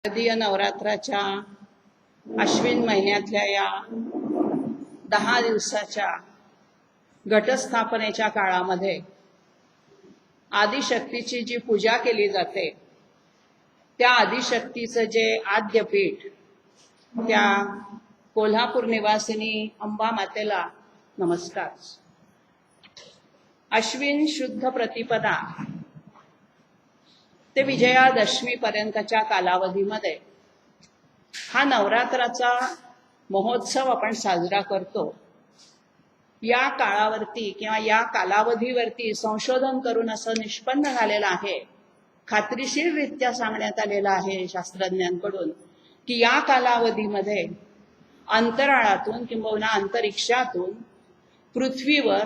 शारदीय नवरात्राच्या अश्विन महिन्यातल्या या 10 दिवसाच्या घटस्थापनेच्या काळामध्ये आदिशक्तीची जी पूजा केली जाते त्या आदिशक्तीचं जे आद्यपीठ त्या कोल्हापूर निवासिनी अंबा मातेला नमस्कार। अश्विन शुद्ध प्रतिपदा ते विजयादशमी पर्यंतच्या कालावधीमध्ये हा नवरात्राचा महोत्सव आपण साजरा करतो। या काळावरती किंवा या कालावधीवरती संशोधन करून असं निष्पन्न झालेलं आहे, खात्रीशीररित्या सांगण्यात आलेलं आहे शास्त्रज्ञांकडून की या कालावधीमध्ये अंतराळातून किंबहुना अंतरिक्षातून पृथ्वीवर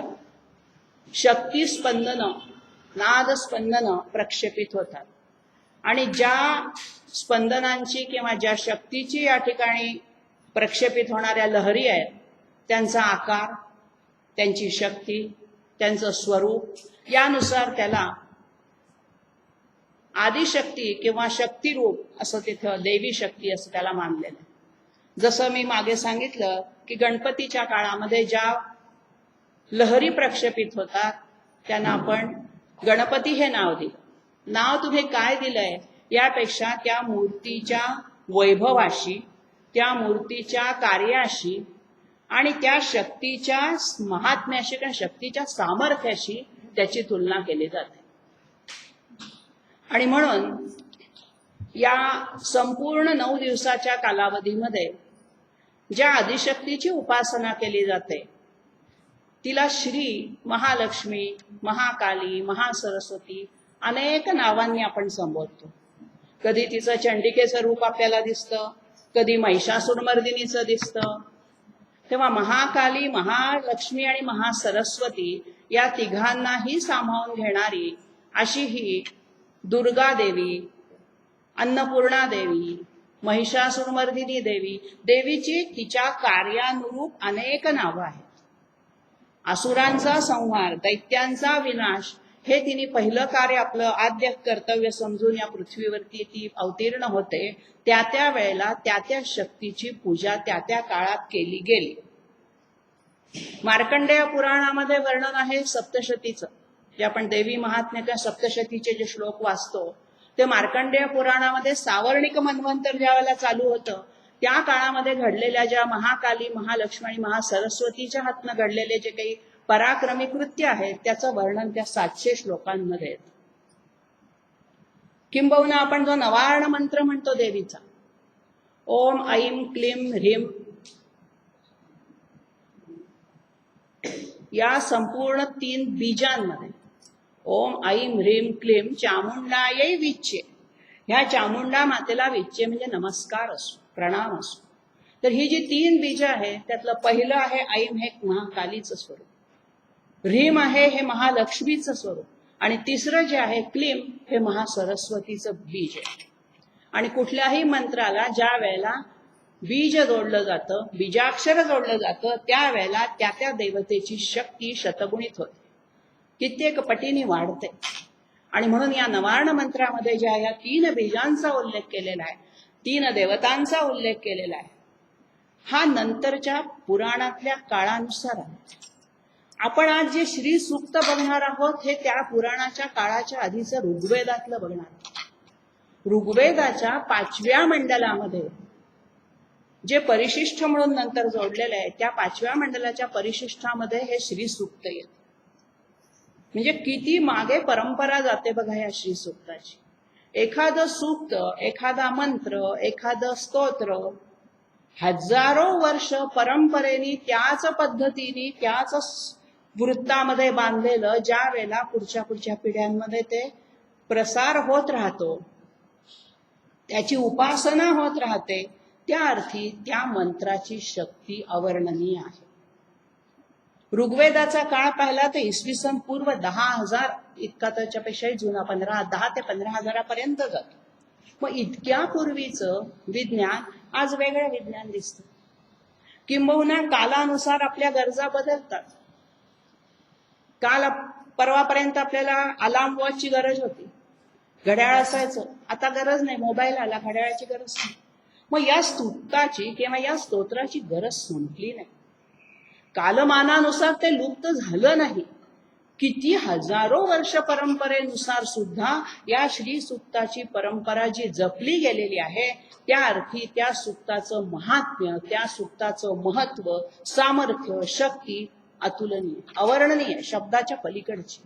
शक्ती स्पंदनं नाद स्पंदनं प्रक्षेपित होतात आणि ज्या स्पंदनांची किंवा ज्या शक्तीची या ठिकाणी प्रक्षेपित होणाऱ्या लहरी आहेत त्यांचा आकार, त्यांची शक्ती, त्यांचं स्वरूप यानुसार त्याला आदिशक्ती किंवा शक्तिरूप असं तिथं देवी शक्ती असं त्याला मानलेलं आहे। जसं मी मागे सांगितलं की गणपतीच्या काळामध्ये ज्या लहरी प्रक्षेपित होतात त्यांना आपण गणपती हे नाव दिलं। नाव तुम्ही काय दिलंय यापेक्षा त्या मूर्तीच्या वैभवाशी, त्या मूर्तीच्या कार्याशी आणि त्या शक्तीच्या महात्म्याशी किंवा शक्तीच्या सामर्थ्याशी त्याची तुलना केली जाते। आणि म्हणून या संपूर्ण 9 दिवसाच्या कालावधीमध्ये ज्या आदिशक्तीची उपासना केली जाते तिला श्री महालक्ष्मी, महाकाली, महासरस्वती अनेक नावांनी आपण संबोधतो। कधी तिचं चंडिकेचं रूप आपल्याला दिसतं, कधी महिषासुरमर्दिनीचं दिसतं। तेव्हा महाकाली, महालक्ष्मी आणि महासरस्वती या तिघांनाही सामावून घेणारी अशी ही दुर्गा देवी, अन्नपूर्णा देवी, महिषासुरमर्दिनी देवी, देवीची तिच्या कार्यानुरूप अनेक नावं आहेत। असुरांचा संहार, दैत्यांचा विनाश हे तिने पहिलं कार्य, आपलं आद्य कर्तव्य समजून या पृथ्वीवरती ती अवतीर्ण होते। त्या त्या वेळेला त्या त्या शक्तीची पूजा त्या त्या काळात केली गेली। मार्कंडेय पुराणामध्ये वर्णन आहे सप्तशतीचं, जे आपण देवी महात्म्य किंवा सप्तशतीचे जे श्लोक वाचतो ते मार्कंडेय पुराणामध्ये सावर्णिक मन्वंतर ज्या वेळेला चालू होतं त्या काळामध्ये घडलेल्या ज्या महाकाली, महालक्ष्मी आणि महासरस्वतीच्या हातनं घडलेले जे काही पराक्रमी कृत्य आहेत त्याचं वर्णन त्या 700 श्लोकांमध्ये येतं। किंबहुना आपण जो नवार्ण मंत्र म्हणतो देवीचा, ओम ऐं क्लीं ह्रीं, या संपूर्ण 3 बीजांमध्ये ओम ऐं ह्रीं क्लीं चामुंडायै विच्चे, ह्या चामुंडा मातेला विच्चे म्हणजे नमस्कार असो, प्रणाम असो। तर ही जी 3 बीज आहेत त्यातलं पहिलं आहे ऐं, हे महाकालीचं स्वरूप, ह्रीम आहे हे महालक्ष्मीचं स्वरूप आणि तिसरं जे आहे क्लीं हे महासरस्वतीचं बीज आहे। आणि कुठल्याही मंत्राला ज्या वेळेला बीज जोडलं जातं, बीजाक्षर जोडलं जातं त्यावेळेला त्या त्या देवतेची शक्ती शतगुणित होते, कित्येक पटीने वाढते। आणि म्हणून या नवार्ण मंत्रामध्ये ज्या या 3 बीजांचा उल्लेख केलेला आहे, 3 देवतांचा उल्लेख केलेला आहे, हा नंतरच्या पुराणातल्या काळानुसार आहे। आपण आज जे श्री सूक्त बघणार आहोत हे त्या पुराणाच्या काळाच्या आधीचं ऋग्वेदातलं बघणार आहोत। ऋग्वेदाच्या 5व्या मंडलामध्ये जे परिशिष्ट म्हणून नंतर जोडलेलं आहे त्या 5व्या मंडलाच्या परिशिष्टामध्ये हे श्री सूक्त येते। म्हणजे किती मागे परंपरा जाते बघा या श्री सूक्ताची। एखादं सूक्त, एखादा मंत्र, एखादं स्तोत्र हजारो वर्ष परंपरेने त्याच पद्धतीने त्याच वृत्तामध्ये बांधलेलं ज्या वेळेला पुढच्या पिढ्यांमध्ये ते प्रसार होत राहतो, त्याची उपासना होत राहते, त्या अर्थी त्या मंत्राची शक्ती अवर्णनीय आहे। ऋग्वेदाचा काळ पाहिला तर इसवी सन पूर्व 10,000 इतका त्याच्यापेक्षाही जुना, 10 ते 15,000 पर्यंत जातो। मग इतक्या पूर्वीचं विज्ञान आज वेगळं विज्ञान दिसतं। किंबहुना कालानुसार आपल्या गरजा बदलतात। काल परवापर्यंत आपल्याला अलार्म वॉचची गरज होती, घड्याळ असायचं, आता गरज नाही, मोबाईल आला, घड्याळाची गरज नाही. मग या स्तुताची किंवा या स्तोत्राची गरज संपली नाही. कालमानानुसार ते लुप्त झालं नाही. किती हजारो वर्ष परंपरेनुसार सुद्धा या श्री सुक्ताची परंपरा जी जपली गेलेली आहे, त्या अर्थी त्या सुक्ताचं महात्म्य, त्या सुक्ताचं महत्व, सामर्थ्य, शक्ती अतुलनीय, अवर्णनीय, शब्दाच्या पलीकडची.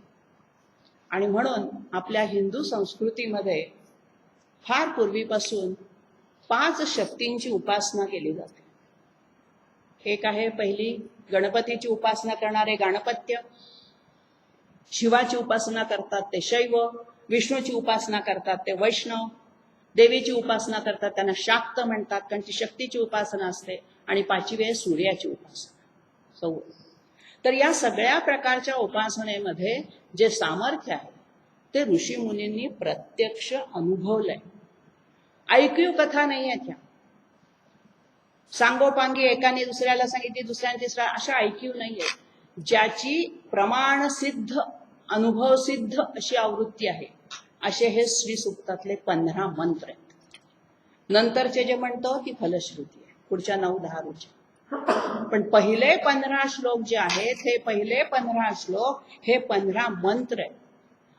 आणि म्हणून आपल्या हिंदू संस्कृतीमध्ये फार पूर्वीपासून 5 शक्तींची उपासना केली जाते. एक आहे पहिली गणपतीची उपासना करणारे गणपत्य, शिवाची उपासना करतात ते शैव, विष्णूची उपासना करतात ते वैष्णव, देवीची उपासना करतात त्यांना शाक्त म्हणतात, कारण ती शक्तीची उपासना असते. आणि 5वी आहे सूर्याची उपासना, सौ. तर या सगळ्या प्रकारच्या उपासनेमध्ये जे सामर्थ्य आहे ते ऋषी मुनींनी प्रत्यक्ष अनुभवलंय. ऐकीव कथा नाही आहेत ह्या, सांगोपांगी एकाने दुसऱ्याला सांगितली, दुसऱ्याने तिसऱ्या, अशा ऐकीव नाहीये. ज्याची प्रमाण सिद्ध, अनुभव सिद्ध अशी आवृत्ती आहे, असे हे श्री सूक्तातले 15 मंत्र आहेत. नंतरचे जे म्हणतो ती फलश्रुती आहे, पुढच्या 9-10 रोजी. पण पहिले 15 श्लोक जे आहेत, हे पहिले 15 श्लोक हे 15 मंत्र आहेत.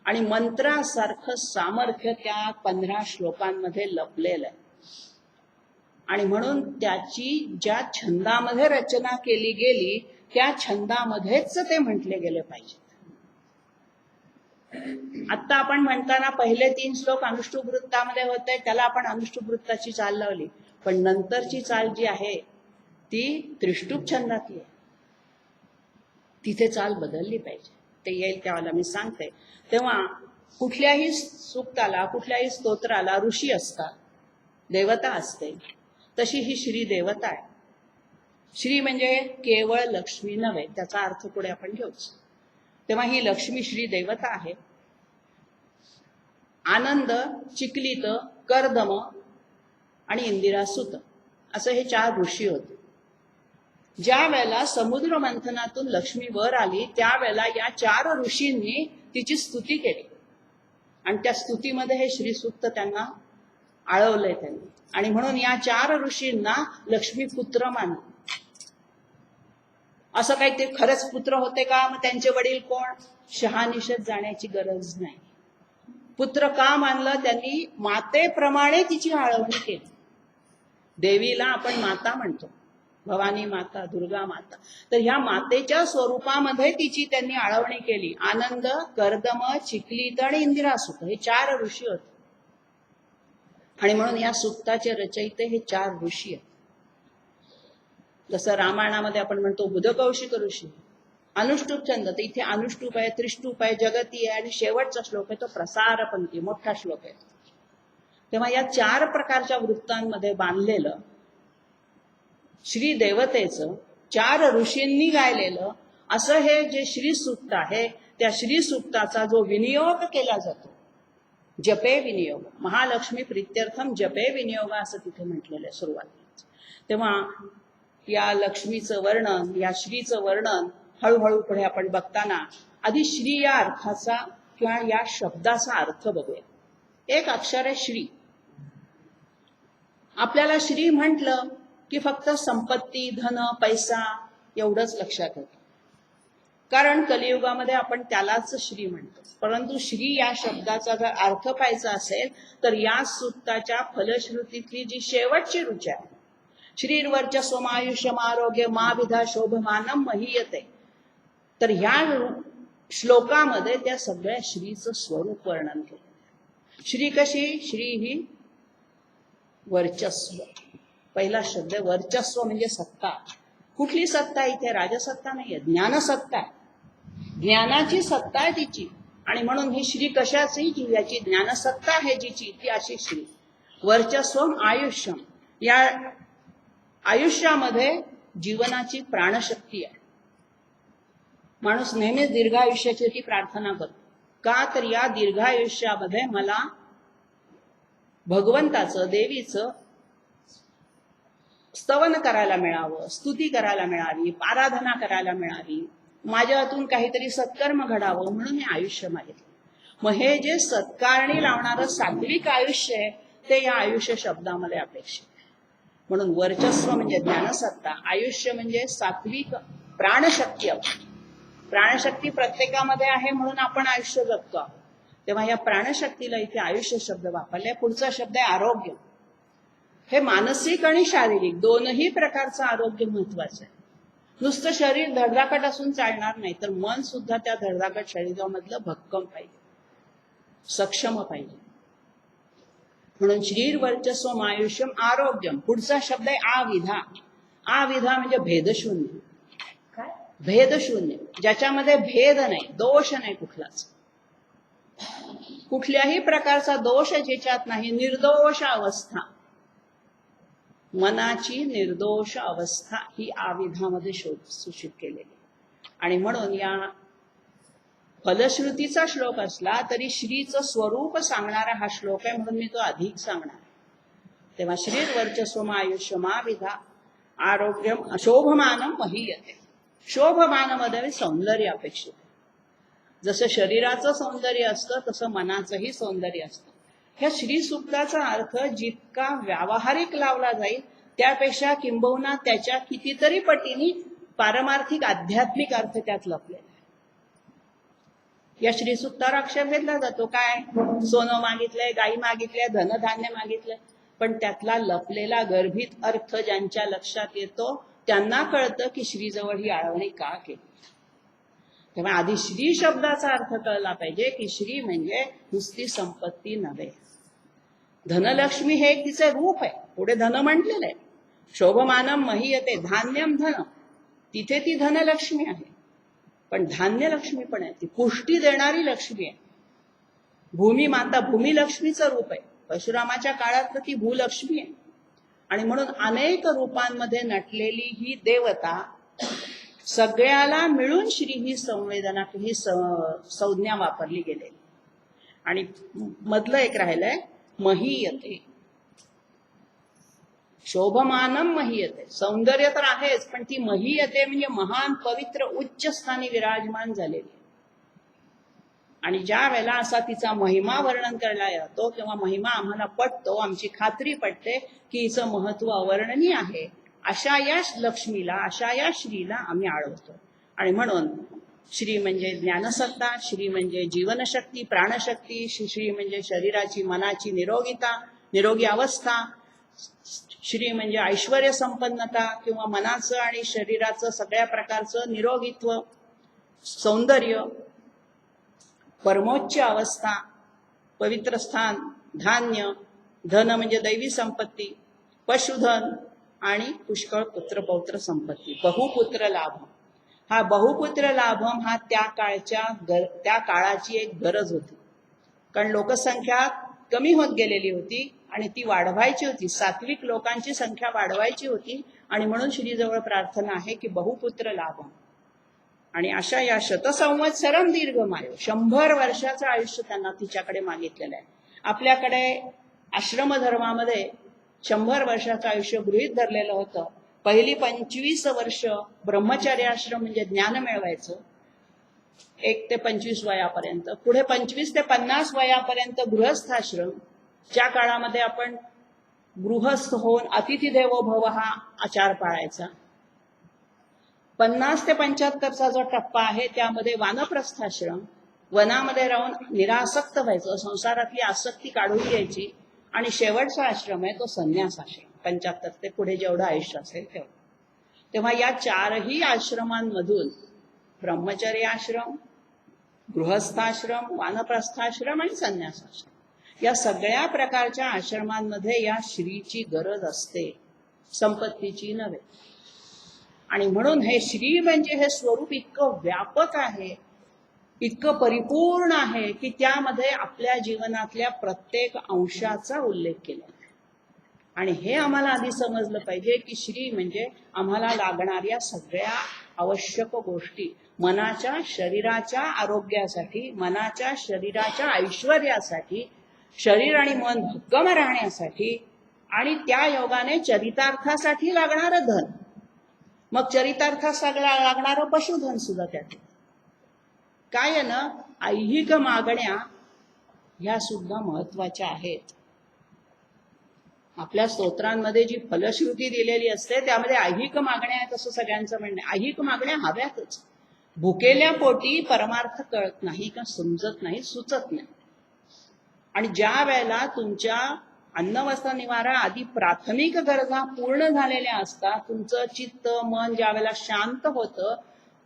आणि मंत्रासारखं सामर्थ्य त्या 15 श्लोकांमध्ये लपलेलं आहे. आणि म्हणून त्याची ज्या छंदामध्ये रचना केली गेली, त्या छंदामध्येच ते म्हटले गेले पाहिजे. आता आपण म्हणताना पहिले 3 श्लोक अनुष्टुप वृत्तामध्ये होते, त्याला आपण अनुष्टुप वृत्ताची चाल लावली. पण नंतरची चाल जी आहे ती त्रिष्टुप छंदातली आहे, तिथे चाल बदलली पाहिजे. ते येईल त्यावेळेला मी सांगते. तेव्हा कुठल्याही सूक्ताला, कुठल्याही स्तोत्राला ऋषी असतात, देवता असते. तशी ही श्री देवता आहे. श्री म्हणजे केवळ लक्ष्मी नव्हे, त्याचा अर्थ पुढे आपण घेऊच. तेव्हा ही लक्ष्मी श्री देवता आहे. आनंद, चिकलित, कर्दम आणि इंदिरासुत असं हे 4 ऋषी होते. ज्या वेळेला समुद्र मंथनातून लक्ष्मी वर आली, त्यावेळेला या 4 ऋषींनी तिची स्तुती केली. आणि त्या स्तुतीमध्ये हे श्रीसूक्त त्यांना आळवलंय त्यांनी. आणि म्हणून या 4 ऋषींना लक्ष्मी पुत्र मानली. असं काही ते खरंच पुत्र होते का? मग त्यांचे वडील कोण? शहानिशत जाण्याची गरज नाही. पुत्र का मानलं त्यांनी? मातेप्रमाणे तिची आळवणी केली. देवीला आपण माता म्हणतो, भवानी माता, दुर्गा माता. तर ह्या मातेच्या स्वरूपामध्ये तिची त्यांनी आळवणी केली. आनंद, कर्दम, चिकलित आणि इंदिरासुत हे 4 ऋषी होते. आणि म्हणून या सुक्ताचे रचयिते हे 4 ऋषी आहेत. जसं रामायणामध्ये आपण म्हणतो बुधकौशिक ऋषी, अनुष्टुप छंद, तर इथे अनुष्टुप आहे, त्रिष्टुप आहे, जगती आहे, आणि शेवटचा श्लोक आहे तो प्रसारपंथी, मोठा श्लोक आहे. तेव्हा या 4 प्रकारच्या वृत्तांमध्ये बांधलेलं श्री देवतेचं 4 ऋषींनी गायलेलं असं हे जे श्री सूक्त आहे, त्या श्री सूक्ताचा जो विनियोग केला जातो, जपे विनियोग, महालक्ष्मी प्रीत्यर्थम जपे विनियोग असं तिथे म्हटलेलं आहे सुरुवातीला. तेव्हा या लक्ष्मीचं वर्णन, या श्रीचं वर्णन हळूहळू पुढे आपण बघताना आधी श्री या अर्थाचा किंवा या शब्दाचा अर्थ बघूया. एक अक्षर आहे श्री. आपल्याला श्री म्हटलं की फक्त संपत्ती, धन, पैसा एवढंच लक्षात येतं, कारण कलियुगामध्ये आपण त्यालाच श्री म्हणतो. परंतु श्री या शब्दाचा जर अर्थ पाहायचा असेल तर या सूक्ताच्या फलश्रुतीतली जी शेवटची रुची आहे, श्रीर्वर्चस्वम् आयुष्यम् आरोग्य मा विधा शोभमानम महीयते, तर ह्या श्लोकामध्ये त्या सगळ्या श्रीचं स्वरूप वर्णन केलं. श्री कशी? श्री ही वर्चस्व. पहिला शब्द वर्चस्व म्हणजे सत्ता. कुठली सत्ता? इथे राजसत्ता नाहीये, ज्ञानसत्ता आहे. ज्ञानाची सत्ता आहे तिची. आणि म्हणून ही श्री कशाची? जी याची ज्ञानसत्ता आहे जिची, ती अशी श्री. वर्चस्वम आयुष्यम, या आयुष्यामध्ये जीवनाची प्राणशक्ती आहे. माणूस नेहमीच दीर्घायुष्याची ती प्रार्थना करतो. का? तर या दीर्घायुष्यामध्ये मला भगवंताचं, देवीचं स्तवन करायला मिळावं, स्तुती करायला मिळावी, आराधना करायला मिळावी, माझ्या हातून काहीतरी सत्कर्म घडावं, म्हणून मी आयुष्य मागितलं. मग हे जे सत्कारणी लावणारं सात्विक आयुष्य आहे ते या आयुष्य शब्दामध्ये अपेक्षित आहे. म्हणून वर्चस्व म्हणजे ज्ञानसत्ता, आयुष्य म्हणजे सात्विक प्राणशक्ती. प्राणशक्ती प्रत्येकामध्ये आहे म्हणून आपण आयुष्य जगतो आहोत. तेव्हा या प्राणशक्तीला इथे आयुष्य शब्द वापरले. पुढचा शब्द आहे आरोग्य. हे मानसिक आणि शारीरिक दोनही प्रकारचं आरोग्य महत्वाचं आहे. नुसतं शरीर धडधाकट असून चालणार नाही, तर मन सुद्धा त्या धडधाकट शरीरामधलं भक्कम पाहिजे, सक्षम पाहिजे. म्हणून शरीर वर्चस्व आयुष्यम आरोग्यम. पुढचा शब्द आहे आविधा. आविधा म्हणजे भेदशून्य. काय? भेदशून्य, ज्याच्यामध्ये भेद नाही, दोष नाही कुठलाच, कुठल्याही प्रकारचा दोष ज्याच्यात नाही, निर्दोष अवस्था, मनाची निर्दोष अवस्था ही आविधामध्ये सूचित केलेली. आणि म्हणून या फलश्रुतीचा श्लोक असला तरी श्रीचं स्वरूप सांगणारा हा श्लोक आहे, म्हणून मी तो अधिक सांगणार. तेव्हा शरीर वर्चस्व आयुष्यमाविधा आरोग्यम शोभमानम महीयते. शोभमानमध्ये सौंदर्य अपेक्षित आहे. जसं शरीराचं सौंदर्य असतं तसं मनाचंही सौंदर्य असतं. ह्या श्रीसूक्ताचा अर्थ जितका व्यावहारिक लावला जाईल त्यापेक्षा किंबहुना त्याच्या कितीतरी पटीने पारमार्थिक आध्यात्मिक अर्थ त्यात लपलेला आहे. या श्रीसूक्तावर आक्षेप घेतला जातो, काय सोनं मागितलंय, गाई मागितल्या, धनधान्य मागितलंय, पण त्यातला लपलेला गर्भित अर्थ ज्यांच्या लक्षात येतो त्यांना कळतं की श्रीजवळ ही आळवणी का केली. तेव्हा आधी श्री शब्दाचा अर्थ कळला पाहिजे की श्री म्हणजे नुसती संपत्ती नव्हे. धनलक्ष्मी हे एक तिचे रूप आहे. पुढे धन म्हटलेलं आहे, शोभमानम महीयते, धान्यम धन, तिथे ती धनलक्ष्मी आहे. पण धान्य लक्ष्मी पण आहे, ती पुष्टी देणारी लक्ष्मी आहे. भूमी माता भूमिलक्ष्मीचं रूप आहे. परशुरामाच्या काळात ती भूलक्ष्मी आहे. आणि म्हणून अनेक रूपांमध्ये नटलेली ही देवता सगळ्याला मिळून श्री ही संवेदना, ही संज्ञा वापरली गेलेली. आणि मधलं एक राहिलंय महीयते. शोभमानम महीयते, सौंदर्य तर आहेच, पण ती महीयते म्हणजे महान पवित्र उच्च स्थानी विराजमान झालेली. आणि ज्या वेळेला असा तिचा महिमा वर्णन करला जातो किंवा महिमा आम्हाला पटतो, आमची खात्री पटते की हिचं महत्व अवर्णनीय आहे, अशा या लक्ष्मीला, अशा या श्रीला आम्ही आळवतो. आणि म्हणून श्री म्हणजे ज्ञानसत्ता, श्री म्हणजे जीवनशक्ती, प्राणशक्ती, श्री म्हणजे शरीराची मनाची निरोगिता, निरोगी अवस्था, श्री म्हणजे ऐश्वर्य संपन्नता किंवा मनाचं आणि शरीराचं सगळ्या प्रकारचं निरोगित्व, सौंदर्य, परमोच्च अवस्था, पवित्र स्थान, धान्य, धन म्हणजे दैवी संपत्ती, पशुधन आणि पुष्कळ पुत्र पौत्र संपत्ती, बहुपुत्र लाभम. हा बहुपुत्र लाभम हा त्या काळाची एक गरज होती. कारण लोकसंख्या कमी होत गेलेली होती आणि ती वाढवायची होती. सात्विक लोकांची संख्या वाढवायची होती आणि म्हणून श्रीजवळ प्रार्थना आहे की बहुपुत्र लाभम. आणि अशा या शतसंवत्सरम दीर्घमायु, 100 वर्षाचं आयुष्य त्यांना तिच्याकडे मागितलेलं आहे. आपल्याकडे आश्रम धर्मामध्ये 100 वर्षाचं आयुष्य गृहीत धरलेलं होतं. पहिली 25 वर्ष ब्रह्मचर्य आश्रम म्हणजे ज्ञान मिळवायचं, 1 ते 25 वयापर्यंत. पुढे 25 ते 50 वयापर्यंत गृहस्थाश्रम, ज्या काळामध्ये आपण गृहस्थ होऊन अतिथी देवो भव हा आचार पाळायचा. 50 ते 75चा जो टप्पा आहे त्यामध्ये वानप्रस्थाश्रम, वनामध्ये राहून निरासक्त व्हायचं, संसारातली आसक्ती काढून घ्यायची. आणि शेवटचा आश्रम आहे तो संन्यास आश्रम, 75 ते पुढे जेवढं आयुष्य असेल तेवढं. तेव्हा या 4ही आश्रमांमधून ब्रह्मचर्य आश्रम, गृहस्थाश्रम, वानप्रस्थाश्रम आणि संन्यासाश्रम, या सगळ्या प्रकारच्या आश्रमांमध्ये या श्रीची गरज असते, संपत्तीची नव्हे. आणि म्हणून हे श्री म्हणजे हे स्वरूप इतकं व्यापक आहे, इतकं परिपूर्ण आहे की त्यामध्ये आपल्या जीवनातल्या प्रत्येक अंशाचा उल्लेख केला आहे. आणि हे आम्हाला आधी समजलं पाहिजे की श्री म्हणजे आम्हाला लागणाऱ्या सगळ्या आवश्यक गोष्टी, मनाच्या शरीराच्या आरोग्यासाठी, मनाच्या शरीराच्या ऐश्वर्यासाठी, शरीर आणि मन भक्कम राहण्यासाठी, आणि त्या योगाने चरितार्थासाठी लागणारं धन, मग चरितार्थासाठी लागणारं पशुधन सुद्धा त्यात. काय आहे ना, ऐहिक मागण्या ह्या सुद्धा महत्वाच्या आहेत. आपल्या स्तोत्रांमध्ये जी फलश्रुती दिलेली असते त्यामध्ये ऐहिक मागण्या आहेत असं सगळ्यांचं म्हणणं आहे. ऐहिक मागण्या हव्यातच. भुकेल्या पोटी परमार्थ कळत नाही का समजत नाही, सुचत नाही. आणि ज्या वेळेला तुमच्या अन्न वस्त्र निवारा आदी प्राथमिक गरजा पूर्ण झालेल्या असतात, तुमचं चित्त मन ज्या वेळेला शांत होतं,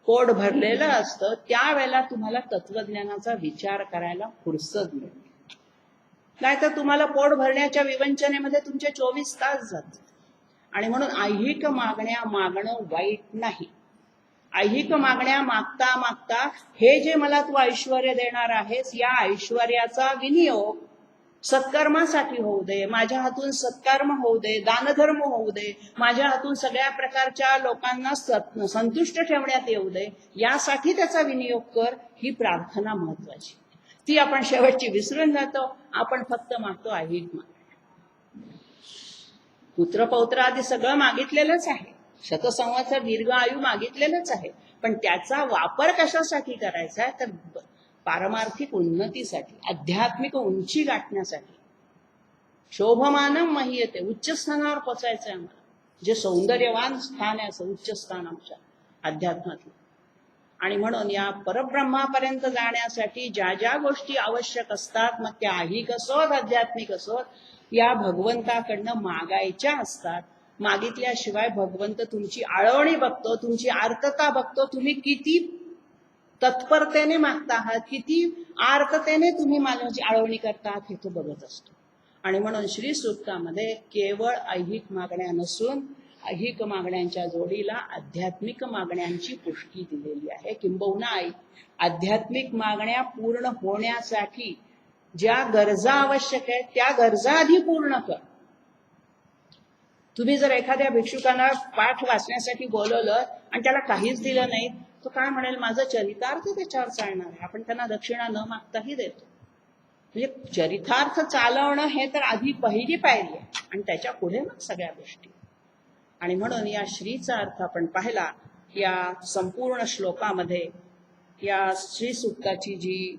पोट भरलेलं असतं, त्यावेळेला तुम्हाला तत्वज्ञानाचा विचार करायला फुरसत मिळते. नाहीतर तुम्हाला पोट भरण्याच्या विवंचनेमध्ये तुमचे 24 तास जातात. आणि म्हणून ऐहिक मागण्या मागणं वाईट नाही. ऐहिक मागण्या मागता मागता हे जे मला तू ऐश्वर्य देणार आहेस, या ऐश्वर्याचा विनियोग सत्कर्मासाठी होऊ दे, माझ्या हातून सत्कर्म होऊ दे, दानधर्म होऊ दे, माझ्या हातून सगळ्या प्रकारच्या लोकांना संतुष्ट ठेवण्यात येऊ दे, यासाठी त्याचा विनियोग कर. ही प्रार्थना महत्वाची. ती आपण शेवटची विसरून जातो. आपण फक्त मागतो ऐहिक मागण्या. पुत्र पौत्र आदी सगळं मागितलेलंच आहे, शतसंवत्सर दीर्घ आयु मागितलेलंच आहे, पण त्याचा वापर कशासाठी करायचा आहे तर पारमार्थिक उन्नतीसाठी, आध्यात्मिक उंची गाठण्यासाठी. शोभमानम महीयते, उच्च स्थानावर पोचायचंय आम्हाला. जे सौंदर्यवान स्थान आहे असं उच्च स्थान आमच्या अध्यात्मातलं. आणि म्हणून या परब्रह्मापर्यंत जाण्यासाठी ज्या ज्या गोष्टी आवश्यक असतात, मग त्या ऐहिक असोत आध्यात्मिक असोत, या भगवंताकडनं मागायच्या असतात. मागितल्याशिवाय भगवंत तुमची आळवणी बघतो, तुमची आर्तता बघतो. तुम्ही किती तत्परतेने मागता आहात, किती आर्ततेने तुम्ही माझी आळवणी करता आहात, हे तो बघत असतो. आणि म्हणून श्री सूक्तामध्ये केवळ ऐहिक मागण्या नसून ऐहिक मागण्यांच्या जोडीला आध्यात्मिक मागण्यांची पुष्टी दिलेली आहे. किंबहुना आध्यात्मिक मागण्या पूर्ण होण्यासाठी ज्या गरजा आवश्यक आहेत त्या गरजा आधी पूर्ण कर. तुम्ही जर एखाद्या भिक्षुकांना पाठ वाचण्यासाठी बोलवलं आणि त्याला काहीच दिलं नाही, तो काय म्हणेल, माझं चरितार्थ त्याच्यावर चालणार आहे. आपण त्यांना दक्षिणा न मागताही देतो. म्हणजे चरितार्थ चालवणं हे तर आधी पहिली पायरी आहे आणि त्याच्या पुढे मग सगळ्या गोष्टी. आणि म्हणून या श्रीचा अर्थ आपण पाहिला. या संपूर्ण श्लोकामध्ये या श्री सूक्ताची जी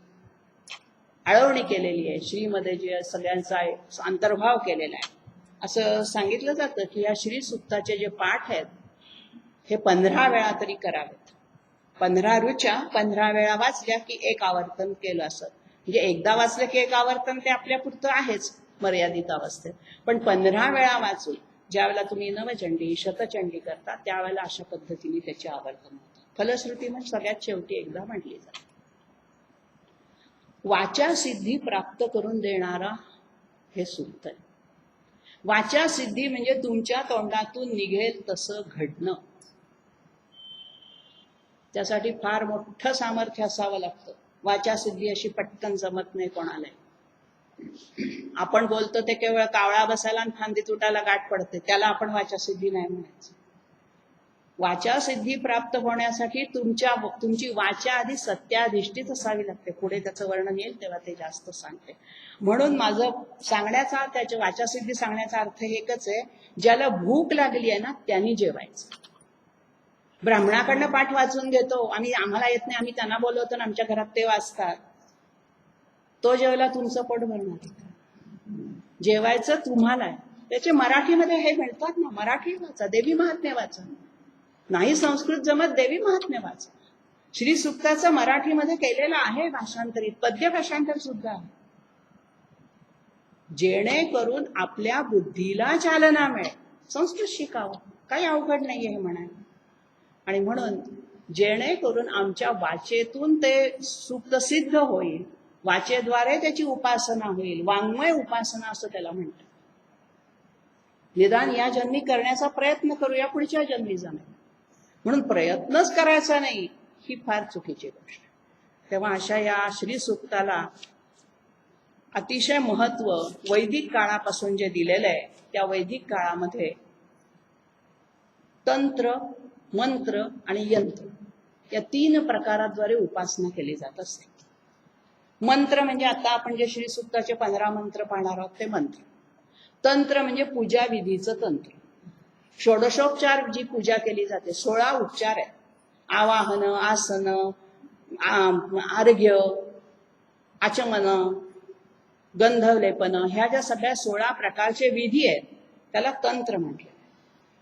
आळवणी केलेली आहे, श्रीमध्ये जे सगळ्यांचा अंतर्भाव केलेला आहे, असं सांगितलं जातं की या श्री सूक्ताचे जे पाठ आहेत हे 15 वेळा तरी करावेत. 15 ऋचा 15 वेळा वाचल्या की एक आवर्तन केलं असत. म्हणजे एकदा वाचलं की एक आवर्तन ते आपल्या पुरतं आहेच मर्यादित अवस्थेत, पण 15 वेळा वाचून ज्यावेळेला तुम्ही नवचंडी शतचंडी करता त्यावेळेला अशा पद्धतीने त्याचे आवर्तन होतं. फलश्रुती म्हणजे सगळ्यात शेवटी एकदा म्हटली जाते. वाचा सिद्धी प्राप्त करून देणारा हे सूक्त आहे. वाचा सिद्धी म्हणजे तुमच्या तोंडातून निघेल तसं घडणं. त्यासाठी फार मोठं सामर्थ्य असावं लागतं. वाचा सिद्धी अशी पटकन जमत नाही कोणाला. आपण बोलतो ते केवळ कावळा बसायला आणि फांदी तुटायला गाठ पडते, त्याला आपण वाचा सिद्धी नाही म्हणायचं. वाचा सिद्धी प्राप्त होण्यासाठी तुमची वाचा आधी सत्याधिष्ठित असावी लागते. पुढे त्याचं वर्णन येईल तेव्हा ते जास्त सांगते. म्हणून माझं सांगण्याचा, त्याच्या वाचा सिद्धी सांगण्याचा अर्थ एकच आहे, ज्याला भूक लागली आहे ना त्यांनी जेवायचं. ब्राह्मणाकडनं पाठ वाचून घेतो आम्ही, आम्हाला येत नाही, आम्ही त्यांना बोलवतो आणि आमच्या घरात ते वाचतात, तो जेवला तुमचं पोट भरणार. जेवायचं तुम्हाला आहे. त्याचे मराठीमध्ये हे मिळतात ना, मराठी वाचा, देवी महात्म्य वाचा. नाही संस्कृत जमत, देवी महात्म्य वाचा. श्री सूक्ताचं मराठीमध्ये केलेलं आहे भाषांतरित, पद्य भाषांतर सुद्धा आहे, जेणेकरून आपल्या बुद्धीला चालना मिळेल. संस्कृत शिकावं, काही अवघड नाहीये हे म्हणायला. आणि म्हणून जेणेकरून आमच्या वाचेतून ते सूक्त सिद्ध होईल, वाचेद्वारे त्याची उपासना होईल. वाङ्मय उपासना असं त्याला म्हणतात. निदान या जन्मी करण्याचा प्रयत्न करूया, पुढच्या जन्मी जमेल. म्हणून प्रयत्नच करायचा नाही ही फार चुकीची गोष्ट. तेव्हा अशा या श्री सूक्ताला अतिशय महत्व वैदिक काळापासून जे दिलेलं आहे, त्या वैदिक काळामध्ये तंत्र, मंत्र आणि यंत्र या 3 प्रकाराद्वारे उपासना केली जात असते. मंत्र म्हणजे आता आपण जे श्री सूक्ताचे 15 मंत्र पाहणार आहोत ते मंत्र. तंत्र म्हणजे पूजा विधीचं तंत्र. षोडशोपचार जी पूजा केली जाते, 16 उपचार आहेत. आवाहन, आसन, अर्घ्य, आचमन, गंधलेपन, ह्या ज्या सगळ्या 16 प्रकारचे विधी आहेत त्याला तंत्र म्हटले.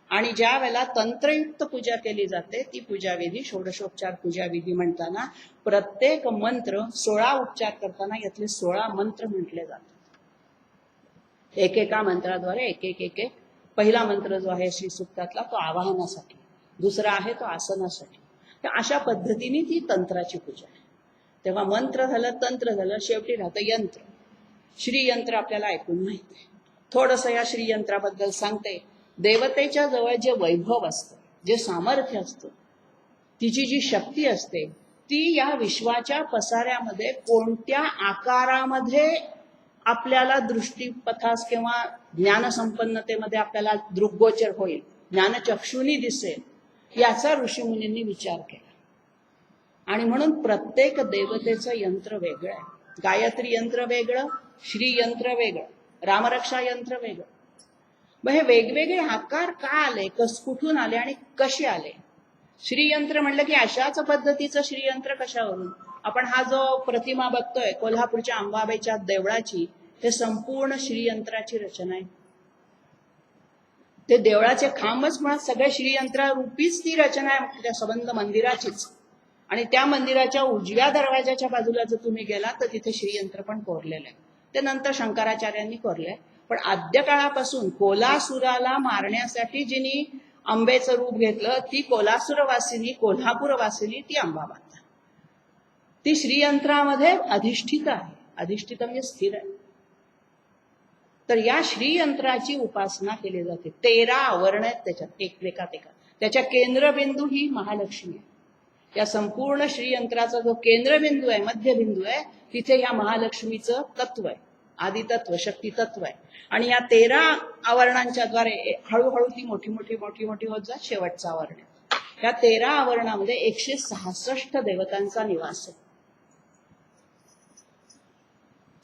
आणि ज्या वेळेला तंत्रयुक्त पूजा केली जाते ती पूजाविधी षोडशोपचार पूजाविधी म्हणताना प्रत्येक मंत्र 16 उपचार करताना यातले 16 मंत्र म्हटले जातात. एकेका मंत्राद्वारे एक पहिला मंत्र जो आहे श्री सूक्तातला तो आवाहनासाठी, दुसरा आहे तो आसनासाठी. तर अशा पद्धतीने ती तंत्राची पूजा आहे. तेव्हा मंत्र झालं, तंत्र झालं, शेवटी राहतं यंत्र. श्रीयंत्र आपल्याला ऐकून माहिती आहे. थोडंसं या श्रीयंत्राबद्दल सांगते. देवतेच्या जवळ जे वैभव असतं, जे सामर्थ्य असतं, तिची जी शक्ती असते ती या विश्वाच्या पसाऱ्यामध्ये कोणत्या आकारामध्ये आपल्याला दृष्टीपथास किंवा ज्ञानसंपन्नतेमध्ये आपल्याला दृग्गोचर होईल, ज्ञानचक्षुनी दिसेल, याचा ऋषीमुनींनी विचार केला. आणि म्हणून प्रत्येक देवतेचं यंत्र वेगळं आहे. गायत्री यंत्र वेगळं, श्रीयंत्र वेगळं, रामरक्षा यंत्र वेगळं. मग हे वेगवेगळे आकार का आले, कुठून आले आणि कसे आले? श्रीयंत्र म्हणलं की अशाच पद्धतीचं श्रीयंत्र कशावरून? आपण हा जो प्रतिमा बघतोय कोल्हापूरच्या अंबाबाईच्या देवळाची, हे संपूर्ण श्रीयंत्राची रचना आहे. ते देवळाचे खांबच म्हणत सगळे श्रीयंत्रारूपीच ती रचना आहे त्या संबंध मंदिराचीच. आणि त्या मंदिराच्या उजव्या दरवाजाच्या बाजूला जर तुम्ही गेला तर तिथे श्रीयंत्र पण कोरलेलं आहे. ते नंतर शंकराचार्यांनी कोरलंय. पण आद्य काळापासून कोल्हासुराला मारण्यासाठी जिनी अंबेचं रूप घेतलं ती कोल्हासूरवासिनी, कोल्हापूरवासिनी ती अंबामाता. ती श्रीयंत्रामध्ये अधिष्ठित आहे. अधिष्ठित म्हणजे स्थिर आहे. तर या श्रीयंत्राची उपासना केली जाते. 13 आवरण आहेत त्याच्यात एकात. त्याच्या केंद्रबिंदू ही महालक्ष्मी आहे. या संपूर्ण श्रीयंत्राचा जो केंद्रबिंदू आहे, मध्यबिंदू आहे, तिथे या महालक्ष्मीचं तत्व आहे, आदितत्व, शक्ती तत्व आहे. आणि या 13 आवरणांच्या द्वारे हळूहळू ती मोठी होत जात. शेवटचं आवरण आहे. या 13 आवरणामध्ये 166 देवतांचा निवास आहे.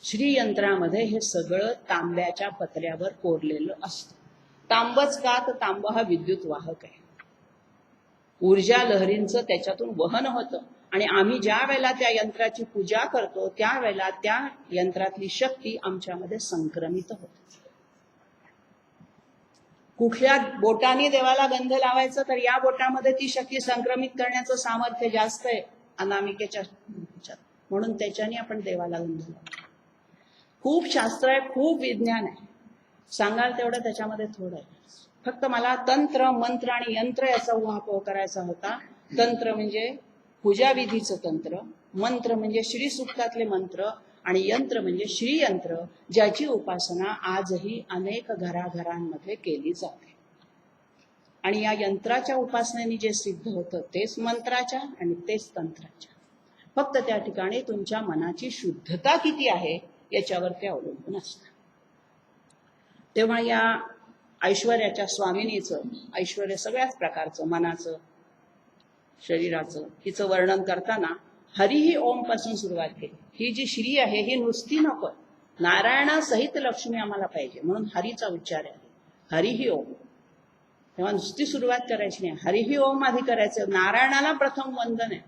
श्रीयंत्रामध्ये हे सगळं तांब्याच्या पत्र्यावर कोरलेलं असतं. तांबच का? तर तांब हा विद्युत वाहक आहे. ऊर्जा लहरींचं त्याच्यातून वहन होतं. आणि आम्ही ज्या वेळेला त्या यंत्राची पूजा करतो त्यावेळेला त्या यंत्रातली शक्ती आमच्यामध्ये संक्रमित होते. कुठल्या बोटाने देवाला गंध लावायचं तर या बोटामध्ये ती शक्ती संक्रमित करण्याचं सामर्थ्य जास्त आहे अनामिकेच्या, म्हणून त्याच्याने आपण देवाला गंध लावतो. खूप शास्त्र आहे, खूप विज्ञान आहे, सांगाल तेवढं त्याच्यामध्ये थोडं आहे. फक्त मला तंत्र, मंत्र आणि यंत्र याचा उहापोह करायचा होता. तंत्र म्हणजे पूजाविधीचं तंत्र, मंत्र म्हणजे श्री सूक्तातले मंत्र, आणि यंत्र म्हणजे श्रीयंत्र, ज्याची उपासना आजही अनेक घराघरांमध्ये केली जाते. आणि या यंत्राच्या उपासनेने जे सिद्ध होतं तेच मंत्राच्या आणि तेच तंत्राच्या. फक्त त्या ठिकाणी तुमच्या मनाची शुद्धता किती आहे याच्यावर ते अवलंबून असतं. तेव्हा या ऐश्वर्याच्या स्वामिनीचं, ऐश्वर्य सगळ्याच प्रकारचं, मनाचं, शरीराचं, हिचं वर्णन करताना हरिही ओम पासून सुरुवात केली. ही जी श्री आहे ही नुसती नको, नारायणासहित लक्ष्मी आम्हाला पाहिजे, म्हणून हरीचा उच्चार आहे. हरिही ओम. तेव्हा नुसती सुरुवात करायची नाही, हरिही ओम आधी करायचं. नारायणाला प्रथम वंदन आहे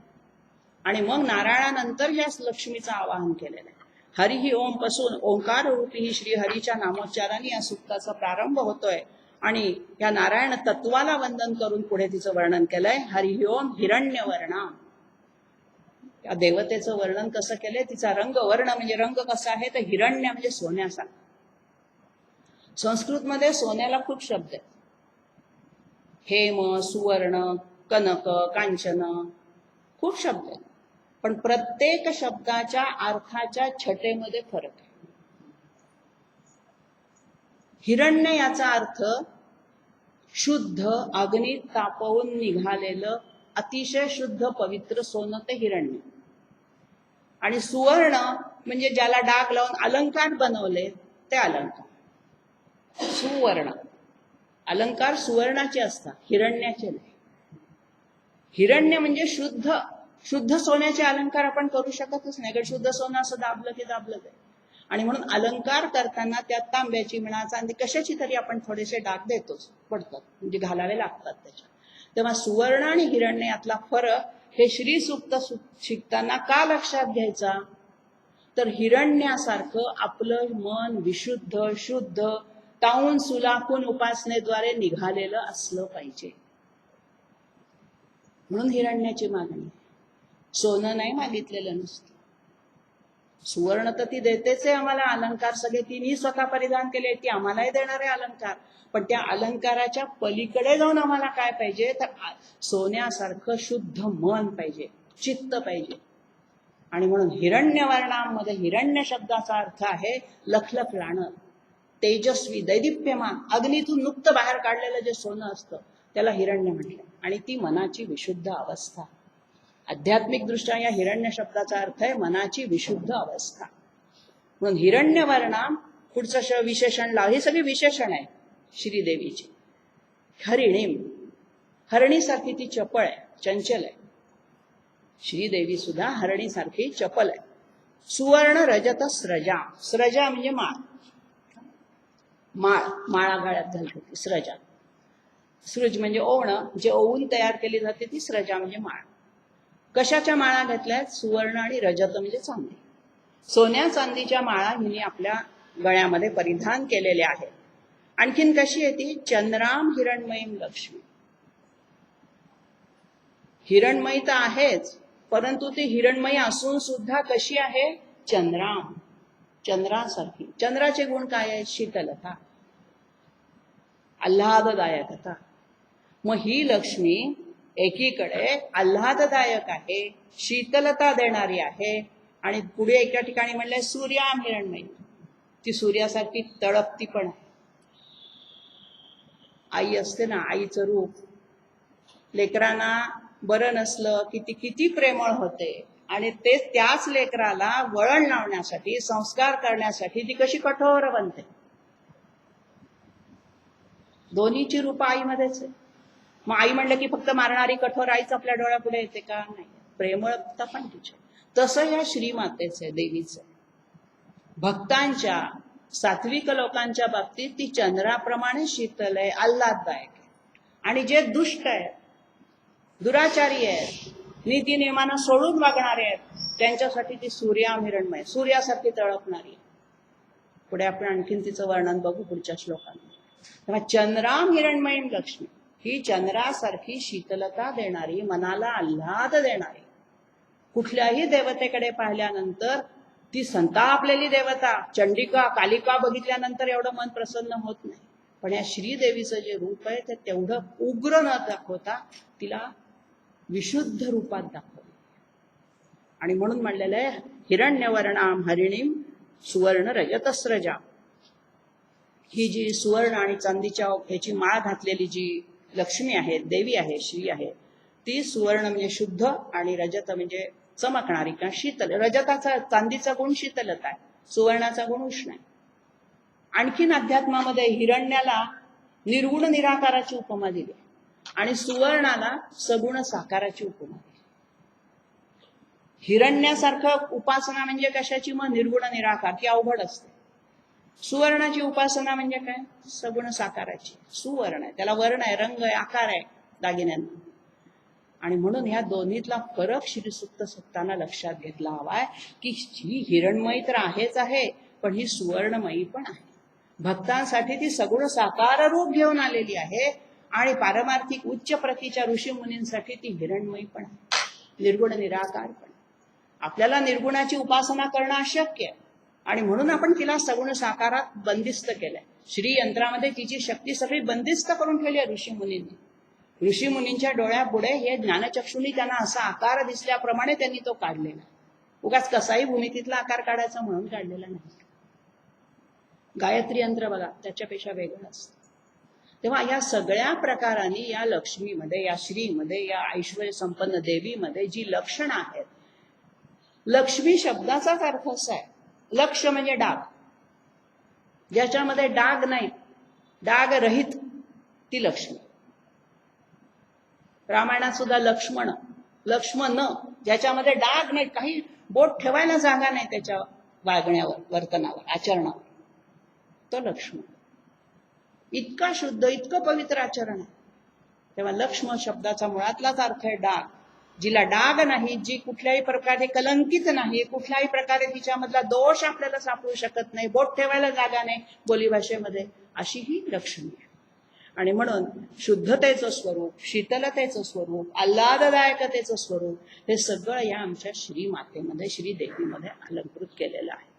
आणि मग नारायणानंतर या लक्ष्मीचं आवाहन केलेलं आहे. हरिही ओम पासून ओंकार रूपी ही श्री हरीच्या नामोच्चाराने या सूक्ताचा प्रारंभ होतोय. आणि या नारायण तत्वाला वंदन करून पुढे तिचं वर्णन केलंय. हरिही ओम हिरण्यवर्णा. या देवतेचं वर्णन कसं केलंय, तिचा रंग, वर्ण म्हणजे रंग कसा आहे तर हिरण्य म्हणजे सोन्यासारखा. संस्कृतमध्ये सोन्याला खूप शब्द आहेत. हेम, सुवर्ण, कनक, कांचन, खूप शब्द आहेत. पण प्रत्येक शब्दाच्या अर्थाच्या छटेमध्ये फरक आहे. हिरण्य याचा अर्थ शुद्ध, अग्नीत तापवून निघालेलं अतिशय शुद्ध पवित्र सोनं ते हिरण्य. आणि सुवर्ण म्हणजे ज्याला डाग लावून अलंकार बनवले ते अलंकार. सुवर्ण अलंकार सुवर्णाचे असतात, हिरण्याचे नाही. हिरण्य म्हणजे शुद्ध. शुद्ध सोन्याचे अलंकार आपण करू शकतच नाही, कारण शुद्ध सोनं असं दाबलं की दाबलं ते. आणि म्हणून अलंकार करताना त्यात तांब्याची म्हणा, चांदी, कशाची तरी आपण थोडेसे डाग देतोच, पडतात, म्हणजे घालावे लागतात त्याच्यात. तेव्हा सुवर्ण आणि हिरण्य यातला फरक हे श्री सूक्त शिकताना का लक्षात घ्यायचा तर हिरण्यासारखं आपलं मन विशुद्ध शुद्ध ताऊन सुलाखून उपासनेद्वारे निघालेलं असलं पाहिजे. म्हणून हिरण्याची मागणी. सोनं नाही मागितलेलं नसतं. सुवर्ण तर ती देतेच आहे आम्हाला. अलंकार सगळे तिन्ही स्वतः परिधान केले, ती आम्हालाही देणारे अलंकार. पण त्या अलंकाराच्या पलीकडे जाऊन आम्हाला काय पाहिजे, तर सोन्यासारखं शुद्ध मन पाहिजे, चित्त पाहिजे. आणि म्हणून हिरण्यवर्णामध्ये हिरण्य शब्दाचा अर्थ आहे लखलखलाणं, तेजस्वी, दैदिप्यमान, अग्नीतून नुकतं बाहेर काढलेलं जे सोनं असतं त्याला हिरण्य म्हटलं. आणि ती मनाची विशुद्ध अवस्था. आध्यात्मिक दृष्ट्या या हिरण्य शब्दाचा अर्थ आहे मनाची विशुद्ध अवस्था. म्हणून हिरण्यवर्णाम पुढचं विशेषण लाव. ही सगळी विशेषण आहे श्रीदेवीची. हरिणीम, हरणीसारखी ती चपळ आहे, चंचल आहे. श्रीदेवी सुद्धा हरणीसारखी चपल आहे. सुवर्ण रजत स्रजा, स्रजा म्हणजे माळ, माळ माळा गळ्यात घालते ती स्रजा. सृज म्हणजे ओवणं, जे ओवून तयार केली जाते ती स्रजा म्हणजे माळ. कशाच्या माळा घेतल्यात? सुवर्ण आणि रजत म्हणजे चांदी. सोन्या चांदीच्या माळा हिने आपल्या गळ्यामध्ये परिधान केलेल्या आहेत. आणखीन कशी आहे ती? चंद्राम हिरणमयीम लक्ष्मी. हिरणमयी तर आहेच, परंतु ती हिरणमयी असून सुद्धा कशी आहे? चंद्राम, चंद्रासारखी. चंद्राचे गुण काय आहेत? शीतलता, आल्हाददायकता. मग ही लक्ष्मी एकीकडे आल्हाददायक आहे, शीतलता देणारी आहे, आणि पुढे एका ठिकाणी म्हणलंय सूर्याम हिरणमयी, ती सूर्यासारखी तळपती पण आहे. आई असते ना, आईचं रूप. लेकरांना बरं नसलं की ती किती प्रेमळ होते, आणि ते त्याच लेकराला वळण लावण्यासाठी, संस्कार करण्यासाठी ती कशी कठोर बनते. दोन्हीची रूप आईमध्येच आहे. मग आई म्हणलं की फक्त मारणारी कठोर आईच आपल्या डोळ्यापुढे येते का? नाही, प्रेमळता पण तिचे. तसं या श्रीमातेचे, देवीचे. भक्तांच्या, सात्विक लोकांच्या बाबतीत ती चंद्राप्रमाणे शीतल आहे, आल्हाददायक आहे. आणि जे दुष्ट आहेत, दुराचारी आहेत, नीती नियमांना सोडून वागणारे आहेत, त्यांच्यासाठी ती सूर्याम हिरणमय, सूर्यासारखी तळपणारी आहे. पुढे आपण आणखीन तिचं वर्णन बघू पुढच्या श्लोकांमध्ये. तेव्हा चंद्राम हिरणमयीम लक्ष्मी, ही चंद्रासारखी शीतलता देणारी, मनाला आल्हाद देणारी. कुठल्याही देवतेकडे पाहिल्यानंतर ती संतापलेली देवता, चंडिका, कालिका बघितल्यानंतर एवढं मन प्रसन्न होत नाही. पण या श्रीदेवीचं जे रूप आहे ते तेवढं उग्र न दाखवता तिला विशुद्ध रूपात दाखवलं. आणि म्हणून म्हणलेलं आहे हिरण्यवर्णाम हरिणीम सुवर्ण रजतस्रजा. ही जी सुवर्ण आणि चांदीच्या ह्याची माळ घातलेली जी लक्ष्मी आहे, देवी आहे, श्री आहे, ती सुवर्ण म्हणजे शुद्ध आणि रजत म्हणजे चमकणारी का शीतल. रजताचा, चांदीचा गुण शीतलता आहे, सुवर्णाचा गुण उष्ण आहे. आणखीन अध्यात्मामध्ये हिरण्याला निर्गुण निराकाराची उपमा दिली आणि सुवर्णाला सगुण साकाराची उपमा दिली. हिरण्यासारखं उपासना म्हणजे कशाची? मग निर्गुण निराकार, की अवघड असते. सुवर्णाची उपासना म्हणजे काय? सगुण साकाराची. सुवर्ण आहे, त्याला वर्ण आहे, रंग आहे, आकार आहे दागिन्यांना. आणि म्हणून ह्या दोन्हीतला फरक श्रीसूक्त सत्ताना लक्षात घेतला हवाय, की ही हिरणमयी तर आहेच आहे, पण ही सुवर्णमयी पण आहे. भक्तांसाठी ती सगुण साकार रूप घेऊन आलेली आहे, आणि पारमार्थिक उच्च प्रतीच्या ऋषी मुनींसाठी ती हिरणमयी पण आहे, निर्गुण निराकार पण. आपल्याला निर्गुणाची उपासना करणं अशक्य आहे, आणि म्हणून आपण तिला सगुण साकारात बंदिस्त केलंय. श्रीयंत्रामध्ये तिची शक्ती सगळी बंदिस्त करून ठेवली आहे ऋषी मुनींनी. ऋषी मुनींच्या डोळ्यापुढे हे ज्ञानचक्षुनी त्यांना असा आकार दिसल्याप्रमाणे त्यांनी तो काढलेला. उगाच कसाही भूमितीतला आकार काढायचा म्हणून काढलेला नाही. गायत्री यंत्र बघा, त्याच्यापेक्षा वेगळं असतं. तेव्हा या सगळ्या प्रकारांनी या लक्ष्मीमध्ये, या श्रीमध्ये, या ऐश्वर्य संपन्न देवीमध्ये जी लक्षणं आहेत, लक्ष्मी शब्दाचाच अर्थ असा आहे, लक्ष म्हणजे डाग, ज्याच्यामध्ये डाग नाही, डाग रहित, ती लक्ष्मी. रामायणात सुद्धा लक्ष्मण, लक्ष्मण ज्याच्यामध्ये डाग नाही, काही बोट ठेवायला जागा नाही त्याच्या वागण्यावर, वर्तनावर, आचरणावर, तो लक्ष्मण. इतका शुद्ध, इतकं पवित्र आचरण आहे. तेव्हा लक्ष्म शब्दाचा मुळातलाच अर्थ आहे डाग. जिला डाग नाही, जी कुठल्याही प्रकारे कलंकित नाही, कुठल्याही प्रकारे तिच्यामधला दोष आपल्याला सापडू शकत नाही, बोट ठेवायला जागा नाही बोलीभाषेमध्ये, अशी ही लक्षणे आहे. आणि म्हणून शुद्धतेचं स्वरूप, शीतलतेचं स्वरूप, आल्हाददायकतेचं स्वरूप, हे सगळं या आमच्या श्रीमातेमध्ये, श्रीदेवीमध्ये अलंकृत केलेलं आहे.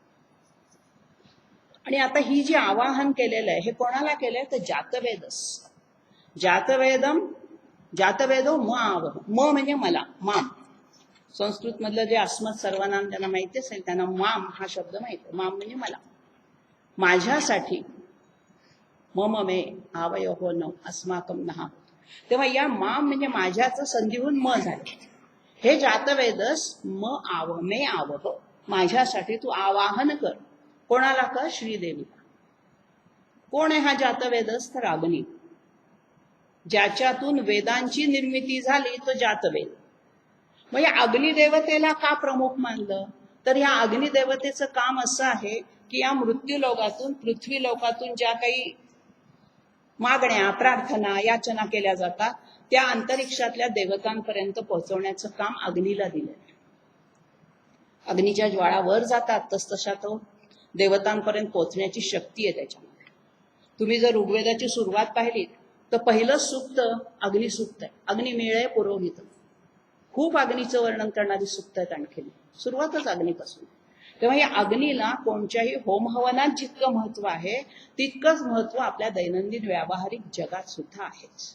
आणि आता ही जी आवाहन केलेलं आहे, हे कोणाला केलंय तर जातवेदस. जातवेदो म आवह. म म्हणजे मला, माम. संस्कृत मधलं जे अस्मत् सर्वनाम त्यांना माहिती असेल, त्यांना माम हा शब्द माहिती. माम म्हणजे मला, माझ्यासाठी. मम मे आवयो न अस्माकम नहा. तेव्हा या माम म्हणजे माझ्याचं संधीहून म झाले. हे जातवेदस म आव, मे आवह, माझ्यासाठी तू आवाहन कर. कोणाला कर? श्रीदेवीला. कोण आहे हा जातवेदस? तर अग्नी. ज्याच्यातून वेदांची निर्मिती झाली तो जातवेद. मग या अग्निदेवतेला का प्रमुख मानलं? तर या अग्निदेवतेचं काम असं आहे की या मृत्यू लोकातून, पृथ्वी लोकातून ज्या काही मागण्या, प्रार्थना, याचना केल्या जातात, त्या अंतरिक्षातल्या देवतांपर्यंत पोहोचवण्याचं काम अग्नीला दिलं. अग्नीच्या ज्वाळा वर जातात तसतशा तो देवतांपर्यंत पोहोचण्याची शक्ती आहे त्याच्यामध्ये. तुम्ही जर ऋग्वेदाची सुरुवात पाहिलीत तर पहिलं सूक्त अग्निसूक्त आहे. अग्नी मिळे पुरोहित. खूप अग्नीचं वर्णन करणारी सूक्त आहेत आणखीन. सुरुवातच अग्नीपासून. तेव्हा या अग्नीला कोणत्याही होमहवनात जितकं महत्व आहे तितकंच महत्व आपल्या दैनंदिन व्यावहारिक जगात सुद्धा आहेच.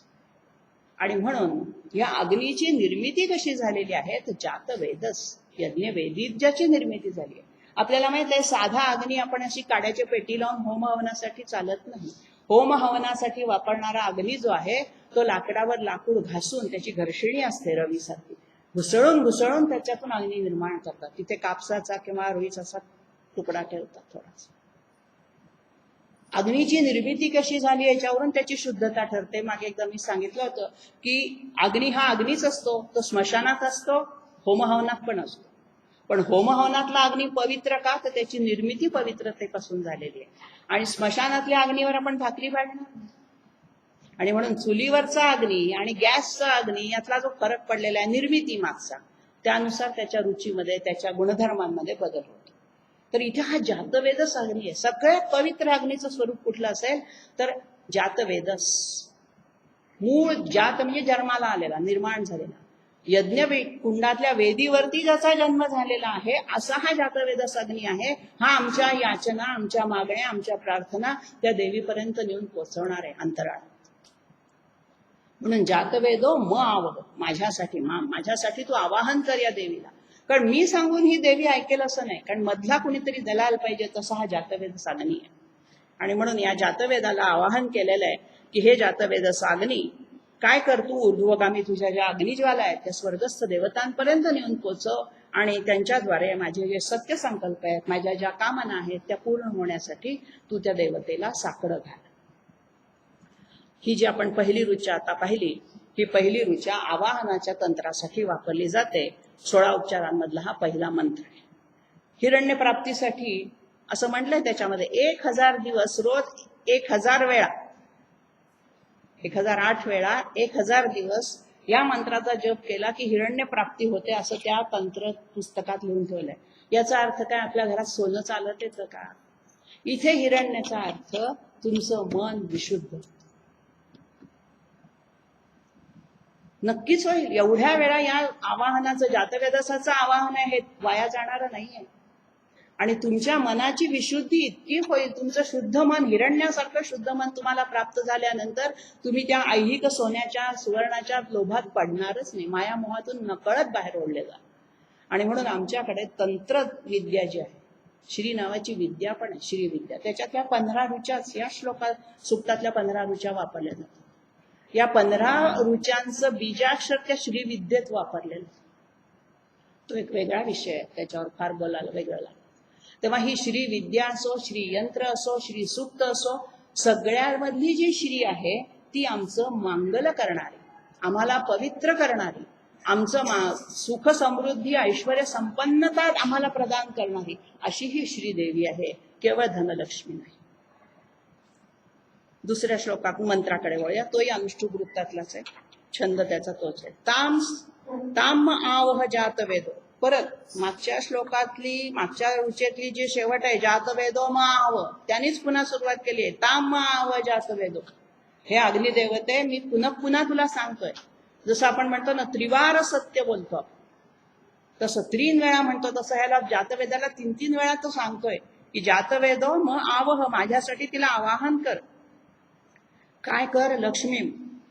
आणि म्हणून या अग्नीची निर्मिती कशी झालेली आहे तर जातवेदस, यज्ञवेदीत ज्याची निर्मिती झाली आहे. आपल्याला माहित आहे साधा अग्नी आपण अशी काड्याची पेटी लावून होमहवनासाठी चालत नाही. होमहवनासाठी वापरणारा अग्नी जो आहे तो लाकडावर लाकूड घासून त्याची घर्षणी असते रवीसारखी, घुसळून त्याच्यातून अग्नी निर्माण करतात. तिथे कापसाचा किंवा रुईचा असा तुकडा ठेवतात थोडासा. अग्नीची निर्मिती कशी झाली याच्यावरून त्याची शुद्धता ठरते. मागे एकदा मी सांगितलं होतं की अग्नी हा अग्नीच असतो, तो स्मशानात असतो, होमहवनात पण असतो. पण होमहवनातला अग्नी पवित्र का? तर त्याची निर्मिती पवित्रतेपासून झालेली आहे. आणि स्मशानातल्या अग्नीवर आपण भाकरी पाडणार. आणि म्हणून चुलीवरचा अग्नी आणि गॅसचा अग्नी यातला जो फरक पडलेला आहे निर्मिती मागचा, त्यानुसार त्याच्या रुचीमध्ये, त्याच्या गुणधर्मांमध्ये बदल होतो. तर इथे हा जातवेदस अग्नी आहे. सगळ्यात पवित्र अग्नीचं स्वरूप कुठलं असेल तर जातवेदस. मूळ जात म्हणजे जन्माला आलेला, निर्माण झालेला. यज्ञ कुंडातल्या वेदीवरती ज्याचा जन्म झालेला आहे असा हा जातवेदस अग्नी आहे. हा आमच्या याचना, आमच्या मागण्या, आमच्या प्रार्थना त्या देवीपर्यंत नेऊन पोहोचवणार आहे अंतराळ. म्हणून जातवेदो म आवह, माझ्यासाठी माझ्यासाठी तू आवाहन कर या देवीला. कारण मी सांगून ही देवी ऐकेल असं नाही, कारण मधला कुणीतरी दलाल पाहिजे, तसा हा जातवेदस अग्नी आहे. आणि म्हणून या जातवेदाला आवाहन केलेलं आहे की हे जातवेदस अग्नी काय करतो? ऊर्ध्वगामी तुझ्या ज्या अग्निज्वाला आहेत त्या स्वर्गस्थ देवतांपर्यंत नेऊन पोचव आणि त्यांच्याद्वारे माझे जे सत्य संकल्प आहेत, माझ्या ज्या कामना आहेत त्या पूर्ण होण्यासाठी तू त्या देवतेला साकडं घाल. ही जी आपण पहिली ऋचा आता पाहिली, ही पहिली ऋचा आवाहनाच्या तंत्रासाठी वापरली जाते. 16 उपचारांमधला हा पहिला मंत्र आहे. हिरण्य प्राप्तीसाठी असं म्हटलंय त्याच्यामध्ये 1000 दिवस, रोज 1000 वेळा, 1008 वेळा 1000 दिवस या मंत्राचा जप केला की हिरण्य प्राप्ती होते, असं त्या तंत्र पुस्तकात लिहून ठेवलंय. याचा अर्थ काय? आपल्या घरात सोनं चालत येतं का? इथे हिरण्याचा अर्थ तुमचं मन विशुद्ध. नक्कीच होईल. एवढ्या वेळा या आवाहनाचं, जातवेदसाचं आवाहन आहे, वाया जाणारं नाहीये. आणि तुमच्या मनाची विशुद्धी इतकी होईल, तुमचं शुद्ध मन, हिरण्यासारखं शुद्ध मन तुम्हाला प्राप्त झाल्यानंतर तुम्ही त्या ऐहिक सोन्याच्या, सुवर्णाच्या लोभात पडणारच नाही. मायामोहातून नकळत बाहेर ओढले जा. आणि म्हणून आमच्याकडे तंत्र विद्या जी आहे, श्री नावाची विद्या पण आहे, श्री विद्या. त्याच्यातल्या 15 ऋचाच या श्लोकात सुक्तातल्या 15 ऋचा वापरल्या जातात. या 15 ऋचांचं बीजाक्षर त्या श्री विद्येत वापरलेलं. तो एक वेगळा विषय आहे, त्याच्यावर फार बोलायला वेगळं लागतं. तेव्हा ही श्री विद्या असो, श्री यंत्र असो, श्री सूक्त असो, सगळ्यामधली जी श्री आहे ती आमचं मंगल करणारी, आम्हाला पवित्र करणारी, आमचं सुख समृद्धी ऐश्वर्य संपन्नता आम्हाला प्रदान करणारी अशी ही श्रीदेवी आहे, केवळ धनलक्ष्मी नाही. दुसऱ्या श्लोकात मंत्राकडे वळूया, तोही अनुष्ठुप वृत्तातलाच आहे. छंद त्याचा तोच आहे. ताम ताम आवह जात वेदो. परत मागच्या श्लोकातली मागच्या रुचेतली जी शेवट आहे जात वेदो म आव, त्यांनीच पुन्हा सुरुवात केली आहे. ताम म आव जात वेदो. हे अग्निदेवते मी पुन्हा पुन्हा तुला सांगतोय. जसं आपण म्हणतो ना त्रिवार सत्य बोलतो, तसं 3 वेळा म्हणतो, तसं ह्याला जातवेदाला 3 वेळा तो सांगतोय की जातवेदो म आवह, माझ्यासाठी तिला आवाहन कर. काय कर? लक्ष्मी.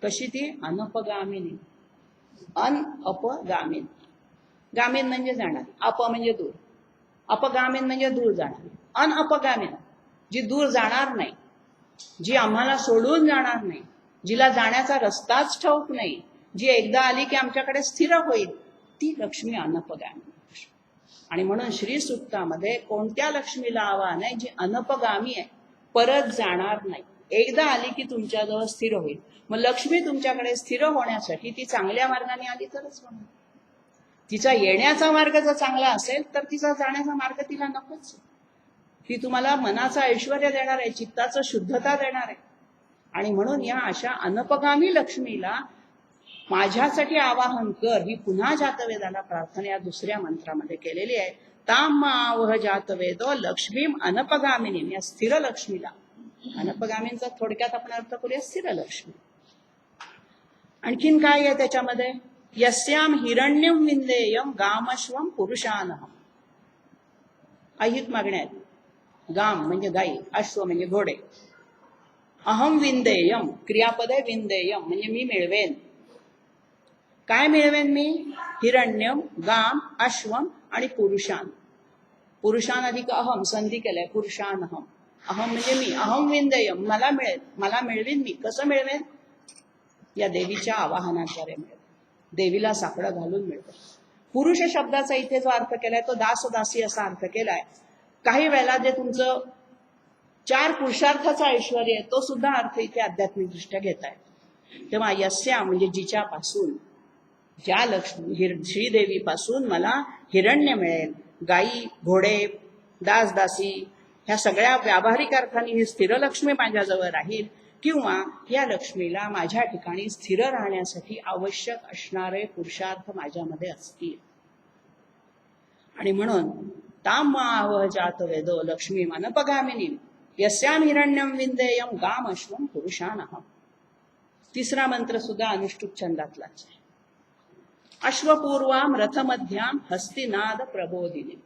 कशी ती? अनपगामिनी. अनअपगामिन. गामीन म्हणजे जाणार, अप म्हणजे दूर, अपगामीन म्हणजे दूर जाणार. अनअपगामीन, जी दूर जाणार नाही, जी आम्हाला सोडून जाणार नाही, जिला जाण्याचा रस्ताच ठाऊक नाही, जी एकदा आली की आमच्याकडे स्थिर होईल, ती लक्ष्मी अनपगामी. आणि म्हणून श्री सूक्तामध्ये कोणत्या लक्ष्मीला आवाहन आहे? जी अनपगामी आहे, परत जाणार नाही, एकदा आली की तुमच्याजवळ स्थिर होईल. मग लक्ष्मी तुमच्याकडे स्थिर होण्यासाठी ती चांगल्या मार्गाने आली तरच होणार. तिचा येण्याचा मार्ग जर चांगला असेल तर तिचा जाण्याचा मार्ग तिला नकोच. ती तुम्हाला मनाचं ऐश्वर्य देणार आहे, चित्ताचं शुद्धता देणार आहे. आणि म्हणून या अशा अनपगामी लक्ष्मीला माझ्यासाठी आवाहन कर, ही पुन्हा जातवेदाला प्रार्थना या दुसऱ्या मंत्रामध्ये केलेली आहे. ताम आवह जातवेदो लक्ष्मीम अनपगामिनी. या स्थिर लक्ष्मीला, अनपगामींचा थोडक्यात आपण अर्थ करूया स्थिर लक्ष्मी. आणखीन काय आहे त्याच्यामध्ये? यस्याम हिरण्यम विंदेयम गामश्वम पुरुषानहम. ऐहिक मागण्या आहेत. गाम म्हणजे गाई, अश्व म्हणजे घोडे. अहम विंदेयम, क्रियापद आहे विंदेयम म्हणजे मी मिळवेन. काय मिळवेन मी? हिरण्यम, गाम, अश्वम आणि पुरुषान. पुरुषान अधिक अहम संधी केलाय, पुरुषानहम. अहम म्हणजे मी, अहम विंदेयम मला मिळेल, मला मिळवीन मी. कसं मिळवेन? या देवीच्या आवाहनाद्वारे मिळेल, देवीला साकडं घालून मिळतं. पुरुष शब्दाचा इथे जो अर्थ केलाय तो दास दासी असा अर्थ केलाय. काही वेळेला जे तुमचं 4 पुरुषार्थाचा ऐश्वर्य आहे तो सुद्धा अर्थ इथे आध्यात्मिक दृष्ट्या घेताय. तेव्हा यस्या म्हणजे जिच्यापासून, ज्या लक्ष्मी श्रीदेवीपासून मला हिरण्य मिळेल, गाई, घोडे, दास दासी ह्या सगळ्या व्यावहारिक अर्थाने ही स्थिर लक्ष्मी माझ्याजवळ राहील, किंवा या लक्ष्मीला माझ्या ठिकाणी स्थिर राहण्यासाठी आवश्यक असणारे पुरुषार्थ माझ्यामध्ये असतील. आणि म्हणून ताम आवह जात वेदो लक्ष्मी अनपगामिनी यस्याम हिरण्यम विंदेयम गाम अश्वम पुरुषानहम. 3रा मंत्र सुद्धा अनुष्टुप छंदातलाच आहे. अश्वपूर्वाम रथमध्याम हस्तिनाद प्रबोधिनी.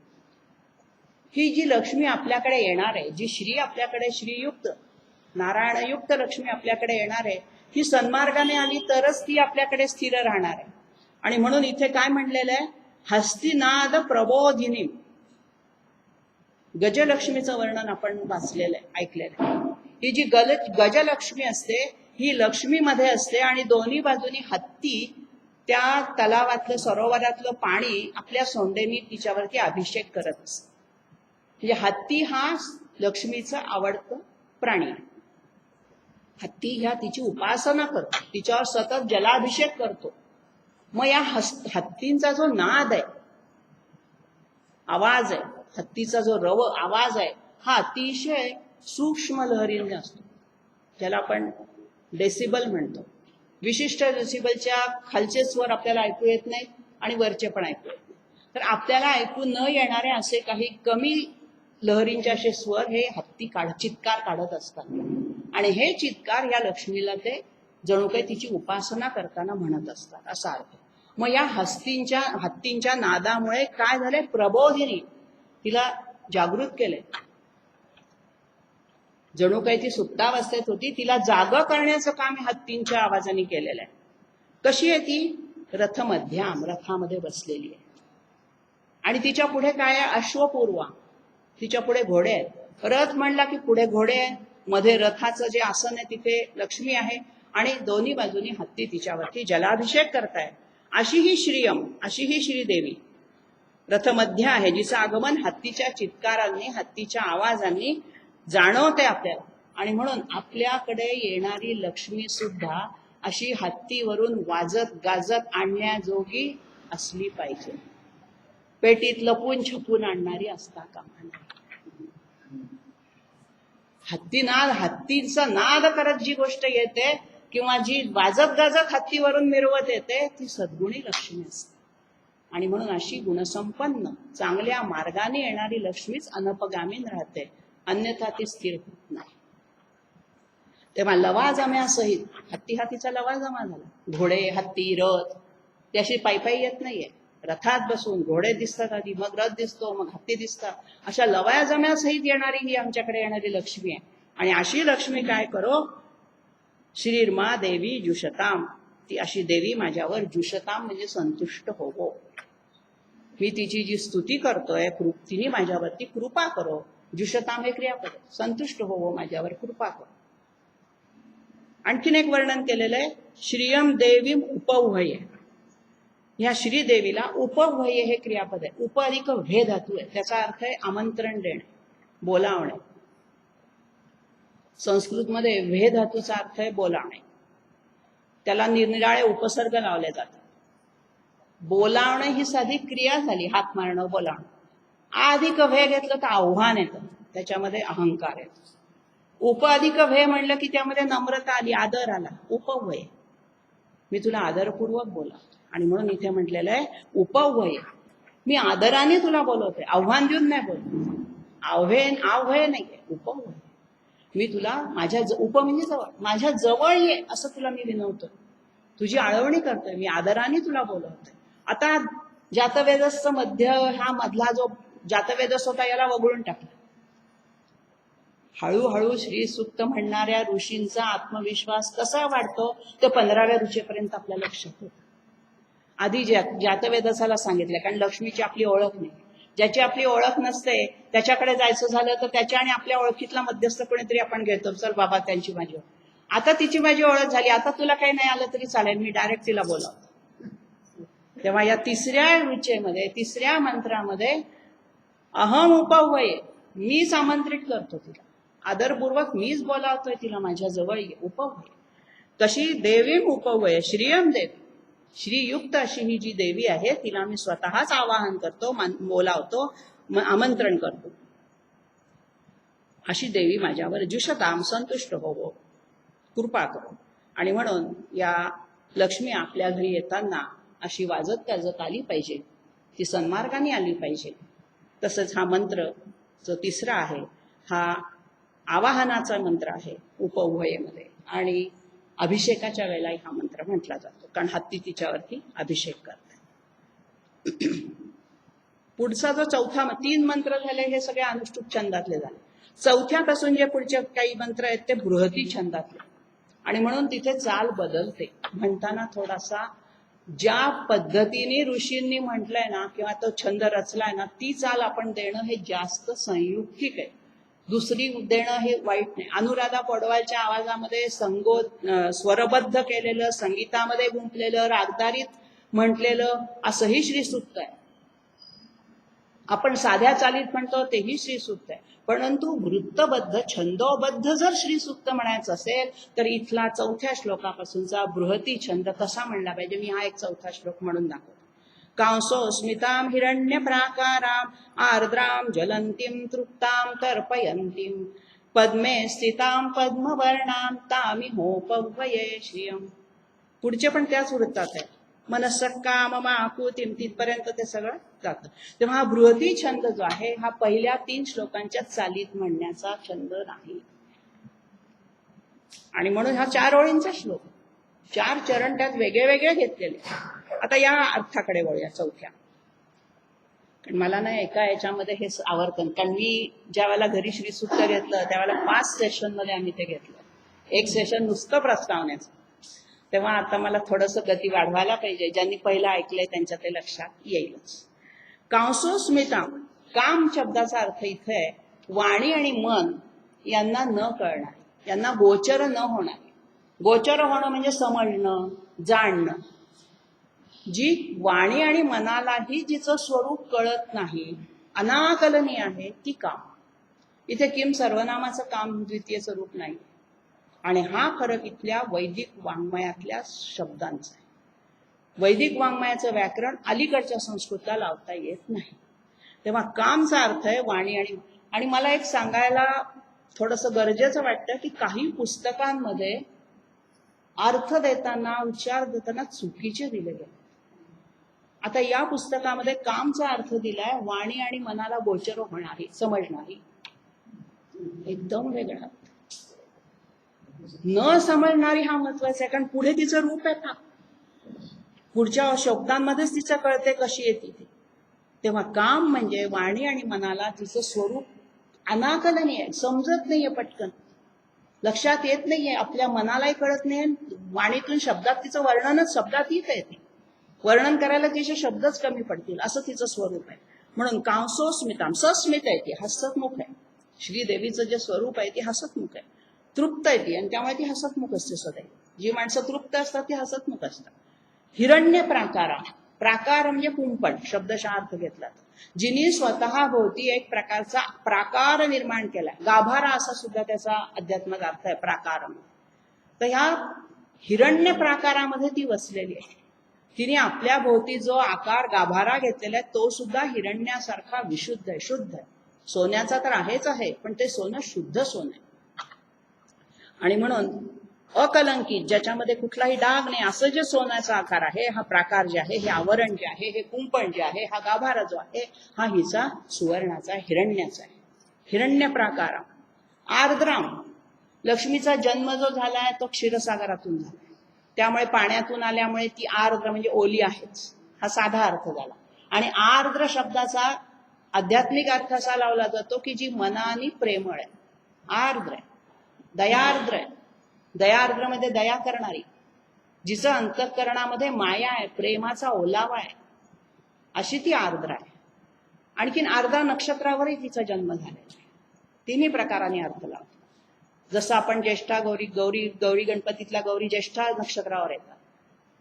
ही जी लक्ष्मी आपल्याकडे येणार आहे, जी श्री आपल्याकडे श्रीयुक्त नारायणयुक्त लक्ष्मी आपल्याकडे येणार आहे, ही सन्मार्गाने आली तरच ती आपल्याकडे स्थिर राहणार आहे. आणि म्हणून इथे काय म्हणलेलं आहे? हस्तिनाद प्रबोधिनी. गजलक्ष्मीचं वर्णन आपण वाचलेलं आहे, ऐकलेलं आहे. ही जी गजलक्ष्मी असते ही लक्ष्मीमध्ये असते आणि दोन्ही बाजूनी हत्ती त्या तलावातलं सरोवरातलं पाणी आपल्या सोंडेनी तिच्यावरती अभिषेक करत असते. म्हणजे हत्ती हा लक्ष्मीचं आवडतं प्राणी आहे. हत्ती ह्या तिची उपासना करतो, तिच्यावर सतत जलाभिषेक करतो. मग या हत्तींचा जो नाद आहे, आवाज आहे, हत्तीचा जो रव आवाज आहे हा अतिशय सूक्ष्म लहरींचा असतो, ज्याला आपण डेसिबल म्हणतो. विशिष्ट डेसिबलच्या खालचे स्वर आपल्याला ऐकू येत नाहीत आणि वरचे पण ऐकू येत नाही. तर आपल्याला ऐकू न येणारे असे काही कमी लहरींचे असे स्वर हे हत्ती चित्कार काढत असतात. आणि हे चित्कार या लक्ष्मीला ते जणू काही तिची उपासना करताना म्हणत असतात, असा अर्थ. मग या हत्तींच्या नादामुळे काय झालंय? प्रबोधिनी, तिला जागृत केलंय. जणू काही ती सुप्तावस्थेत होती, तिला जाग करण्याचं काम हत्तींच्या आवाजाने केलेलं आहे. कशी आहे ती? रथमध्याम, रथामध्ये बसलेली आहे. आणि तिच्या पुढे काय आहे? अश्वपूर्वा, तिच्या पुढे घोडे आहेत. रथ म्हणला की पुढे घोडे आहेत, मध्ये रथाचं जे आसन आहे तिथे लक्ष्मी आहे आणि दोन्ही बाजूनी हत्ती तिच्यावरती जलाभिषेक करताय. अशी ही श्रीयम, अशी ही श्रीदेवी रथमध्ये आहे, जिचं आगमन हत्तीच्या चित्कारांनी, हत्तीच्या आवाजांनी जाणवते आपल्याला. आणि म्हणून आपल्याकडे येणारी लक्ष्मी सुद्धा अशी हत्तीवरून वाजत गाजत आणण्याजोगी असली पाहिजे. पेटीत लपून छपून आणणारी असता कामा नये. हत्तीचा नाद करत जी गोष्ट येते किंवा जी वाजत गाजत हत्तीवरून मिरवत येते ती सद्गुणी लक्ष्मी असते. आणि म्हणून अशी गुणसंपन्न चांगल्या मार्गाने येणारी लक्ष्मीच अनपगामीन राहते, अन्यथा ती स्थिर होत नाही. तेव्हा लवाजम्यासहित हत्ती हातीचा लवाजमा झाला. घोडे, हत्ती, रथ ते अशी पायी येत नाहीये. रथात बसून घोडे दिसतात आधी, मग रथ दिसतो, मग हत्ती दिसतात. अशा लवाजम्यासहित येणारी ही आमच्याकडे येणारी लक्ष्मी आहे. आणि अशी लक्ष्मी काय करो, श्रीर्मा देवी जुषताम, ती अशी देवी माझ्यावर जुषताम म्हणजे संतुष्ट होवो. मी तिची जी स्तुती करतोय तिने माझ्यावरती कृपा करो. जुषताम हे क्रियापद, संतुष्ट होवो, माझ्यावर कृपा करो. आणखीन एक वर्णन केलेलं आहे, श्रियम देवीम उपवहये. ह्या श्रीदेवीला उपवहये हे क्रियापद आहे. उप अधिक व्हे धातू आहे, त्याचा अर्थ आहे आमंत्रण देणे, बोलावणे. संस्कृतमध्ये व्हे धातूचा अर्थ आहे बोलावणे. त्याला निरनिराळे उपसर्ग लावले जातात. बोलावणे ही साधी क्रिया झाली, हाक मारणं, बोलावणं. अधिक व्हे घेतलं तर आव्हान येतं, त्याच्यामध्ये अहंकार येतो. उप अधिक व्हे म्हणलं की त्यामध्ये नम्रता आली, आदर आला. उपव्हय, मी तुला आदरपूर्वक बोलावतो. आणि म्हणून इथे म्हटलेलं आहे उपव्हय, मी आदराने तुला बोलवते, आव्हान देऊन नाही बोलतो. आव्हय नाहीये, उपव्हय. मी तुला माझ्या उप म्हणजे जवळ, माझ्या जवळ ये असं तुला मी विनवतो, तुझी आळवणी करतोय, मी आदराने तुला बोलवतोय. आता जातवेदस्थ मध्य हा मधला जो जातवेदस होता याला वगळून टाकला. हळूहळू श्री सूक्त म्हणणाऱ्या ऋषींचा आत्मविश्वास कसा वाढतो ते 15व्या ऋचेपर्यंत आपल्या लक्षात होतं. आधी जातवेदसाला सांगितलं, कारण लक्ष्मीची आपली ओळख नाही. ज्याची आपली ओळख नसते त्याच्याकडे जायचं झालं तर त्याच्या आणि आपल्या ओळखीतला मध्यस्थ कोणीतरी आपण घेतो, चल बाबा त्यांची माझी ओळख. आता तिची माझी ओळख झाली, आता तुला काही नाही आलं तरी चालेल, मी डायरेक्ट तिला बोलावतो. तेव्हा या तिसऱ्या ऋचेमध्ये, तिसऱ्या मंत्रामध्ये अहम उपव्हय, मीच आमंत्रित करतो तिला, आदरपूर्वक मीच बोलावतोय तिला, माझ्या जवळ ये. उपव्हय तशी देवीम उपव्हय, श्रियम देवी, श्रीयुक्त अशी ही जी देवी आहे तिला मी स्वतःच आवाहन करतो, बोलावतो, आमंत्रण करतो. अशी देवी माझ्यावर जुषताम, संतुष्ट होवो, कृपा करो. आणि म्हणून या लक्ष्मी आपल्या घरी येताना अशी वाजत गाजत आली पाहिजे, ती सन्मार्गाने आली पाहिजे. तसंच हा मंत्र जो तिसरा आहे हा आवाहनाचा मंत्र आहे उपव्हयेमध्ये, आणि अभिषेकाच्या वेळेला हा मंत्र म्हटला जातो, कारण हत्ती तिच्यावरती अभिषेक करते. पुढचा जो चौथा, 3 मंत्र झाले हे सगळे अनुष्टुप छंदातले झाले. चौथ्यापासून जे पुढचे काही मंत्र आहेत ते बृहती छंदातले, आणि म्हणून तिथे चाल बदलते. म्हणताना थोडासा ज्या पद्धतीने ऋषींनी म्हटलंय ना किंवा तो छंद रचलाय ना, ती चाल आपण देणं हे जास्त संयुक्तिक आहे. दुसरी देणं हे वाईट नाही. अनुराधा पौडवालच्या आवाजामध्ये स्वरबद्ध केलेलं, संगीतामध्ये गुंफलेलं, रागदारीत म्हटलेलं असंही श्रीसूक्त आहे. आपण साध्या चालीत म्हणतो तेही श्रीसूक्त आहे. परंतु वृत्तबद्ध, छंदोबद्ध जर श्रीसूक्त म्हणायचं असेल तर इथला चौथ्या श्लोकापासूनचा बृहती छंद कसा म्हणला पाहिजे, मी हा एक चौथा श्लोक म्हणून दाखवतो. कांसोस्मितां हिरण्य प्राकारां आर्द्रां ज्वलंतीं तृप्तां तर्पयन्तीं पद्मे स्थितां पद्मवर्णां तामिहोपव्हये श्रियम्. पुढचे पण त्याच वृत्तात आहे. मनस्सक्का मम आकुतिं, तिथपर्यंत ते सगळं जातं. तेव्हा हा बृहती छंद जो आहे हा पहिल्या 3 श्लोकांच्या चालीत म्हणण्याचा छंद नाही, आणि म्हणून हा 4 ओळींचा श्लोक, 4 चरण त्यात वेगळे वेगळे घेतलेले. आता या अर्थाकडे वळूया चौथ्या. कारण मला ना एका याच्यामध्ये हे आवर्तन, कारण मी ज्या वेळेला घरी श्रीसूक्त घेतलं त्यावेळेला 5 सेशनमध्ये आम्ही ते घेतलं. एक सेशन नुसतं प्रस्तावनेचं. तेव्हा आता मला थोडंसं गती वाढवायला पाहिजे. ज्यांनी पहिलं ऐकलंय त्यांच्या ते लक्षात येईलच. कांसोस्मितां, काम शब्दाचा अर्थ इथे आहे वाणी आणि मन यांना न कळणार, यांना गोचर न होणार. गोचर होणं म्हणजे समजणं, जाणणं. जी वाणी आणि मनालाही जिचं स्वरूप कळत नाही, अनाकलनीय आहे, ती काम. इथे किम सर्वनामाचं काम द्वितीय रूप नाही, आणि हा फरक इथल्या वैदिक वाङ्मयातल्या शब्दांचा आहे. वैदिक वाङ्मयाचं व्याकरण अलीकडच्या संस्कृतला लावता येत नाही. तेव्हा कामचा अर्थ आहे वाणी आणि मला एक सांगायला थोडंसं गरजेचं वाटतं की काही पुस्तकांमध्ये अर्थ देताना उच्चार देताना चुकीचे दिले गेले. आता या पुस्तकामध्ये कामचा अर्थ दिलाय वाणी आणि मनाला गोचर होणारी समजणारी, एकदम वेगळा. न समजणारी हा महत्वाचा आहे, कारण पुढे तिचं रूप आहे ना, पुढच्या शब्दांमध्येच तिचं कळते कशी येते ती. तेव्हा काम म्हणजे वाणी आणि मनाला तिचं स्वरूप अनाकलनीय आहे, समजत नाहीये, पटकन लक्षात येत नाहीये, आपल्या मनालाही कळत नाही. वाणीतून शब्दात तिचं वर्णनच शब्दात येत आहे, ते वर्णन करायला तिचे शब्दच कमी पडतील असं तिचं स्वरूप आहे. म्हणून कांसोस्मिताम, सस्मित आहे ती, हसतमुख आहे. श्रीदेवीचं जे स्वरूप आहे ते हसतमुख आहे, तृप्त आहे ती, आणि त्यामुळे ती हसतमुख असते सदैव. जी माणसं तृप्त असतात ती हसतमुख असतात. हिरण्य प्राकारा, प्राकार म्हणजे कुंपण, शब्दशः अर्थ घेतला तर जिनी स्वतः भोवती एक प्रकारचा प्राकार निर्माण केलाय. गाभारा असा सुद्धा त्याचा अध्यात्मक अर्थ आहे प्राकार. तर ह्या हिरण्य प्राकारामध्ये ती वसलेली आहे. तिने आपल्या भोवती जो आकार गाभारा घेतलेला आहे तो सुद्धा हिरण्यासारखा विशुद्ध आहे, शुद्ध आहे. सोन्याचा तर आहेच आहे, पण ते सोनं शुद्ध सोनं आहे. आणि म्हणून अकलंकित, ज्याच्यामध्ये कुठलाही डाग नाही, असं जे सोन्याचा आकार आहे, हा प्राकार जे आहे, हे आवरण जे आहे, हे कुंपण जे आहे, हा गाभारा जो आहे, हा हिचा सुवर्णाचा हिरण्याचा आहे. हिरण्य प्राकारा. आर्द्राम, लक्ष्मीचा जन्म जो झालाय तो क्षीरसागरातून झालाय, त्यामुळे पाण्यातून आल्यामुळे ती आर्द्र म्हणजे ओली आहेच, हा साधा अर्थ झाला. आणि आर्द्र शब्दाचा आध्यात्मिक अर्थ असा लावला जातो की जी मनाने प्रेमळ आहे, आर्द्र आहे, दयार्द्र आहे. दयार्द्र मध्ये दया करणारी, जिचं अंतःकरणामध्ये माया आहे, प्रेमाचा ओलावा आहे, अशी ती आर्द्र आहे. आणखीन आर्द्रा नक्षत्रावरही तिचा जन्म झालेला आहे. तिन्ही प्रकाराने अर्थ लावतो. जसं आपण ज्येष्ठा गौरी गौरी गौरी गणपतीतल्या गौरी ज्येष्ठा नक्षत्रावर येतात,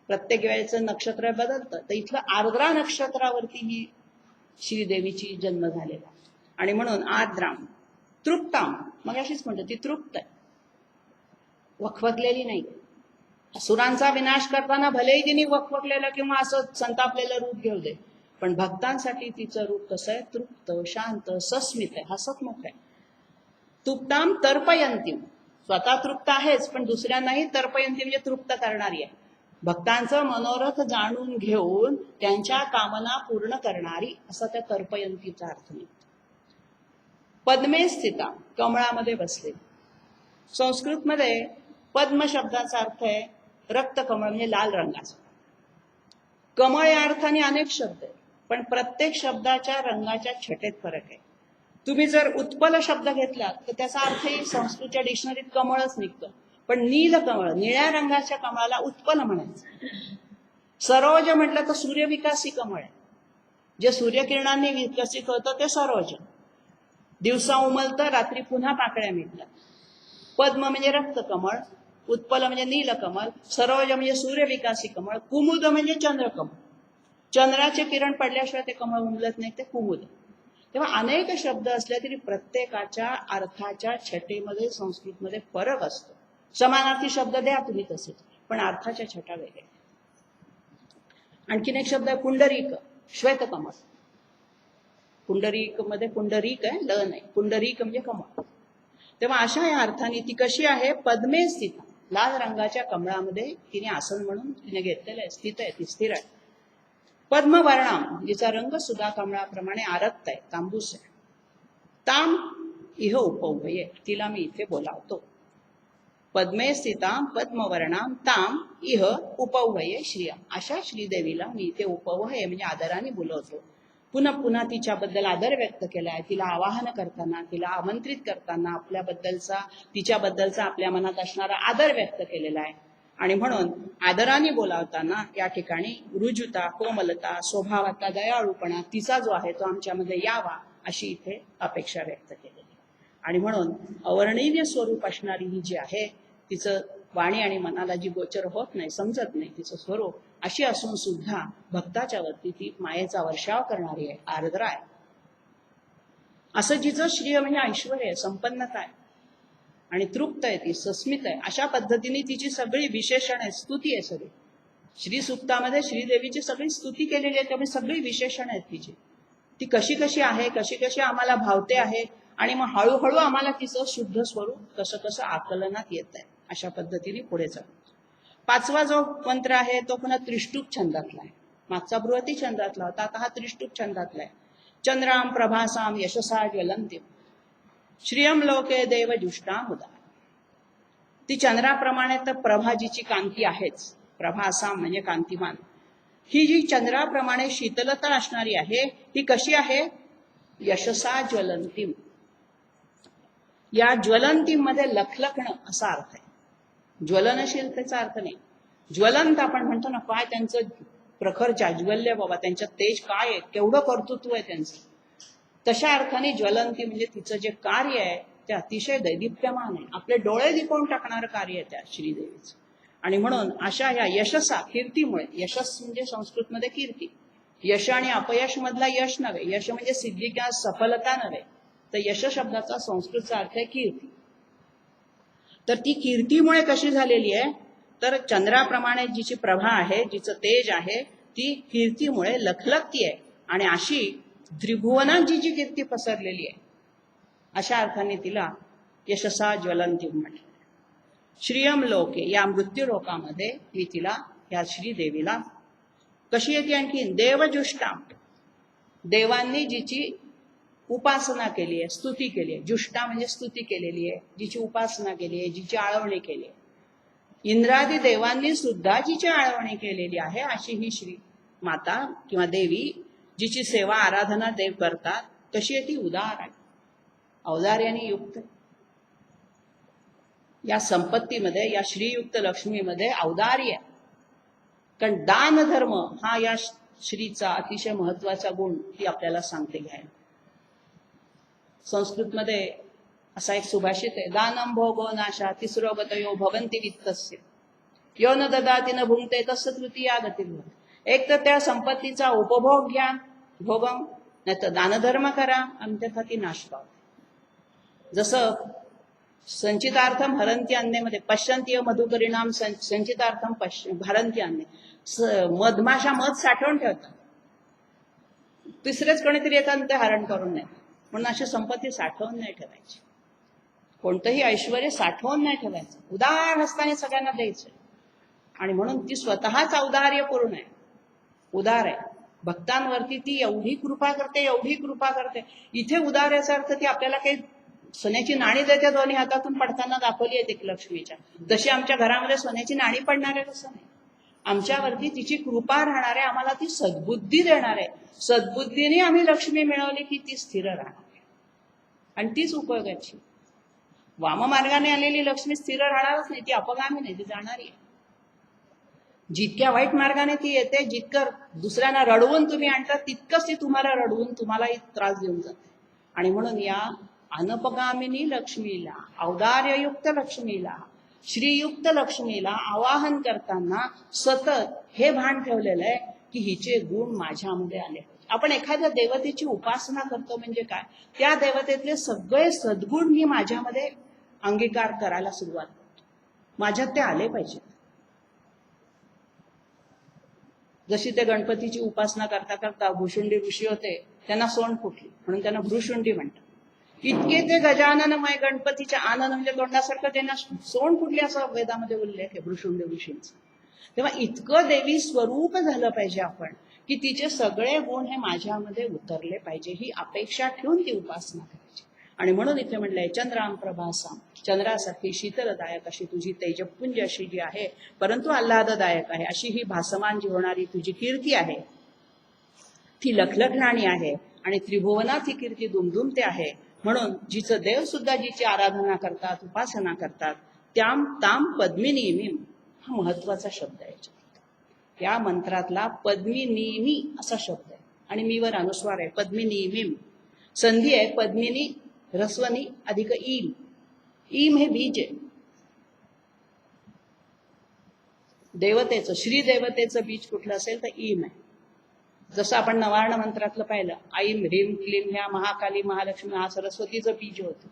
प्रत्येक वेळेचं नक्षत्र बदलतं, तर इथलं आर्द्रा नक्षत्रावरती ही श्रीदेवीची जन्म झालेला. आणि म्हणून आर्द्राम. तृप्ताम, मग अशीच म्हणतो ती तृप्त आहे, वखवकलेली नाही. असुरांचा विनाश करताना भलेही तिने वखवकलेलं किंवा असं संतापलेलं रूप घेऊ दे, पण भक्तांसाठी तिचं रूप कसं आहे, तृप्त, शांत, सस्मित आहे, हसतमुख आहे. तृप्ताम तर्पयंती, स्वतः तृप्त आहेच पण दुसऱ्यांनाही तर्पयंती म्हणजे तृप्त करणारी आहे. भक्तांचं मनोरथ जाणून घेऊन त्यांच्या कामना पूर्ण करणारी, असा त्या तर्पयंतीचा अर्थ निघतो. पद्मे स्थिता, कमळामध्ये बसले. संस्कृतमध्ये पद्म शब्दाचा अर्थ आहे रक्तकमळ म्हणजे लाल रंगाचा. कमळ या अर्थाने अनेक शब्द आहेत, पण प्रत्येक शब्दाच्या रंगाच्या छटेत फरक आहे. तुम्ही जर उत्पल शब्द घेतला तर त्याचा अर्थही संस्कृतच्या डिक्शनरीत कमळच निघतो, पण नील कमळ, निळ्या रंगाच्या कमळाला उत्पल म्हणायचं. सरोज म्हटलं तर सूर्यविकासी कमळ आहे, जे सूर्यकिरणांनी विकसित होतं ते सरोज. दिवसा उमलतं, रात्री पुन्हा पाकळ्या मिळतात. पद्म म्हणजे रक्तकमळ, उत्पल म्हणजे नीलकमल, सरोज म्हणजे सूर्यविकासी कमळ, कुमुद म्हणजे चंद्रकमळ. चंद्राचे किरण पडल्याशिवाय ते कमळ उमलत नाही, ते कुमुद. तेव्हा अनेक शब्द असले तरी प्रत्येकाच्या अर्थाच्या छटेमध्ये संस्कृतमध्ये फरक असतो. समानार्थी शब्द द्या तुम्ही तसेच, पण अर्थाच्या छटा वेगळ्या. आणखीन एक शब्द आहे पुंडरीक, श्वेतकमळ. पुंडरीक मध्ये पुंडरीक आहे, ल नाही, पुंडरीक म्हणजे कमळ. तेव्हा अशा या अर्थाने ती कशी आहे, पद्मे स्थित, लाल रंगाच्या कमळामध्ये तिने आसन म्हणून तिने घेतलेलं आहे, स्थित आहे, ती स्थिर आहे. पद्मवर्णाम, जिचा रंग सुद्धा कमळाप्रमाणे आरक्त आहे, तांबूस आहे. ताम इह उपवये, तिला मी इथे बोलावतो. पद्मे स्थिताम पद्मवर्णाम ताम इह उपवये श्रिया, अशा श्रीदेवीला मी इथे उपवये म्हणजे आदराने बोलवतो. पुन्हा पुन्हा तिच्याबद्दल आदर व्यक्त केलाय. तिला आवाहन करताना, तिला आमंत्रित करताना आपल्याबद्दलचा, तिच्याबद्दलचा आपल्या मनात असणारा आदर व्यक्त केलेला आहे. आणि म्हणून आदराने बोलावताना या ठिकाणी रुजुता, कोमलता, स्वभावातला दयाळूपणा तिचा जो आहे तो आमच्यामध्ये यावा, अशी इथे अपेक्षा व्यक्त केलेली. आणि म्हणून अवर्णनीय स्वरूप असणारी ही जी आहे, तिचं वाणी आणि मनाला जी गोचर होत नाही, समजत नाही तिचं स्वरूप, अशी असून सुद्धा भक्ताच्या वरती ती मायेचा वर्षाव करणारी आहे, आर्द्र आहे. असं जिचं श्रीय म्हणजे ऐश्वर आहे, संपन्नता आहे, आणि तृप्त आहे, ती सस्मित आहे. अशा पद्धतीने तिची सगळी विशेषण आहे, स्तुती आहे सगळी. श्री सुक्तामध्ये श्रीदेवीची सगळी स्तुती केलेली आहे, त्यामुळे सगळी विशेषण आहेत तिची. ती कशी कशी आहे, कशी कशी आम्हाला भावते आहे, आणि मग हळूहळू आम्हाला तिचं शुद्ध स्वरूप कसं कसं आकलनात येत आहे, अशा पद्धतीने पुढे जाऊ. पाचवा जो मंत्र आहे तो पुन्हा त्रिष्टुप छंदातला आहे. मागचा बृहती छंदातला होता, आता हा त्रिष्टुप छंदातला आहे. चंद्राम प्रभासाम यशसा ज्वलंती श्रियम लोके देव जुष्टाम उदा. ती चंद्राप्रमाणे तर प्रभा जिची कांती आहेच, प्रभासाम म्हणजे कांतिमान, ही जी चंद्राप्रमाणे शीतलता असणारी आहे ही कशी आहे? यशसा ज्वलंतीम. या ज्वलंतीम मध्ये लखलखणं असा अर्थ आहे. ज्वलनशीलतेचा अर्थ नाही. ज्वलंत आपण म्हणतो ना, काय त्यांचं प्रखर जाज्वल्य बाबा, त्यांच्यात तेज काय आहे, केवढं कर्तृत्व आहे त्यांचं. तशा अर्थाने ज्वलंती म्हणजे तिचं जे कार्य आहे ते अतिशय दैदिप्यमान आहे. आपले डोळे दिपवून टाकणारं कार्य आहे त्या श्रीदेवीचं. आणि म्हणून अशा या यशसा, कीर्तीमुळे, यशस म्हणजे संस्कृतमध्ये कीर्ती, यश आणि अपयश मधला यश नव्हे, यश म्हणजे सिद्धी किंवा सफलता नव्हे, तर यश शब्दाचा संस्कृतचा अर्थ आहे कीर्ती. तर ती कीर्तीमुळे कशी झालेली आहे? तर चंद्राप्रमाणे जिची प्रभा आहे, जिचं तेज आहे, ती कीर्तीमुळे लखलखती आहे. आणि अशी त्रिभुवनात जी कीर्ती पसरलेली आहे, अशा अर्थाने तिला यशसा ज्वलंती म्हटलं. श्रियम लोके, या मृत्यू लोकामध्ये मी तिला, या श्रीदेवीला कशी येते आणखीन? देवजुष्टाम, देवांनी जिची उपासना केली आहे, स्तुती केली आहे. जुष्टा म्हणजे स्तुती केलेली आहे, जिची उपासना केली आहे, जिची आळवणी केली आहे. इंद्रादी देवांनी सुद्धा जिची आळवणी केलेली आहे, अशी ही श्री माता किंवा देवी, जिची सेवा आराधना देव करतात, कशी आहे ती? उदार आहे, औदार्याने युक्त. या संपत्तीमध्ये, या श्रीयुक्त लक्ष्मीमध्ये औदार्य आहे. कारण दान धर्म हा या श्रीचा अतिशय महत्वाचा गुण ती आपल्याला सांगते घ्यायला. संस्कृतमध्ये असा एक सुभाषित आहे, दानम भोगो नाशा तिसरो गतयो भवंती वित्तस्य यो न ददाति न भुंक्ते तस्य तृतीया गती. एक तर त्या संपत्तीचा उपभोग घ्या, भोगम, नाही तर दानधर्म करा, अन्यथा ती नाश पावते. जसं संचितार्थम हरंती अन्नेमध्ये पश्यंतीय मधुपरिणाम संचितार्थम हरंती अन्ने, मधमाशा मध साठवून ठेवतात, तिसरेच कोणीतरी येतात ते हरण करून नाही. म्हणून अशी संपत्ती साठवून नाही ठेवायची, कोणतंही ऐश्वर साठवून नाही ठेवायचं, उदार हस्ताने सगळ्यांना द्यायचं. आणि म्हणून ती स्वतःच औदार्यपूर्ण आहे, उदार आहे. भक्तांवरती ती एवढी कृपा करते, एवढी कृपा करते. इथे उदार याचा अर्थ ती आपल्याला काही सोन्याची नाणी देते दोन्ही हातातून पडताना दाखवली आहे ती लक्ष्मीच्या. जशी आमच्या घरामध्ये सोन्याची नाणी पडणार आहे तसं नाही, आमच्यावरती तिची कृपा राहणार आहे, आम्हाला ती सद्बुद्धी देणार आहे. सद्बुद्धीने आम्ही लक्ष्मी मिळवली की ती स्थिर राहणार आहे आणि तीच उपयोगाची. वाममार्गाने आलेली लक्ष्मी स्थिर राहणारच नाही, ती अपगामी नाही, ती जाणारी आहे. जितक्या वाईट मार्गाने ती येते, जितकं दुसऱ्यांना रडवून तुम्ही आणता, तितकंच ती तुम्हाला रडवून तुम्हालाही त्रास देऊन जाते. आणि म्हणून या अनपगामिनी लक्ष्मीला, औदार्ययुक्त लक्ष्मीला, श्रीयुक्त लक्ष्मीला आवाहन करताना सतत हे भान ठेवलेलं आहे की हिचे गुण माझ्यामध्ये आले. आपण एखाद्या देवतेची उपासना करतो म्हणजे काय? त्या देवतेतले सगळे सद्गुण मी माझ्यामध्ये अंगीकार करायला सुरुवात करतो, माझ्यात ते आले पाहिजेत. जशी ते गणपतीची उपासना करता करता भुशुंडी ऋषी होते, त्यांना सोंड फुटली म्हणून त्यांना भ्रुशुंडी म्हणतात. इतके ते गजाननमय गणपतीच्या आनंद म्हणजे तोंडासारखं त्यांना सोंड फुटली असा वेदामध्ये उल्लेख आहे भ्रुशुंडी ऋषींचा. तेव्हा इतकं देवी स्वरूप झालं पाहिजे आपण की तिचे सगळे गुण हे माझ्यामध्ये उतरले पाहिजे, ही अपेक्षा ठेवून ती उपासना करायची. आणि म्हणून इथे म्हटलंय चंद्राम प्रभासाम, चंद्रासारखी शीतलदायक अशी तुझी तेजपुंज अशी जी आहे, परंतु आल्हाददायक आहे अशी ही भासमान जी होणारी तुझी कीर्ती आहे, ती लखलखणाणी आहे आणि त्रिभुवनात ही कीर्ती दुमदुमते आहे. म्हणून जिचं देव सुद्धा जिची आराधना करतात, उपासना करतात, त्याम ताम पद्मिनीमीम हा महत्वाचा शब्द आहे. या मंत्रातला पद्मिनीमी असा शब्द आहे आणि मीवर अनुस्वार आहे. पद्मिनीमीम संधी आहे, पद्मिनी रस्वनी अधिक ईम. ईम हे बीज आहे देवतेचं, श्रीदेवतेचं बीज कुठलं असेल तर ईम आहे. जसं आपण नवार्ण मंत्रातलं पाहिलं, ऐम ह्रीम क्लीम ह्या महाकाली महालक्ष्मी हा सरस्वतीचं बीज होतं,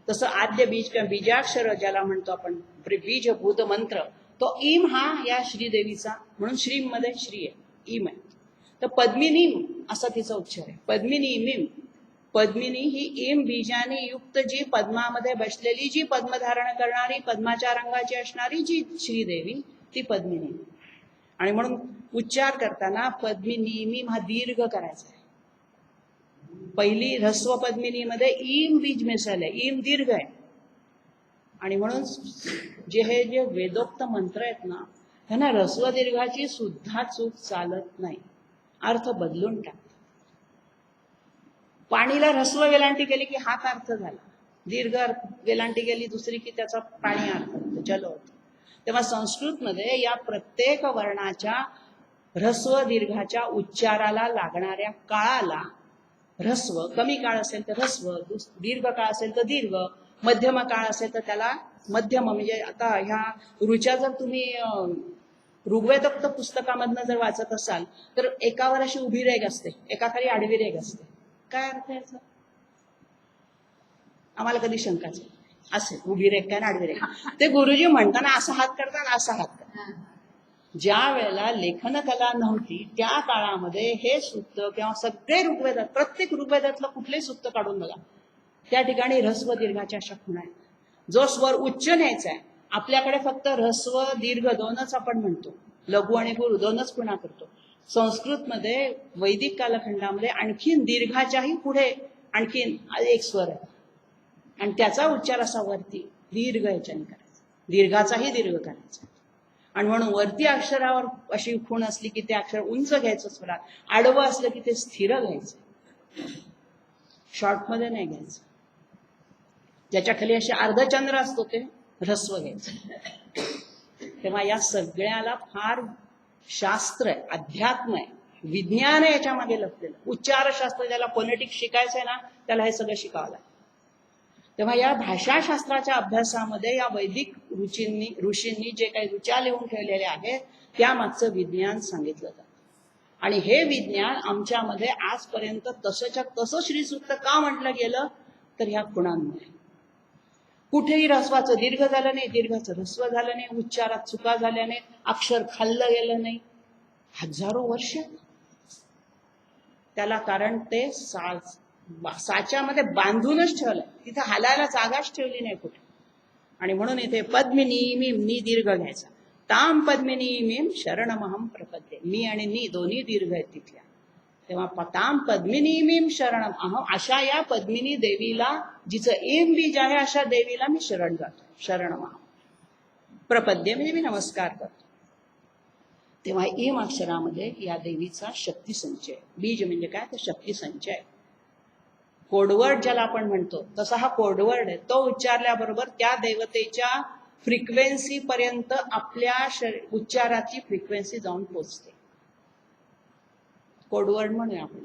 तसं आद्य बीज किंवा बीजाक्षर ज्याला म्हणतो आपण बीजभूत मंत्र, तो ईम हा या श्रीदेवीचा, म्हणून श्रीम मध्ये श्री आहे, ईम आहे. तर पद्मिनीम असा तिचा उच्चार आहे, पद्मिनीमीम. पद्मिनी ही ईम बीजाने युक्त जी पद्मामध्ये बसलेली, जी पद्मधारण करणारी, पद्माच्या रंगाची असणारी जी श्रीदेवी, ती पद्मिनी. आणि म्हणून उच्चार करताना पद्मिनी हा दीर्घ करायचा आहे. पहिली ह्रस्व पद्मिनीमध्ये ईम बीज मिसळलंय, ईम दीर्घ आहे. आणि म्हणून जे वेदोक्त मंत्र आहेत ना, त्यांना ह्रस्व दीर्घाची सुद्धा चूक चालत नाही, अर्थ बदलून टाक. पाणीला ह्रस्व वेलांटी केली की हाच अर्थ झाला, दीर्घ वेलांटी केली दुसरी की त्याचा पाणी अर्थ होतो, जल होतो. तेव्हा संस्कृतमध्ये या प्रत्येक वर्णाच्या ह्रस्व दीर्घाच्या उच्चाराला लागणाऱ्या काळाला ह्रस्व, कमी काळ असेल तर ह्रस्व, दीर्घ काळ असेल तर दीर्घ, मध्यम काळ असेल तर त्याला मध्यम. म्हणजे आता ह्या ऋचा जर तुम्ही ऋग्वेदोक्त पुस्तकामधनं जर वाचत असाल तर एकावर अशी उभी रेघ असते, एकाखाली आडवी रेघ असते. काय अर्थ याचा? आम्हाला कधी शंकाच असे उभी रेघ काय आडवी रेघ. ते गुरुजी म्हणताना असा हात करतात, असा हात करतात. ज्या वेळेला लेखन कला नव्हती त्या काळामध्ये हे सूक्त किंवा सगळे ऋग्वेदात, प्रत्येक ऋग्वेदातलं कुठलेही सूक्त काढून बघा, त्या ठिकाणी ह्रस्व दीर्घाच्या अशा खुणा आहेत. जो स्वर उच्च न्यायचा आहे, आपल्याकडे फक्त ह्रस्व दीर्घ दोनच आपण म्हणतो, लघु आणि गुरु दोनच खुणा करतो. संस्कृतमध्ये वैदिक कालखंडामध्ये आणखीन दीर्घाच्याही पुढे आणखीन एक स्वर आहे आणि त्याचा उच्चार असा वरती दीर्घ याच्याने करायचा, दीर्घाचाही दीर्घ करायचा. आणि म्हणून वरती अक्षरावर अशी खूण असली की ते अक्षर उंच घ्यायचं स्वरात, आडवं असलं की ते स्थिर घ्यायचं, शॉर्टमध्ये नाही घ्यायचं. ज्याच्या खाली असे अर्धचंद्र असतो ते ह्रस्व घ्यायचं. तेव्हा या सगळ्याला फार शास्त्र आहे, अध्यात्म आहे, विज्ञान आहे याच्यामागे लपलेलं. उच्चारशास्त्र ज्याला फोनेटिक्स शिकायचं आहे ना, त्याला हे सगळं शिकावं लागतं. तेव्हा या भाषाशास्त्राच्या अभ्यासामध्ये या वैदिक ऋषींनी जे काही ऋचा लिहून ठेवलेले आहेत त्यामागचं विज्ञान सांगितलं जातं. आणि हे विज्ञान आमच्यामध्ये आजपर्यंत तसंच्या तसं श्रीसूक्त का म्हटलं गेलं तर ह्या खुणांमुळे. कुठेही ह्रस्वाचं दीर्घ झालं नाही, दीर्घाचं ह्रस्व झालं नाही, उच्चारात चुका झाल्या नाही, अक्षर खाल्लं गेलं नाही, हजारो वर्ष. त्याला कारण ते साच्यामध्ये बांधूनच ठेवलं, तिथं हालायला जागाच ठेवली नाही कुठे. आणि म्हणून इथे पद्मिनी मीम, नी दीर्घ घ्यायचा. ताम पद्मिनी मीम शरणमहम प्रपद्ये, मी आणि नी दोन्ही दीर्घ आहेत तिथल्या. तेव्हा ताम पद्मिनी मीम शरणम अहम, अशा या पद्मिनी देवीला, जिचं एम बीज आहे अशा देवीला मी शरण जातो, शरणमहम प्रपद्ये म्हणजे मी नमस्कार करतो. तेव्हा एम अक्षरामध्ये या देवीचा शक्ती संचय, बीज म्हणजे काय तर शक्ती संचय. कोडवर्ड ज्याला आपण म्हणतो तसा हा कोडवर्ड आहे. तो उच्चारल्याबरोबर त्या देवतेच्या फ्रिक्वेन्सी पर्यंत आपल्या उच्चाराची फ्रिक्वेन्सी जाऊन पोचते. कोडवर्ड म्हणूया आपण.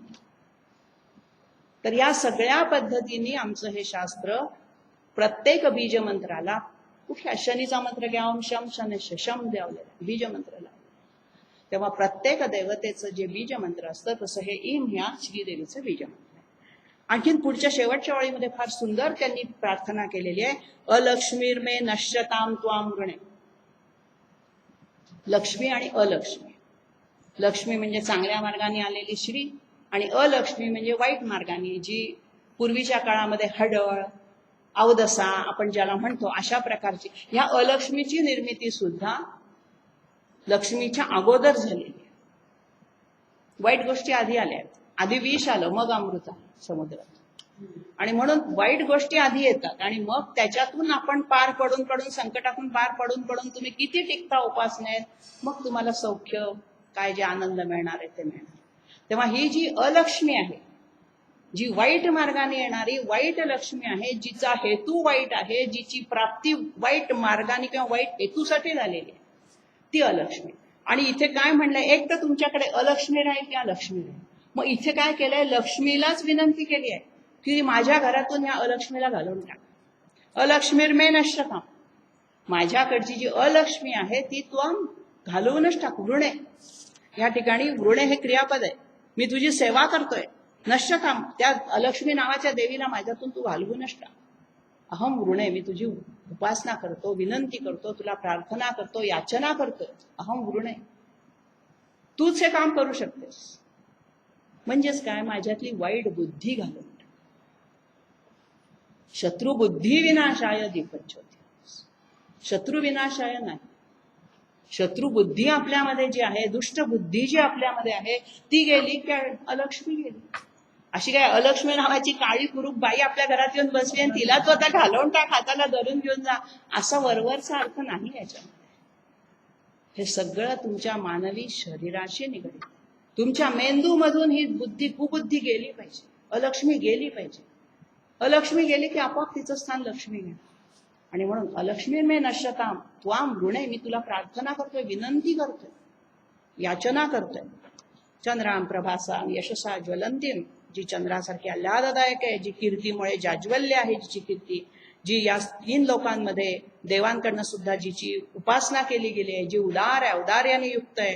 तर या सगळ्या पद्धतीने आमचं हे शास्त्र प्रत्येक बीजमंत्राला, कुठल्या शनीचा मंत्र घ्या, ओम शम शनेश शम द्यावलेला बीजमंत्र लावला. तेव्हा प्रत्येक देवतेचं जे बीजमंत्र असतं तसं हे ईम ह्या श्रीदेवीचं बीजमंत्र. आणखीन पुढच्या शेवटच्या ओळीमध्ये फार सुंदर त्यांनी प्रार्थना केलेली आहे. अलक्ष्मीर्मे नश्यताम त्वाम गणे. लक्ष्मी आणि अलक्ष्मी. लक्ष्मी म्हणजे चांगल्या मार्गाने आलेली श्री आणि अलक्ष्मी म्हणजे वाईट मार्गाने, जी पूर्वीच्या काळामध्ये हडळ अवदसा आपण ज्याला म्हणतो अशा प्रकारची. ह्या अलक्ष्मीची निर्मिती सुद्धा लक्ष्मीच्या अगोदर झालेली आहे. वाईट गोष्टी आधी आल्या आहेत. आधी विष आलं, मग अमृत आलं समुद्रात. आणि म्हणून वाईट गोष्टी आधी येतात आणि मग त्याच्यातून आपण पार पडून संकटातून पार पडून तुम्ही किती टिकता उपासनेत, मग तुम्हाला सौख्य काय जे आनंद मिळणार आहे ते मिळणार. तेव्हा ही जी अलक्ष्मी आहे, जी वाईट मार्गाने येणारी वाईट लक्ष्मी आहे, जिचा हेतू वाईट आहे, जिची प्राप्ती वाईट मार्गाने किंवा वाईट हेतूसाठी झालेली आहे, ती अलक्ष्मी. आणि इथे काय म्हणलंय, एक तर तुमच्याकडे अलक्ष्मी राहील किंवा लक्ष्मी राहील. मग इथे काय केलंय, लक्ष्मीलाच विनंती केली आहे की माझ्या घरातून या अलक्ष्मीला घालवून टाक. अलक्ष्मीर्मे नश्यताम, माझ्याकडची जी अलक्ष्मी आहे ती तू घालवूनच टाक. वृणे, या ठिकाणी वृणे हे क्रियापद आहे. मी तुझी सेवा करतोय. नश्यताम, त्या अलक्ष्मी नावाच्या देवीला माझ्यातून तू घालवूनच टाक. अहम वृणे, मी तुझी उपासना करतो, विनंती करतो, तुला प्रार्थना करतो, याचना करतोय. अहम वृणे, तूच हे काम करू शकतेस. म्हणजेच काय, माझ्यातली वाईट बुद्धी घालून टाक. शत्रुबुद्धी विनाशाय दीपज्योती. शत्रू विनाशाय नाही, शत्रुबुद्धी आपल्यामध्ये जी आहे, दुष्ट बुद्धी जी आपल्यामध्ये आहे, ती गेली की अलक्ष्मी गेली. अशी काय अलक्ष्मी नावाची काळी कुरूप बाई आपल्या घरात येऊन बसली आणि तिला तू आता घालवून टाक, हाताला धरून घेऊन जा, असा वरवरचा अर्थ नाही याच्यामध्ये. हे सगळं तुमच्या मानवी शरीराशी निगडीत. तुमच्या मेंदूमधून ही बुद्धी कुबुद्धी गेली पाहिजे, अलक्ष्मी गेली पाहिजे. अलक्ष्मी गेली की आपोआप तिचं स्थान लक्ष्मी घेणार. आणि म्हणून अलक्ष्मी मे नश्यताम त्वाम ऋणे, मी तुला प्रार्थना करतोय, विनंती करतोय, याचना करतोय. चंद्राम प्रभासाम यशसा ज्वलंतीम, जी चंद्रासारखी आल्हाददायक आहे, जी कीर्तीमुळे जाज्वल्य आहे, जिची कीर्ती, जी या 3 लोकांमध्ये देवांकडनं सुद्धा जिची उपासना केली गेली आहे, जी उदार आहे, औदार्याने युक्त आहे,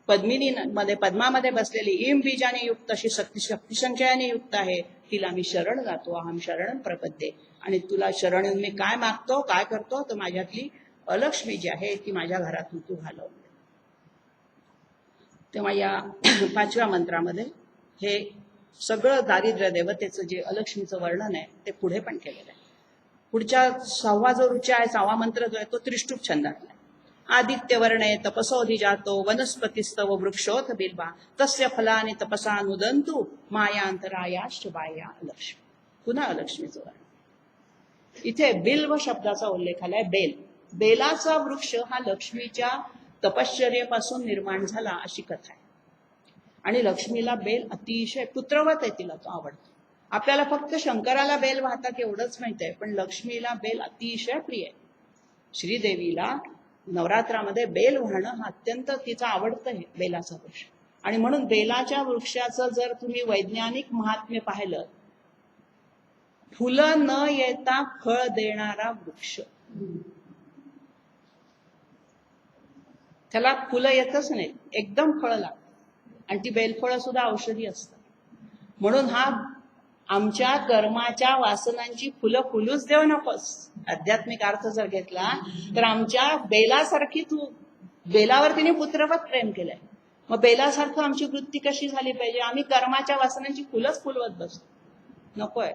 पद्मामध्ये बसलेली इम बीजाने युक्त अशी शक्तिसंचयाने युक्त आहे, तिला मी शरण जातो. अहम शरण प्रपद्ये. आणि तुला शरण येऊन मी काय मागतो, काय करतो, तर माझ्यातली अलक्ष्मी जी आहे ती माझ्या घरातून तू घालवून दे. तेव्हा या 5व्या मंत्रामध्ये हे सगळं दारिद्र्य देवतेचं जे अलक्ष्मीचं वर्णन आहे ते पुढे पण केलेलं आहे. पुढच्या 6वा जो रुचा आहे, 6वा मंत्र जो आहे तो त्रिष्टुप छंदातला आहे. आदित्यवर्णे तपसोऽधिजातो वनस्पतिस्तव वृक्षोथ बिल्वा तस्य फलानि तपसा नुदन्तु मायांतरायाश्च बाह्या अलक्ष्मी. पुन्हा अलक्ष्मीचं वर्णन. इथे बिल्व शब्दाचा उल्लेख आलाय. बेलाचा वृक्ष हा लक्ष्मीच्या तपश्चर्येपासून निर्माण झाला अशी कथा आहे. आणि लक्ष्मीला बेल अतिशय पुत्रवत आहे, तिला तो आवडतो. आपल्याला फक्त शंकराला बेल वाहतात एवढंच माहित आहे, पण लक्ष्मीला बेल अतिशय प्रिय आहे. श्रीदेवीला नवरात्रामध्ये बेल वाहणं हा अत्यंत तिचं आवडतं आहे, बेलाचा वृक्ष. आणि म्हणून बेलाच्या वृक्षाचं जर तुम्ही वैज्ञानिक महात्म्य पाहिलं, फुलं न येता फळ देणारा वृक्ष. त्याला फुलं येतच नाही, एकदम फळं लागतात. आणि ती बेलफळं सुद्धा औषधी असतात. म्हणून हा आमच्या कर्माच्या वासनांची फुलं फुलूच देऊ नकोस. आध्यात्मिक अर्थ जर घेतला तर आमच्या बेलासारखी तू, बेलावर तिने पुत्रवत प्रेम केलंय, मग बेलासारखं आमची वृत्ती कशी झाली पाहिजे? आम्ही कर्माच्या वासनांची फुलंच फुलवत बसतो. नकोय,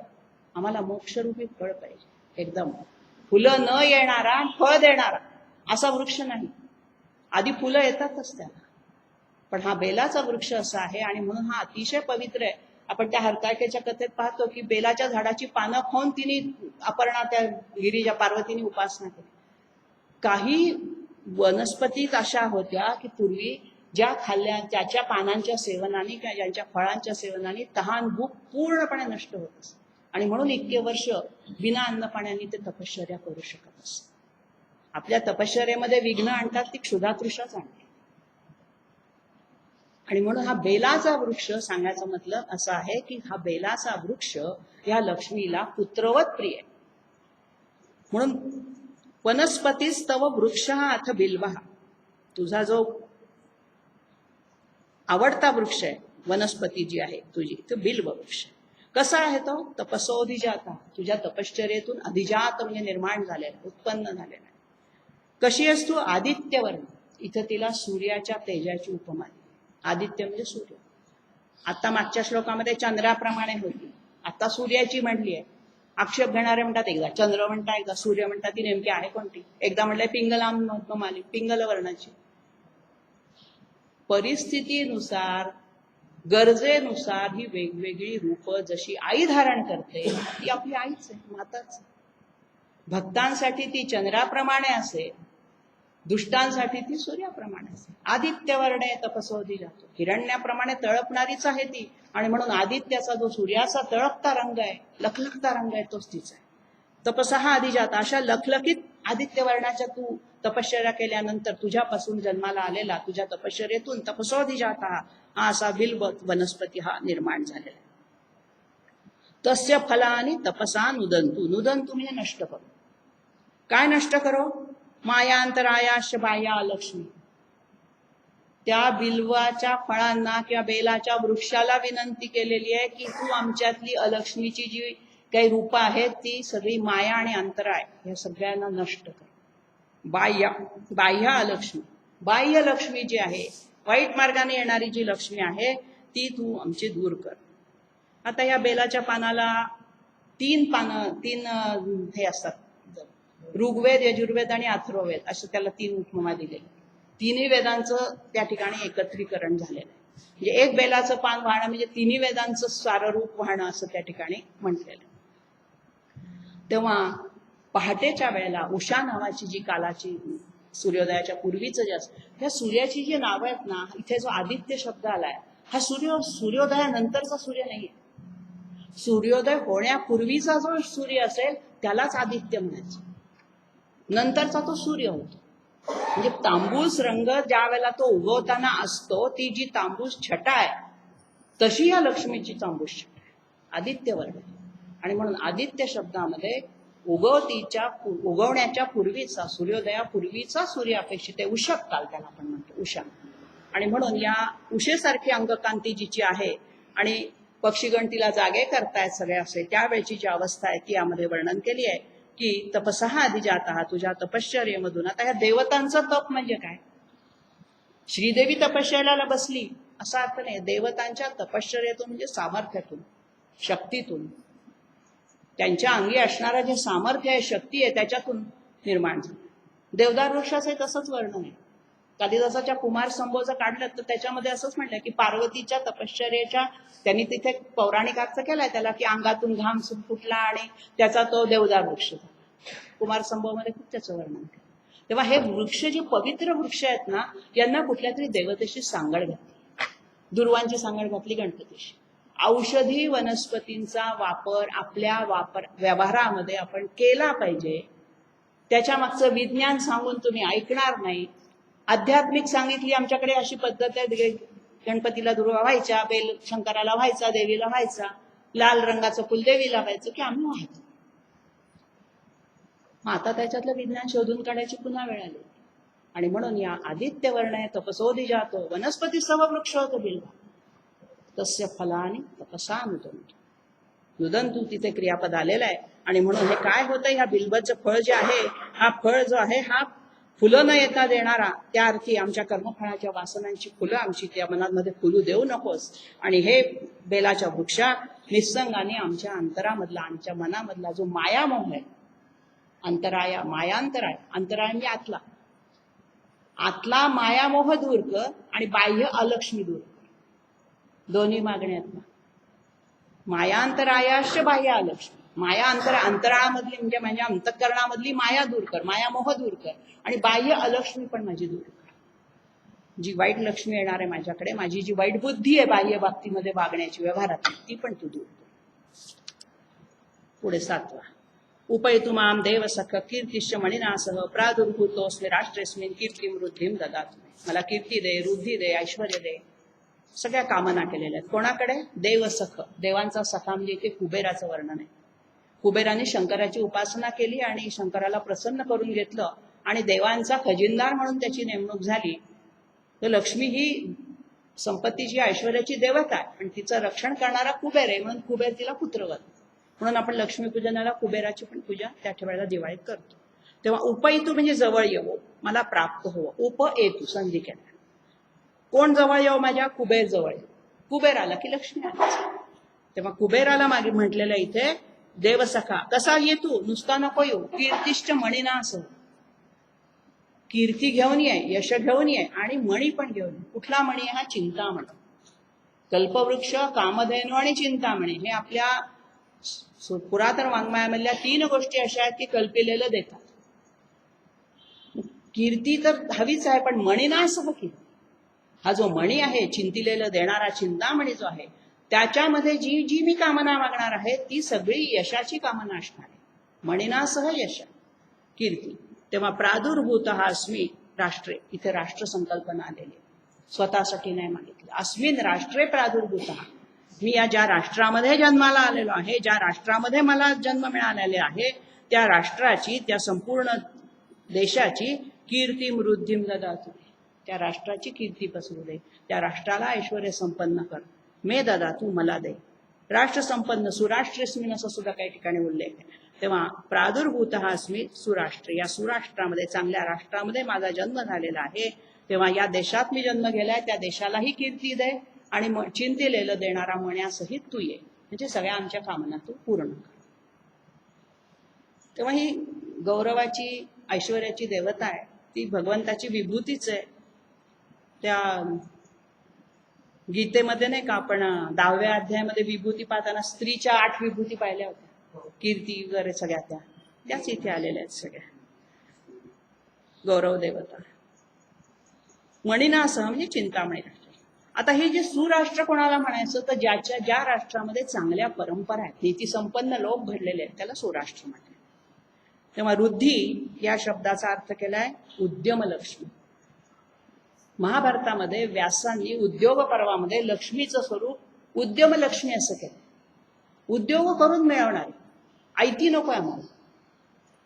आम्हाला मोक्षरूपी फळ पाहिजे. एकदम फुलं न येणारा, फळ देणारा असा वृक्ष नाही. आधी फुलं येतातच त्याला, पण हा बेलाचा वृक्ष असा आहे. आणि म्हणून हा अतिशय पवित्र आहे. आपण त्या हरताळकेच्या कथेत पाहतो की बेलाच्या झाडाची पानं खाऊन तिने अपर्णा, त्या गिरीजा पार्वतीने उपासना केली. काही वनस्पतीच अशा होत्या की पूर्वी ज्या खाल्ल्या, ज्याच्या पानांच्या सेवनाने किंवा ज्यांच्या फळांच्या सेवनाने तहान भूक पूर्णपणे नष्ट होत असते. आणि म्हणून इतके वर्ष बिना अन्न पाण्याने ते तपश्चर्या करू शकत असत. आपल्या तपश्चर्येमध्ये विघ्न आणतात ती क्षुधातृषाच आणते. आणि म्हणून हा बेलाचा वृक्ष सांगायचा मतलब असा आहे की हा बेलाचा वृक्ष या लक्ष्मीला पुत्रवत प्रिय आहे. म्हणून वनस्पतीस्तव वृक्ष अथ बिल्वा, तुझा जो आवडता वृक्ष आहे, वनस्पती जी आहे तुझी, तो बिल्व वृक्ष. कसा आहे तो? तपसोऽधिजाता, तुझ्या तपश्चर्येतून अधिजात म्हणजे निर्माण झालेला, उत्पन्न झालेला आहे. कशी आहेस तू? आदित्यवर्ण. इथं तिला सूर्याच्या तेजाची उपमा. आदित्य म्हणजे सूर्य. आता मागच्या श्लोकामध्ये चंद्राप्रमाणे होती, आता सूर्याची म्हटली आहे. आक्षेप घेणारे म्हणतात एकदा चंद्र म्हणता, एकदा सूर्य म्हणतात. ती नेमकी आहे कोणती? एकदा म्हटलंय पिंगलाम माली, पिंगल वर्णाची. परिस्थितीनुसार, गरजेनुसार ही वेगवेगळी रूप जशी आई धारण करते, ती आपली आईच आहे, माताच. भक्तांसाठी ती चंद्राप्रमाणे असे, दुष्टांसाठी ती सूर्याप्रमाणे असे. आदित्यवर्णे तपसोऽधिजातो, हिरण्याप्रमाणे तळपणारीच आहे ती. आणि म्हणून आदित्याचा जो सूर्याचा तळपता रंग आहे, लखलखता रंग आहे, तोच तिचा आहे. तपसः अधिजाता, अशा लखलखीत आदित्यवर्णाच्या तू तपश्चर्या केल्यानंतर तुझ्यापासून जन्माला आलेला, तुझ्या तपश्चर्येतून तपसोऽधिजाता हा असा बिल्व वनस्पती हा निर्माण झालेला. तस्य फलानि तपसा नुदंतु, नुदंतु म्हणजे नष्ट करो. काय नष्ट करो? मायांतरायाश्च बाह्या लक्ष्मी. त्या बिल्वाच्या फळांना किंवा बेलाच्या वृक्षाला विनंती केलेली आहे की तू आमच्यातली अलक्ष्मीची जी काही रूपं आहेत ती सगळी माया आणि अंतराय या सगळ्यांना नष्ट कर. बाह्य अलक्ष्मी, बाह्य लक्ष्मी जी आहे, वाईट मार्गाने येणारी जी लक्ष्मी आहे ती तू आमची दूर कर. आता या बेलाच्या पानाला 3 पानं, 3 हे असतात. ऋग्वेद, यजुर्वेद आणि अथर्ववेद असं त्याला 3 उपमा दिलेली. तिन्ही वेदांचं त्या ठिकाणी एकत्रीकरण झालेलं आहे. म्हणजे एक बेलाचं पान वाहणं म्हणजे तिन्ही वेदांचं साररूप वाहणं असं त्या ठिकाणी म्हटलेलं आहे. तेव्हा पहाटेच्या वेळेला उषा नावाची जी कालाची सूर्योदयाच्या पूर्वीचं जे असतं, ह्या सूर्याची जी नावं आहेत ना, इथे जो आदित्य शब्द आलाय हा सूर्योदयानंतरचा सूर्य नाहीये. सूर्योदय होण्यापूर्वीचा जो सूर्य असेल त्यालाच आदित्य म्हणायचं, नंतरचा तो सूर्य होतो. म्हणजे तांबूस रंग ज्या वेळेला तो उगवताना असतो, ती जी तांबूस छटा आहे तशी या लक्ष्मीची तांबूस छटा आहे, आदित्य वर्ग. आणि म्हणून आदित्य शब्दामध्ये उगवण्याच्या पूर्वीचा, सूर्योदयापूर्वीचा सूर्य अपेक्षित आहे. उषक काल त्याला आपण म्हणतो, उषा. आणि म्हणून या उषेसारखी अंगकांती जिची आहे आणि पक्षीगण तिला जागे करतायत सगळे असे, त्यावेळची जी अवस्था आहे ती यामध्ये वर्णन केली आहे की तपसहा अधिजातः, तुझ्या तपश्चर्येमधून. आता ह्या देवतांचं तप म्हणजे काय? श्रीदेवी तपश्चर्याला बसली असा अर्थ नाही. देवतांच्या तपश्चर्येतून म्हणजे सामर्थ्यातून, शक्तीतून, त्यांच्या अंगी असणारं जे सामर्थ्य आहे, शक्ती आहे, त्याच्यातून निर्माण झालं. देवदार वृक्षाचं तसंच वर्णन आहे. कालिदासाच्या कुमार संभवचं काढलं तर त्याच्यामध्ये असंच म्हटलं की पार्वतीच्या तपश्चर्येच्या त्यांनी तिथे पौराणिक अर्थ केलाय त्याला की अंगातून घाम फुटला आणि त्याचा तो देवदार वृक्ष झाला. कुमार संभवमध्ये खूप त्याचं वर्णन केलं. तेव्हा हे वृक्ष जे पवित्र वृक्ष आहेत ना, यांना कुठल्या तरी देवतेशी सांगड घातली. दुर्वांची सांगड घातली गणपतीशी. औषधी वनस्पतींचा वापर आपल्या व्यवहारामध्ये आपण केला पाहिजे. त्याच्या मागचं विज्ञान सांगून तुम्ही ऐकणार नाही. आध्यात्मिक सांगितली, आमच्याकडे अशी पद्धत आहे, गणपतीला दुर्वा व्हायच्या, बेल शंकराला व्हायचा, देवीला व्हायचा, लाल रंगाचं फुल देवीला व्हायचं की आम्ही व्हायचं. मग आता त्याच्यातलं विज्ञान शोधून काढायची पुन्हा वेळ आली. आणि म्हणून या आदित्य वर्ण आहे तपसोधी जातो वनस्पती सव वृक्ष होतो बिल्वा तस्य फलानी तपसानुदंतु. नुदंतु तिथे क्रियापद आलेला आहे. आणि म्हणून हे काय होतं, ह्या बिल्बाचं फळ जे आहे, हा फळ जो आहे हा फुलं न येता देणारा, त्या अर्थी आमच्या कर्मफळाच्या वासनांची फुलं आमची त्या मनामध्ये फुलू देऊ नकोस. आणि हे बेलाच्या वृक्षा निसंगाने आमच्या अंतरामधला, आमच्या मनामधला जो मायामोह आहे, मायांतराय, अंतराय मी आतला मायामोह दूर कर आणि बाह्य अलक्ष्मी दूर कर. दोन्ही मागण्यात मायांतरायाश्च बाह्य अलक्ष्मी. माया अंतराळामधली म्हणजे माझ्या अंतःकरणामधली माया दूर कर, मायामोह दूर कर. आणि बाह्य अलक्ष्मी पण माझी दूर कर. जी वाईट लक्ष्मी येणार आहे माझ्याकडे, माझी जी वाईट बुद्धी आहे बाह्य बाबतीमध्ये वागण्याची, व्यवहारात, ती पण तू दूर कर. पुढे 7वा. उपैतु माम देव सख कीर्तिश्च मणिनासह प्रादुर्भूतोऽस्मि राष्ट्रेस्मिन् कीर्तिं वृद्धिं ददातु. मला कीर्ती दे, वृद्धी दे, ऐश्वर्य दे. सगळ्या कामना केलेल्या आहेत. कोणाकडे? देवसख. देवांचा सखा म्हणजे इथे कुबेराचं वर्णन आहे. कुबेराने शंकराची उपासना केली आणि शंकराला प्रसन्न करून घेतलं आणि देवांचा खजिनदार म्हणून त्याची नेमणूक झाली. तर लक्ष्मी ही संपत्तीची, ऐश्वर्याची देवता आहे आणि तिचं रक्षण करणारा कुबेर आहे. म्हणून कुबेर तिला पुत्रवत. म्हणून आपण लक्ष्मीपूजनाला कुबेराची पण पूजा त्या वेळेला दिवाळीत करतो. तेव्हा उपयतू म्हणजे जवळ येवो, मला प्राप्त हो. उपएतू संधी केला. कोण जवळ येऊ? माझ्या कुबेर जवळ. कुबेर आला की लक्ष्मी आली. तेव्हा कुबेराला मागे म्हटलेलं इथे देवसखा. कसा येतो? नुसता नको येऊ. कीर्तिष्ट मणीना असं, कीर्ती घेऊन ये, यश घेऊन ये आणि मणी पण घेऊन ये. कुठला मणी? हा चिंतामणी. कल्पवृक्ष, कामधेनू आणि चिंतामणी हे आपल्या पुरातन वाङ्मयामधल्या 3 गोष्टी अशा आहेत की कल्पिलेलं देतात. कीर्ती तर हवीच आहे, पण मणीनासह कीर्ती. हा जो मणी आहे, चिंतिलेलं देणारा चिंतामणी जो आहे, त्याच्यामध्ये जी जी मी कामना मागणार आहे ती सगळी यशाची कामना असणार आहे. मणिनासह यश, कीर्ती. तेव्हा प्रादुर्भूत हा अस्मी राष्ट्रे, इथे राष्ट्र संकल्पना आलेली. स्वतःसाठी नाही मागितलं. अस्मिन राष्ट्रे प्रादुर्भूत. मी या ज्या राष्ट्रामध्ये जन्माला आलेलो आहे, ज्या राष्ट्रामध्ये मला जन्म मिळालेले आहे, त्या राष्ट्राची, त्या संपूर्ण देशाची कीर्ती वृद्धिं ददातु. त्या राष्ट्राची कीर्ती पसरू दे. त्या राष्ट्राला ऐश्वर्य संपन्न कर. मे ददातु, मला दे. राष्ट्र संपन्न सुराष्ट्रेस्मिन असं सुद्धा काही ठिकाणी उल्लेख आहे. तेव्हा प्रादुर्भूत हा अस्मी सुराष्ट्र, या सुराष्ट्रामध्ये, चांगल्या राष्ट्रामध्ये माझा जन्म झालेला आहे. तेव्हा या देशात मी जन्म गेलाय, त्या देशालाही कीर्ती दे आणि चिंतिलेलं देणारा मण्यासहित तू ये. म्हणजे सगळ्या आमच्या कामना तू पूर्ण कर. तेव्हा ही गौरवाची, ऐश्वर्याची देवता आहे. ती भगवंताची विभूतीच आहे. त्या गीतेमध्ये नाही का आपण 10व्या अध्यायामध्ये विभूती पाहताना स्त्रीच्या 8 विभूती पाहिल्या होत्या, कीर्ती वगैरे सगळ्या त्याच इथे आलेल्या आहेत सगळ्या. गौरव देवता मणिनासह म्हणजे चिंतामणी राष्ट्र. आता हे जे सुराष्ट्र कोणाला म्हणायचं, तर ज्या राष्ट्रामध्ये चांगल्या परंपरा आहेत, नीतीसंपन्न लोक घडलेले आहेत, त्याला सुराष्ट्र म्हणतात. तेव्हा रुद्धी या शब्दाचा अर्थ केलाय उद्यमलक्ष्मी. महाभारतामध्ये व्यासांनी उद्योग पर्वामध्ये लक्ष्मीचं स्वरूप उद्यमलक्ष्मी असं केलं. उद्योग करून मिळवणारी, ऐती नको आम्हाला,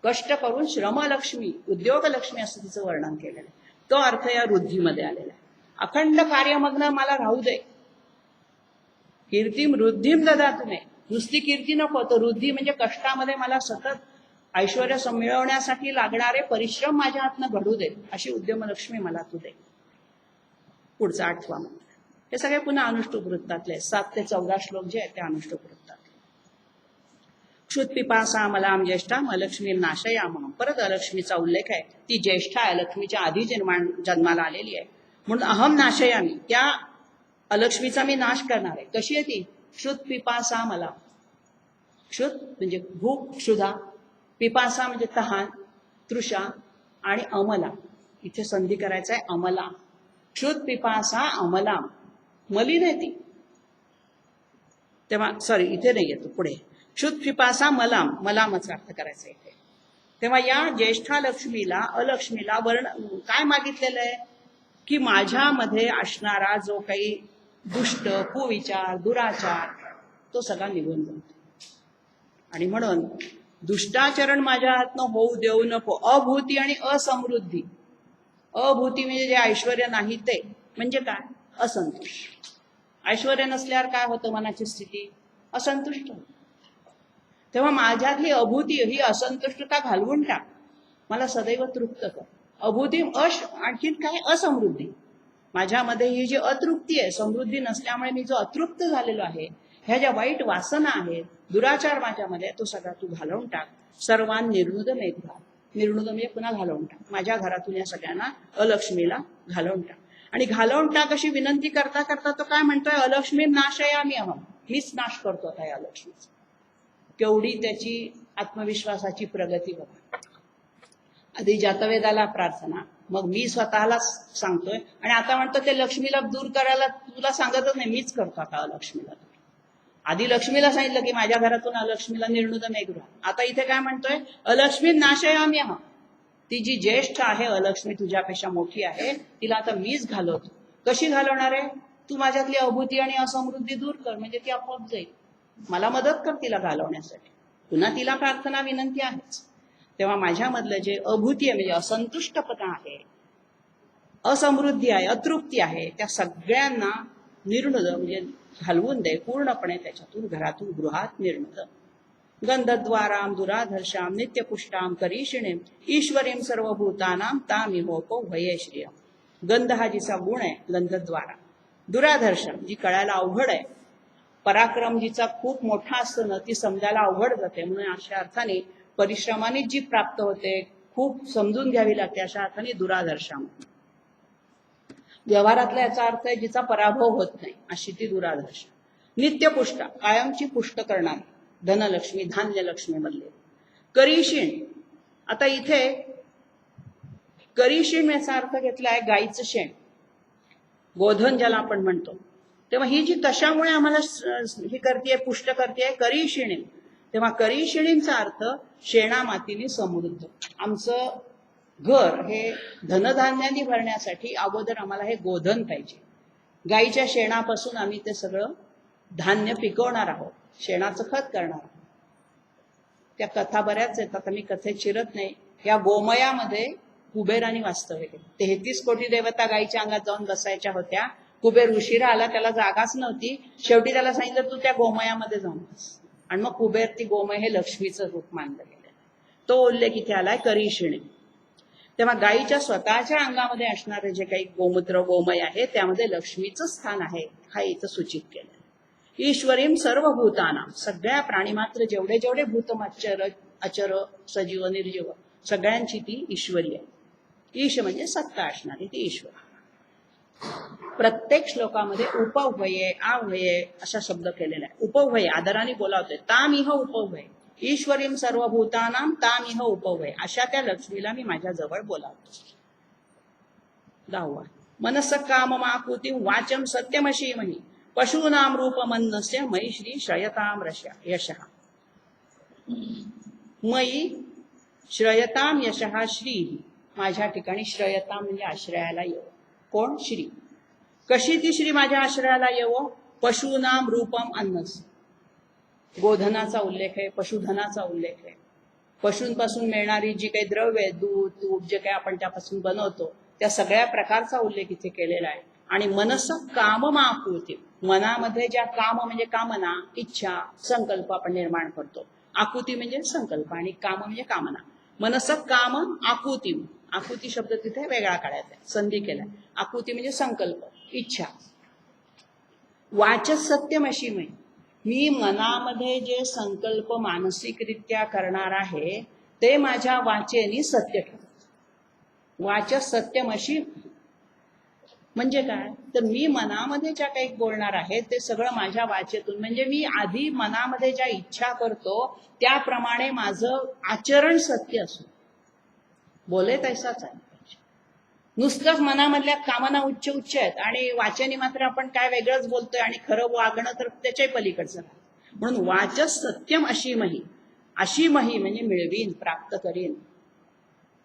कष्ट करून श्रमलक्ष्मी, उद्योगलक्ष्मी असं तिचं वर्णन केलेलं आहे. तो अर्थ या रुद्धीमध्ये आलेला आहे. अखंड कार्यमग्न मला राहू दे, कीर्तीम रुद्धीम ददातु मे, नुसती कीर्ती नको, तर रुद्धी म्हणजे कष्टामध्ये मला सतत ऐश्वर्य मिळवण्यासाठी लागणारे परिश्रम माझ्या हातनं घडू दे, अशी उद्यमलक्ष्मी मला तू दे. पुढचा 8वा मंत्र. हे सगळे पुन्हा अनुष्टुप वृत्तातले 7 ते 14 श्लोक जे आहेत ते अनुष्टुप वृत्तातले. क्षुत्पिपासा मलाम ज्येष्ठाम अलक्ष्मी नाशयामहम. परत अलक्ष्मीचा उल्लेख आहे. ती ज्येष्ठा आहे, लक्ष्मीच्या आधी जन्माला आलेली आहे, म्हणून अहम नाशयामी, त्या अलक्ष्मीचा मी नाश करणार आहे. कशी आहे ती? क्षुत्पिपासा मला. क्षुत म्हणजे भूक, क्षुधा, पिपासा म्हणजे तहान, तृषा, आणि अमला, इथे संधी करायचा आहे अमला. क्षुत पिपासा अमला, मलिन आहे ती. तेव्हा सॉरी इथे नाही येतो, पुढे क्षुत पिपासा मलाम, मलामचा अर्थ करायचा इथे. तेव्हा या ज्येष्ठा लक्ष्मीला अलक्ष्मीला काय मागितलेलं आहे की माझ्यामध्ये असणारा जो काही दुष्ट, कुविचार, दुराचार तो सगळा निघून जातो. आणि म्हणून दुष्टाचरण माझ्या हातनं होऊ देऊ नको. अभूती आणि असमृद्धी. अभूती म्हणजे जे ऐश्वर्य नाही ते म्हणजे काय? असंतुष्ट. ऐश्वर्य नसल्यावर काय होतं मनाची स्थिती? असंतुष्ट. तेव्हा माझ्यातली अभूती ही असंतुष्टता घालवून टाक, मला सदैव तृप्त कर. अभूती आणखीन काय? असमृद्धी. माझ्यामध्ये ही जी अतृप्ती आहे, समृद्धी नसल्यामुळे मी जो अतृप्त झालेलो आहे, ह्या ज्या वाईट वासना आहेत, दुराचार माझ्यामध्ये, तो सगळा तू घालवून टाक. सर्वान निर्णुद मेघा. निर्णुद म्हणजे पुन्हा घालवून टाक. माझ्या घरातून या सगळ्यांना अलक्ष्मीला घालवून टाक. आणि घालवून टाक अशी विनंती करता करता तो काय म्हणतोय? अलक्ष्मी नाशयामी अहम. मीच नाश करतो आता या लक्ष्मीचा. केवढी त्याची आत्मविश्वासाची प्रगती बघा. आधी जातवेदाला प्रार्थना, मग मी स्वतःला सांगतोय, आणि आता म्हणतो ते लक्ष्मीला दूर करायला तुला सांगतच नाही, मीच करतो आता अलक्ष्मीला. आधी लक्ष्मीला सांगितलं की माझ्या घरातून अलक्ष्मीला निर्णुद मेघा. आता इथे काय म्हणतोय? अलक्ष्मी नाशयामी अहम. ती जी ज्येष्ठ आहे, अलक्ष्मी तुझ्यापेक्षा मोठी आहे, तिला आता मीच घालवतो. कशी घालवणार आहे? तू माझ्यातली अभूती आणि असमृद्धी दूर कर, म्हणजे ती आपोआप जाईल. मला मदत कर तिला घालवण्यासाठी. पुन्हा तिला प्रार्थना विनंती आहेच. तेव्हा माझ्यामधलं जे अभूती आहे, म्हणजे असंतुष्टपणा आहे, असमृद्धी आहे, अतृप्ती आहे, त्या सगळ्यांना निर्णुद म्हणजे घालवून दे पूर्णपणे त्याच्यातून, घरातून, गृहात निर्णुद. गंधद्वाराम दुराधर्षाम नित्यपुष्टाम करीषिणीम ईश्वरीम सर्वभूतानाम तामिहोपो भये श्रियम. गंध हा जिचा गुण आहे, गंधद्वारा. दुराधर्षम जी कळायला अवघड आहे, पराक्रम जिचा खूप मोठा असतो ना, ती समजायला अवघड जाते. म्हणून अशा अर्थाने परिश्रमाने जी प्राप्त होते, खूप समजून घ्यावी लागते, अशा अर्थाने दुराधर्षाम. व्यवहारातला याचा अर्थ आहे जिचा पराभव होत नाही, अशी ती दुराधर्ष. नित्यपुष्ट, कायमची पुष्ट करणारी, धनलक्ष्मी, धान्यलक्ष्मी मधले. करीषीण, आता इथे करीषीण याचा अर्थ घेतला आहे गाईचं शेण, गोधन ज्याला आपण म्हणतो. तेव्हा ही जी कशामुळे आम्हाला ही करते, पुष्ट करते, करीषिणी. तेव्हा करीषिणींचा अर्थ शेणा मातीने समृद्ध. आमचं घर हे धनधान्याने भरण्यासाठी अगोदर आम्हाला हे गोधन पाहिजे. गाईच्या शेणापासून आम्ही ते सगळं धान्य पिकवणार आहोत, शेणाचं खत करणार आहोत. त्या कथा बऱ्याच येतात, मी कथेत शिरत नाही. या गोमयामध्ये कुबेराने वास्तव्य केलं. 33 कोटी देवता गाईच्या अंगात जाऊन बसायच्या होत्या. कुबेर उशिरा आला, त्याला जागाच नव्हती. शेवटी त्याला सांगितलं तू त्या गोमयामध्ये जाऊन बस. आणि मग कुबेर, ती गोमय हे लक्ष्मीचं रूप मानलं गेलं. तो उल्लेख इथे आलाय करीषिणी. तेव्हा गाईच्या स्वतःच्या अंगामध्ये असणारे जे काही गोमूत्र, गोमय आहे, त्यामध्ये लक्ष्मीचं स्थान आहे, हा इथं सूचित केलं. ईश्वरीम सर्व भूताना, सगळ्या प्राणीमात्र जेवढे जेवढे भूतमच्चर, अचर, सजीव, निर्जीव, सगळ्यांची ती ईश्वरी आहे. ईश म्हणजे सत्ता असणारी ती ईश्वर. प्रत्येक श्लोकामध्ये उपव्यये, अव्यये असा शब्द केलेला आहे. उपव्यय आदराने बोलावतोय. ताम इह उपव्यय, ईश्वरीम सर्वभूतानाम ताम इह उपव्यय, अशा त्या लक्ष्मीला मी माझ्या जवळ बोलावतो. 10वा, मनस काममाकुती वाचम सत्यमशीमहि, पशूनाम रूपमन्नस्य मयी श्री श्रयताम यशः. मयी श्रयताम यशः श्री, माझ्या ठिकाणी श्रयताम म्हणजे आश्रयाला येव. कोण? श्री. कशी ती श्री माझ्या आश्रयाला येवो? पशूनाम रूपम अन्नस, गोधनाचा उल्लेख आहे, पशुधनाचा उल्लेख आहे. पशूंपासून मिळणारी जी काही द्रव्य आहे, दूध तूप जे काही आपण त्यापासून बनवतो, त्या सगळ्या प्रकारचा उल्लेख इथे केलेला आहे. आणि मनस काम आकुती, मनामध्ये ज्या काम म्हणजे कामना, इच्छा, संकल्प आपण निर्माण करतो. आकुती म्हणजे संकल्प आणि काम म्हणजे कामना. मनस काम आकुती, आकुती शब्द तिथे वेगळा काढायचा आहे, संधी केलाय. आकुती म्हणजे संकल्प, इच्छा. वाचस सत्यमशीमय, मी मनामध्ये जे संकल्प मानसिकरित्या करणार आहे ते माझ्या वाचेनी सत्य ठरत. वाचस सत्यमशी म्हणजे काय? तर मी मनामध्ये ज्या काही बोलणार आहे ते सगळं माझ्या वाचेतून, म्हणजे मी आधी मनामध्ये ज्या इच्छा करतो त्याप्रमाणे माझं आचरण सत्य असो. बोले तैसाच आहे. नुसतंच मनामधल्या कामना उच्च उच्च आहेत आणि वाचनी मात्र आपण काय वेगळंच बोलतोय आणि खरं वागणं तर त्याच्याही पलीकडचं. म्हणून वाचस सत्यम अशीमही, अशीमही म्हणजे मिळवीन, प्राप्त करीन.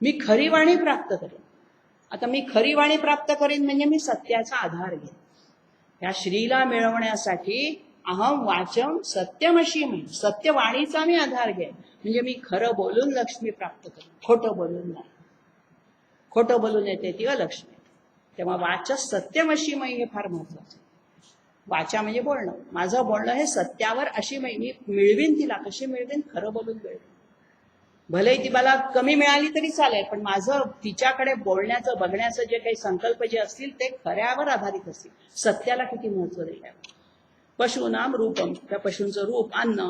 मी खरी वाणी प्राप्त करीन. आता मी खरी वाणी प्राप्त करीन म्हणजे मी सत्याचा आधार घेईन. या श्रीला मिळवण्यासाठी अहम वाचम सत्यम अशीमही, सत्यवाणीचा मी आधार घेईन. म्हणजे मी खरं बोलून लक्ष्मी प्राप्त करीन, खोटं बोलून नाही. खोटं बोलून येते ती अलक्ष्मी. तेव्हा वाचस सत्यमशीमयी हे फार महत्वाचं. वाचा म्हणजे बोलणं. माझं बोलणं हे सत्यावर अशीमयी, मी मिळवीन तिला. कशी मिळवीन? खरं बोलून मिळवीन. भले ती मला कमी मिळाली तरी चालेल, पण माझं तिच्याकडे बोलण्याचं, बघण्याचं जे काही संकल्प जे असतील ते खऱ्यावर आधारित असतील. सत्याला किती महत्व दिलंय. पशूनाम रूपम, त्या पशूंचं रूप, अन्न,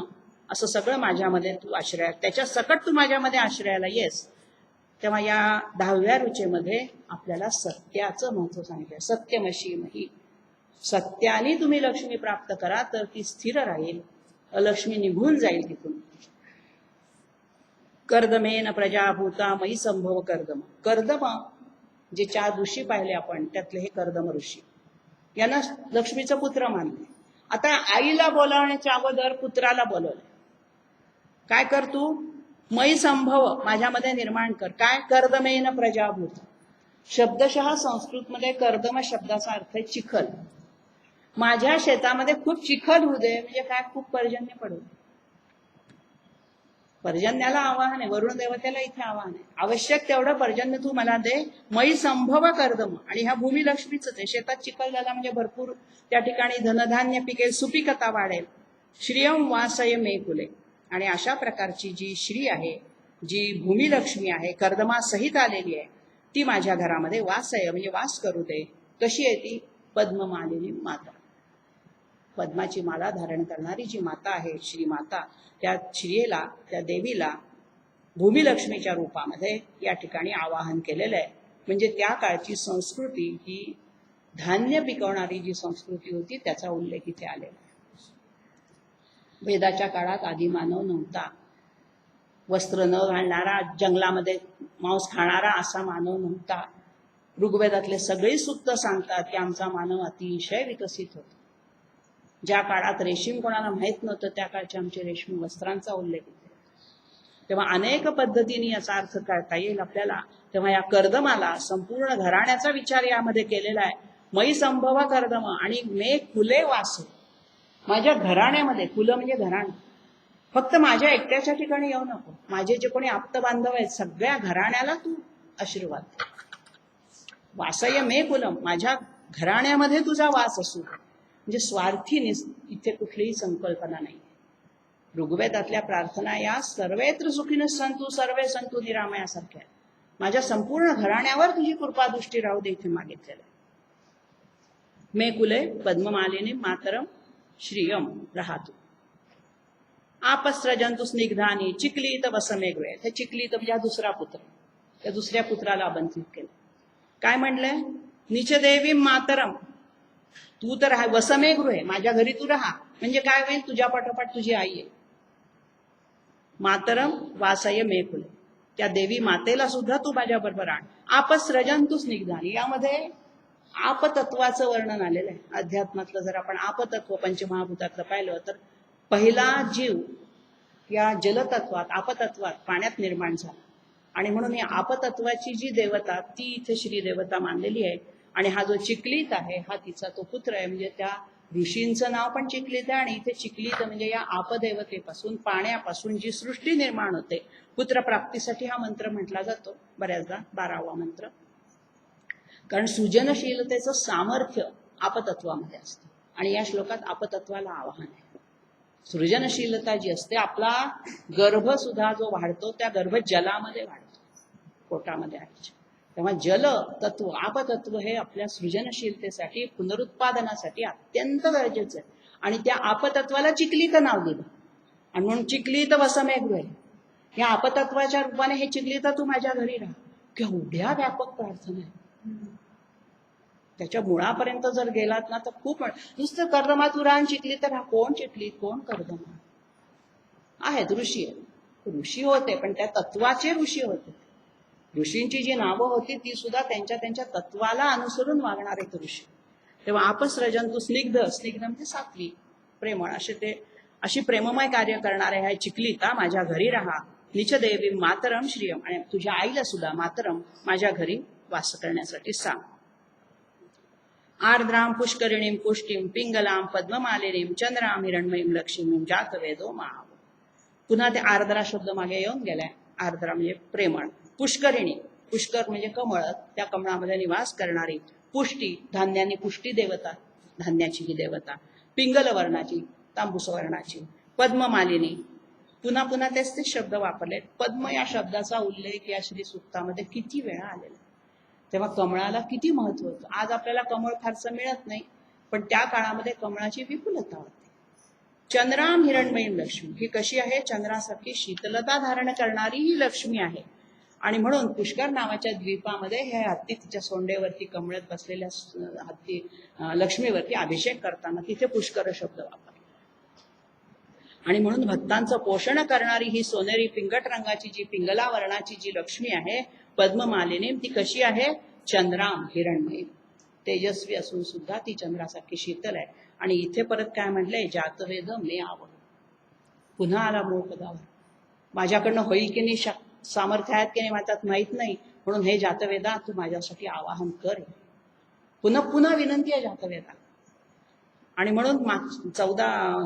असं सगळं माझ्यामध्ये तू आश्रय, त्याच्या सकट तू माझ्यामध्ये आश्रयाला येस. तेव्हा या 10व्या रुचेमध्ये आपल्याला सत्याचं महत्व सांगितलं. सत्यमशीमही, सत्याने तुम्ही लक्ष्मी प्राप्त करा तर ती स्थिर राहील, अलक्ष्मी निघून जाईल तिथून. कर्दमेन प्रजाभूता मयी संभव कर्दम. कर्दम जे 4 ऋषी पाहिले आपण, त्यातले हे कर्दम ऋषी, यांना लक्ष्मीचं पुत्र मानले. आता आईला बोलावण्याच्या अगोदर पुत्राला बोलवले. काय कर तू? मयी संभव, माझ्यामध्ये निर्माण कर. काय? कर्दमेन प्रजाभूत. शब्दशः संस्कृतमध्ये कर्दम शब्दाचा अर्थ आहे चिखल. माझ्या शेतामध्ये खूप चिखल होऊ दे, म्हणजे काय? खूप पर्जन्य पडू दे. पर्जन्याला आवाहन आहे, वरुण देवतेला इथे आवाहन आहे. आवश्यक तेवढं पर्जन्य तू मला दे. मयी संभव कर्दम, आणि ह्या भूमी लक्ष्मीच आहे. शेतात चिखल झाला म्हणजे भरपूर त्या ठिकाणी धनधान्य पिकेल, सुपिकता वाढेल. श्रियम वासय मे कुले, आणि अशा प्रकारची जी श्री आहे, जी भूमी लक्ष्मी आहे, कर्दमासहित आलेली आहे, ती माझ्या घरामध्ये वासय म्हणजे वास करू दे. कशी आहे ती? पद्ममालिनी माता, पद्माची माला धारण करणारी जी माता आहे श्री माता, त्या श्रीला, त्या देवीला भूमी लक्ष्मीच्या रूपामध्ये या ठिकाणी आवाहन केलेलं आहे. म्हणजे त्या काळची संस्कृती ही धान्य पिकवणारी जी संस्कृती होती त्याचा उल्लेख इथे आलेला आहे. वेदाच्या काळात आदिमानव नव्हता. वस्त्र न घालणारा, जंगलामध्ये मांस खाणारा असा मानव नव्हता. ऋग्वेदातले सगळे सूक्त सांगतात की आमचा मानव अतिशय विकसित होता. ज्या काळात रेशीम कोणाला माहीत नव्हतं त्या काळच्या आमच्या रेशमी वस्त्रांचा उल्लेख आहे. तेव्हा अनेक पद्धतीने याचा अर्थ करता येईल आपल्याला. तेव्हा या कर्दमाला संपूर्ण घराण्याचा विचार यामध्ये केलेला आहे. मयी संभव कर्दम आणि मे कुले वासे, माझ्या घराण्यामध्ये. कुलं म्हणजे घराणं. फक्त माझ्या एकट्याच्या ठिकाणी येऊ नको, माझे जे कोणी आप्त बांधव आहेत सगळ्या घराण्याला तू आशीर्वाद. वासय मे कुलम, माझ्या घराण्यामध्ये तुझा वास असू. म्हणजे स्वार्थी इथे कुठलीही संकल्पना नाही. ऋग्वेदातल्या प्रार्थना या सर्वेत्र सुखीन संतु सर्वे संतु निरामयासारख्या. माझ्या संपूर्ण घराण्यावर तुझी कृपादृष्टी राहू दे इथे मागितलेलं. मे कुले पद्ममालिनी मातरम श्रियम राहतु. आपस्रजंतु स्निग्धानी चिकलीत वसमेगवे. हे चिकलीत म्हणजे हा दुसरा पुत्र, त्या दुसऱ्या पुत्राला आबंधित केलं. काय म्हणलंय? निचदेवी मातरम, तू तर राहा वसमे गृहे, माझ्या घरी तू राहा. म्हणजे काय होईल, तुझ्या पाठोपाठ तुझी आई आहे. मातरम वासय मे कुले, त्या देवी मातेला सुद्धा तू माझ्या बरोबर आण. आपसृजन तू स्निग्धानी, यामध्ये आपतत्वाचं वर्णन आलेलं आहे. अध्यात्मातलं जर आपण आपतत्व पंचमहाभूतातलं पाहिलं तर पहिला जीव या जलतत्वात आपतत्वात पाण्यात निर्माण झाला. आणि म्हणून या आपतत्वाची जी देवता ती इथे श्री देवता मानलेली आहे. आणि हा जो चिखलीत आहे हा तिचा तो पुत्र आहे. म्हणजे त्या ऋषींचं नाव पण चिखलीत आहे. आणि इथे चिखलीत म्हणजे या आपदेवतेपासून पाण्यापासून जी सृष्टी निर्माण होते, पुत्रप्राप्तीसाठी हा मंत्र म्हटला जातो बऱ्याचदा, 12वा मंत्र. कारण सृजनशीलतेचं सामर्थ्य आपतत्वामध्ये असतं. आणि या श्लोकात आपतत्वाला आवाहन आहे. सृजनशीलता जी असते, आपला गर्भ सुद्धा जो वाढतो त्या गर्भ जलामध्ये वाढतो, पोटामध्ये आईच्या. तेव्हा जल तत्व आपतत्व हे आपल्या सृजनशीलतेसाठी पुनरुत्पादनासाठी अत्यंत गरजेचं आहे. आणि त्या आपतत्वाला चिखलीत नाव दिलं. आणि म्हणून चिखलीत वसमे गृहे, या आपतत्वाच्या रूपाने हे चिखलीत तू माझ्या घरी राहा. केवढ्या व्यापक प्रार्थना आहे. त्याच्या मुळापर्यंत जर गेलात ना तर खूप. नुसतं कर्दमा तू रान चिखली तर हा कोण चिखली कोण कर्दमा आहेत, ऋषी आहेत. ऋषी होते पण त्या तत्वाचे ऋषी होते. ऋषींची जी नावं होती ती सुद्धा त्यांच्या त्यांच्या तत्वाला अनुसरून वागणारे ऋषी. तेव्हा आपसृजन तू स्निग्ध, स्निग्ध म्हणजे सात्विक प्रेमळ असे ते, अशी प्रेममय कार्य करणारे ह्या चिखलीता माझ्या घरी राहा. निचदेवी मातरम श्रियम, आणि तुझ्या आईला सुद्धा मातरम माझ्या घरी वास करण्यासाठी सांग. आर्द्राम पुष्करिणीम पुष्टीम पिंगलाम पद्ममालिनीम चंद्राम हिरण्मयीम लक्ष्मीम जातवेदो माव. पुन्हा ते आर्द्रा शब्द मागे येऊन गेलाय. आर्द्रा म्हणजे प्रेमळ. पुष्करिणी, पुष्कर म्हणजे कमळ, त्या कमळामध्ये निवास करणारी. पुष्टी, धान्याने पुष्टी देवता, धान्याची ही देवता. पिंगल वर्णाची, तांबूस वर्णाची. पद्ममालिनी, पुन्हा पुन्हा तेच ते शब्द वापरले. पद्म या शब्दाचा उल्लेख या श्री सूक्तामध्ये किती वेळा आलेला. तेव्हा कमळाला किती महत्व होतं. आज आपल्याला कमळ फारसं मिळत नाही, पण त्या काळामध्ये कमळाची विपुलता होती. चंद्राम हिरण्मयीम लक्ष्मी, ही कशी आहे, चंद्रासारखी शीतलता धारण करणारी ही लक्ष्मी आहे. आणि म्हणून पुष्कर नावाच्या द्वीपामध्ये हे हत्ती तिच्या सोंडेवरती कमळत बसलेल्या हत्ती लक्ष्मीवरती अभिषेक करताना तिथे पुष्कर शब्द वापरला. आणि म्हणून भक्तांचं पोषण करणारी ही सोनेरी पिंगट रंगाची जी पिंगला वर्णाची जी लक्ष्मी आहे पद्ममालिनी, ती कशी आहे, चंद्राम हिरण्मयी, तेजस्वी असून सुद्धा ती चंद्रासारखी शीतल आहे. आणि इथे परत काय म्हटलंय, जातवेद मे आव, पुन्हा आला मूळ पदावर. माझ्याकडनं होईल की नाही, सामर्थ्य आहेत की नाही माझ्यात माहित नाही, म्हणून हे जातवेदा तू माझ्यासाठी आवाहन कर. पुन्हा पुन्हा विनंती आहे जातवेदा. आणि म्हणून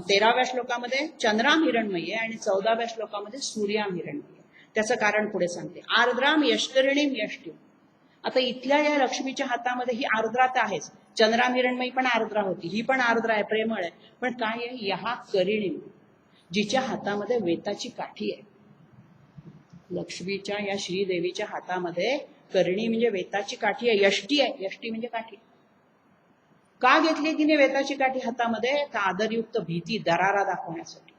13व्या श्लोकामध्ये चंद्राम हिरण्मयी आहे आणि 14व्या श्लोकामध्ये सूर्याम हिरण्मयी. त्याचं कारण पुढे सांगते. आर्द्राम यष्करिणीम यष्टी, आता इथल्या या लक्ष्मीच्या हातामध्ये ही आर्द्राता आहेच. चंद्राम हिरण्मयी पण आर्द्रा होती, ही पण आर्द्रा आहे, प्रेमळ आहे. पण काय आहे, या करिणीम, जिच्या हातामध्ये वेताची काठी आहे. लक्ष्मीच्या या श्रीदेवीच्या हातामध्ये करिणी म्हणजे वेताची काठी आहे, यष्टी आहे. यष्टी म्हणजे काठी. का घेतली तिने वेताची काठी हातामध्ये, तर आदरयुक्त भीती, दरारा दाखवण्यासाठी.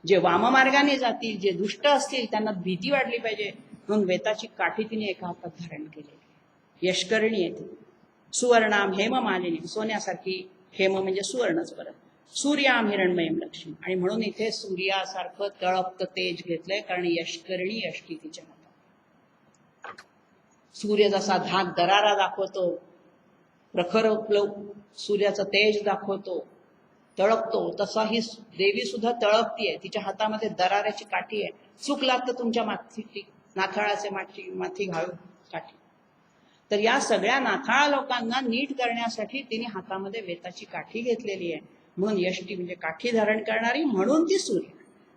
जे वाममार्गाने जातील, जे दुष्ट असतील त्यांना भीती वाढली पाहिजे, म्हणून वेताची काठी तिने एका हातात धारण केलेली. यशकर्णी येते. सुवर्णाम हेममालिनी, सोन्यासारखी, हेम म्हणजे सुवर्णच परत. सूर्याम हिरण्मयीम लक्ष्मी, आणि म्हणून इथे सूर्यासारखं तळपतं तेज घेतलंय, कारण यशकर्णी यष्टी तिच्या हातात. सूर्य जसा धाक दरारा दाखवतो, प्रखर सूर्याचं तेज दाखवतो, तळपतो, तसा ही देवी सुद्धा तळपतीये. तिच्या हातामध्ये दराऱ्याची काठी आहे. चूक लागतं तुमच्या माथी, नाथाळाचे माथी घालून काठी. तर या सगळ्या नाथाळा लोकांना नीट करण्यासाठी तिने हातामध्ये वेताची काठी घेतलेली आहे. म्हणून यष्टी म्हणजे काठी धारण करणारी, म्हणून ती सूर्य.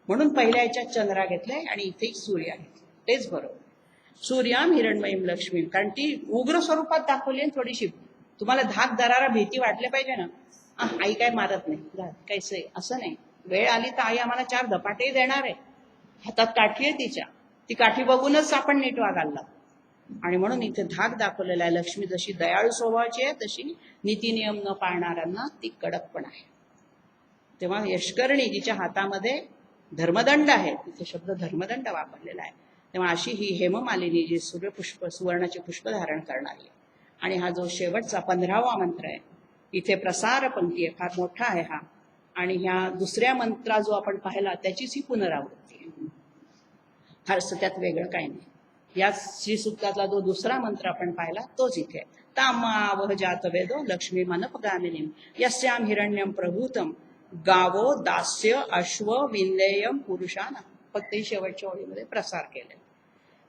म्हणून पहिल्या याच्यात चंद्रा घेतलाय आणि इथे सूर्य आहे, तेच बरोबर. सूर्याम हिरण्मयीम लक्ष्मी, कारण ती उग्र स्वरूपात दाखवली आहे थोडीशी. तुम्हाला धाक दरारा भीती वाटले पाहिजे ना. आई काय मारत नाही, कैसे, असं नाही. वेळ आली तर आई आम्हाला 4 धपाटे देणार आहे. हातात काठी आहे तिच्या, ती काठी बघूनच आपण नीट वागायला. आणि म्हणून इथे धाक दाखवलेला आहे. लक्ष्मी जशी दयाळू स्वभावाची आहे तशी नीती नियम न पाळणाऱ्यांना ती कडक पण आहे. तेव्हा यशकर्णी जिच्या हातामध्ये धर्मदंड आहे, तिथे शब्द धर्मदंड वापरलेला आहे. तेव्हा अशी ही हेममालिनी जी सूर्यपुष्प, सुवर्णाचे पुष्प धारण करणारी आहे. आणि हा जो शेवटचा 15वा मंत्र आहे, इथे प्रसार पंक्ती आहे, फार मोठा आहे हा. आणि ह्या दुसऱ्या मंत्रा जो आपण पाहिला त्याचीच ही पुनरावृत्ती आहे. फारसं त्यात वेगळं काही नाही. या श्री सूक्तातला जो दुसरा मंत्र आपण पाहिला तोच इथे आहे. तामावह जात वेदो लक्ष्मी मनपगामिनीम यस्याम हिरण्यम प्रभूतम गावो दास्य अश्व विंदेयम पुरुषान. फक्त ही शेवटच्या ओळीमध्ये प्रसार केले.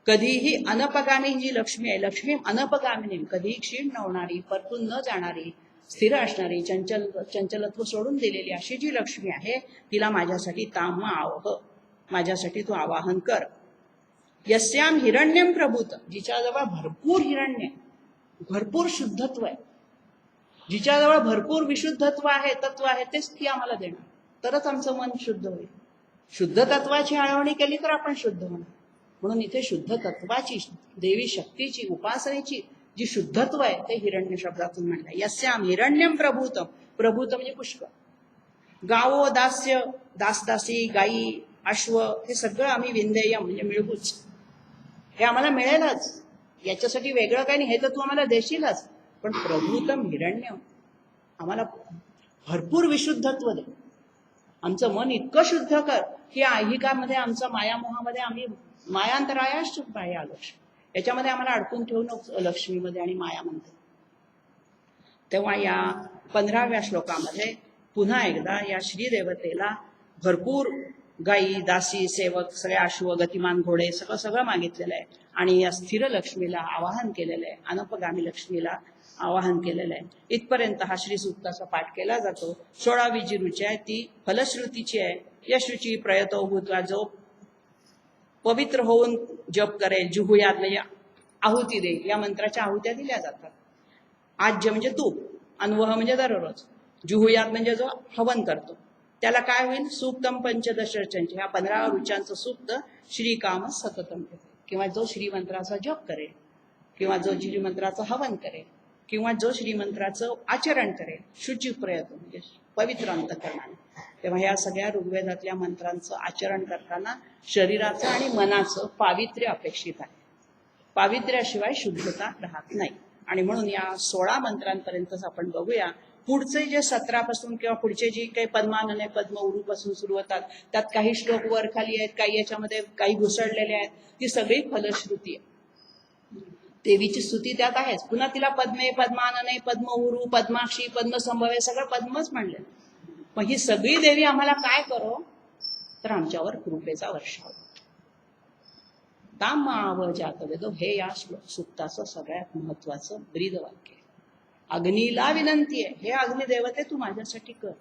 कधीही अनपगामी जी लक्ष्मी आहे, लक्ष्मी अनपगामिनी, कधीही क्षीण न होणारी, परतून न जाणारी, स्थिर असणारी, चंचलत्व सोडून दिलेली अशी जी लक्ष्मी आहे, तिला माझ्यासाठी ताम आवह, माझ्यासाठी तू आवाहन कर. यस्याम हिरण्यम प्रभूत, जिच्याजवळ भरपूर हिरण्य, भरपूर शुद्धत्व आहे, जिच्याजवळ भरपूर विशुद्धत्व आहे, तत्व आहे, तेच ती आम्हाला देणार. तरच आमचं मन शुद्ध होईल. शुद्ध तत्वाची आळवणी केली तर आपण शुद्ध होणार. म्हणून इथे शुद्ध तत्वाची, देवी शक्तीची, उपासनेची जी शुद्धत्व आहे ते हिरण्य शब्दातून म्हणलंय. यस्याम हिरण्यम प्रभूतम, प्रभूत म्हणजे पुष्कळ. गावो दास्य, दासदासी, गाई, अश्व, हे सगळं आम्ही विंदेयम म्हणजे मिळवूच, हे आम्हाला मिळेलच. याच्यासाठी वेगळं काही नाही, हे तर तू आम्हाला देशीलच. पण प्रभूतम हिरण्यम, आम्हाला भरपूर विशुद्धत्व दे. आमचं मन इतकं शुद्ध कर की ऐहिकामध्ये, आमच्या मायामोहामध्ये आम्ही मायांतरायाश माया लक्ष्मी, याच्यामध्ये आम्हाला अडकून ठेवू नको लक्ष्मीमध्ये आणि मायामध्ये. तेव्हा या 15व्या श्लोकामध्ये पुन्हा एकदा या श्रीदेवतेला भरपूर गाई, दासी, सेवक, सगळे अश्व, गतिमान घोडे, सगळं सगळं मागितलेलं आहे. आणि या स्थिर लक्ष्मीला आवाहन केलेलं आहे, अनपगामी लक्ष्मीला आवाहन केलेलं आहे. इथपर्यंत हा श्री सूक्ताचा पाठ केला जातो. 16वी जी रुची आहे ती फलश्रुतीची आहे. यशुची प्रयतो भूतवा, जो पवित्र होऊन जप करेल, जुहुयात म्हणजे आहुती देईल. या मंत्राच्या आहुत्या दिल्या जातात. आज्य म्हणजे तूप, अन्वह म्हणजे दररोज, जुहुयात म्हणजे जो हवन करतो, त्याला काय होईल? सूक्तम पंचदश रचनचे, ह्या 15 रुचांचं सूक्त श्रीकाम सततम, किंवा जो श्रीमंत्राचा जप करेल, किंवा जो श्रीमंत्राचं हवन करेल, किंवा जो श्रीमंत्राचं आचरण करेल, शुची प्रयत्न म्हणजे पवित्र अंतःकरणाने. तेव्हा ह्या सगळ्या ऋग्वेदातल्या मंत्रांचं आचरण करताना शरीराचं आणि मनाचं पावित्र्य अपेक्षित आहे. पावित्र्याशिवाय शुद्धता राहत नाही. आणि म्हणून या 16 मंत्रांपर्यंतच आपण बघूया. पुढचे जे 17 पासून किंवा पुढचे जे काही पद्मानने पद्म उरू पासून सुरू होतात, त्यात काही श्लोक वर खाली आहेत, काही याच्यामध्ये काही घुसळलेले आहेत, ती सगळी फलश्रुती आहे. देवीची स्तुती त्यात आहेच. पुन्हा तिला पद्मे, पद्मानने, पद्म उरू, पद्माक्षी, पद्मसंभव, हे सगळं पद्मच म्हणले. मग ही सगळी देवी आम्हाला काय करो? तर आमच्यावर कृपेचा वर्षाव. तामाव जात वेदो, हे या सूक्ताचं सगळ्यात महत्वाचं ब्रीद वाक्य आहे. अग्नीला विनंती आहे, हे अग्निदेवते तू माझ्यासाठी कर.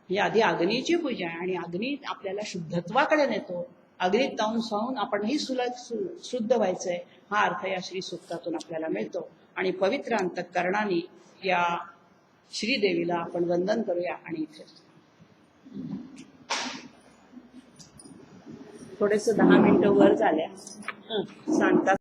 ही आधी अग्नीची पूजा आहे, आणि अग्नी आपल्याला शुद्धत्वाकडे नेतो. अग्नीत जाऊन साहून आपणही शुद्ध व्हायचंय, हा अर्थ या श्री सूक्तातून आपल्याला मिळतो. आणि पवित्र अंतःकरणाने या श्रीदेवीला आपण वंदन करूया. आणि इथे थोडेसे 10 मिनिटं वर झाल्या, सांगतात.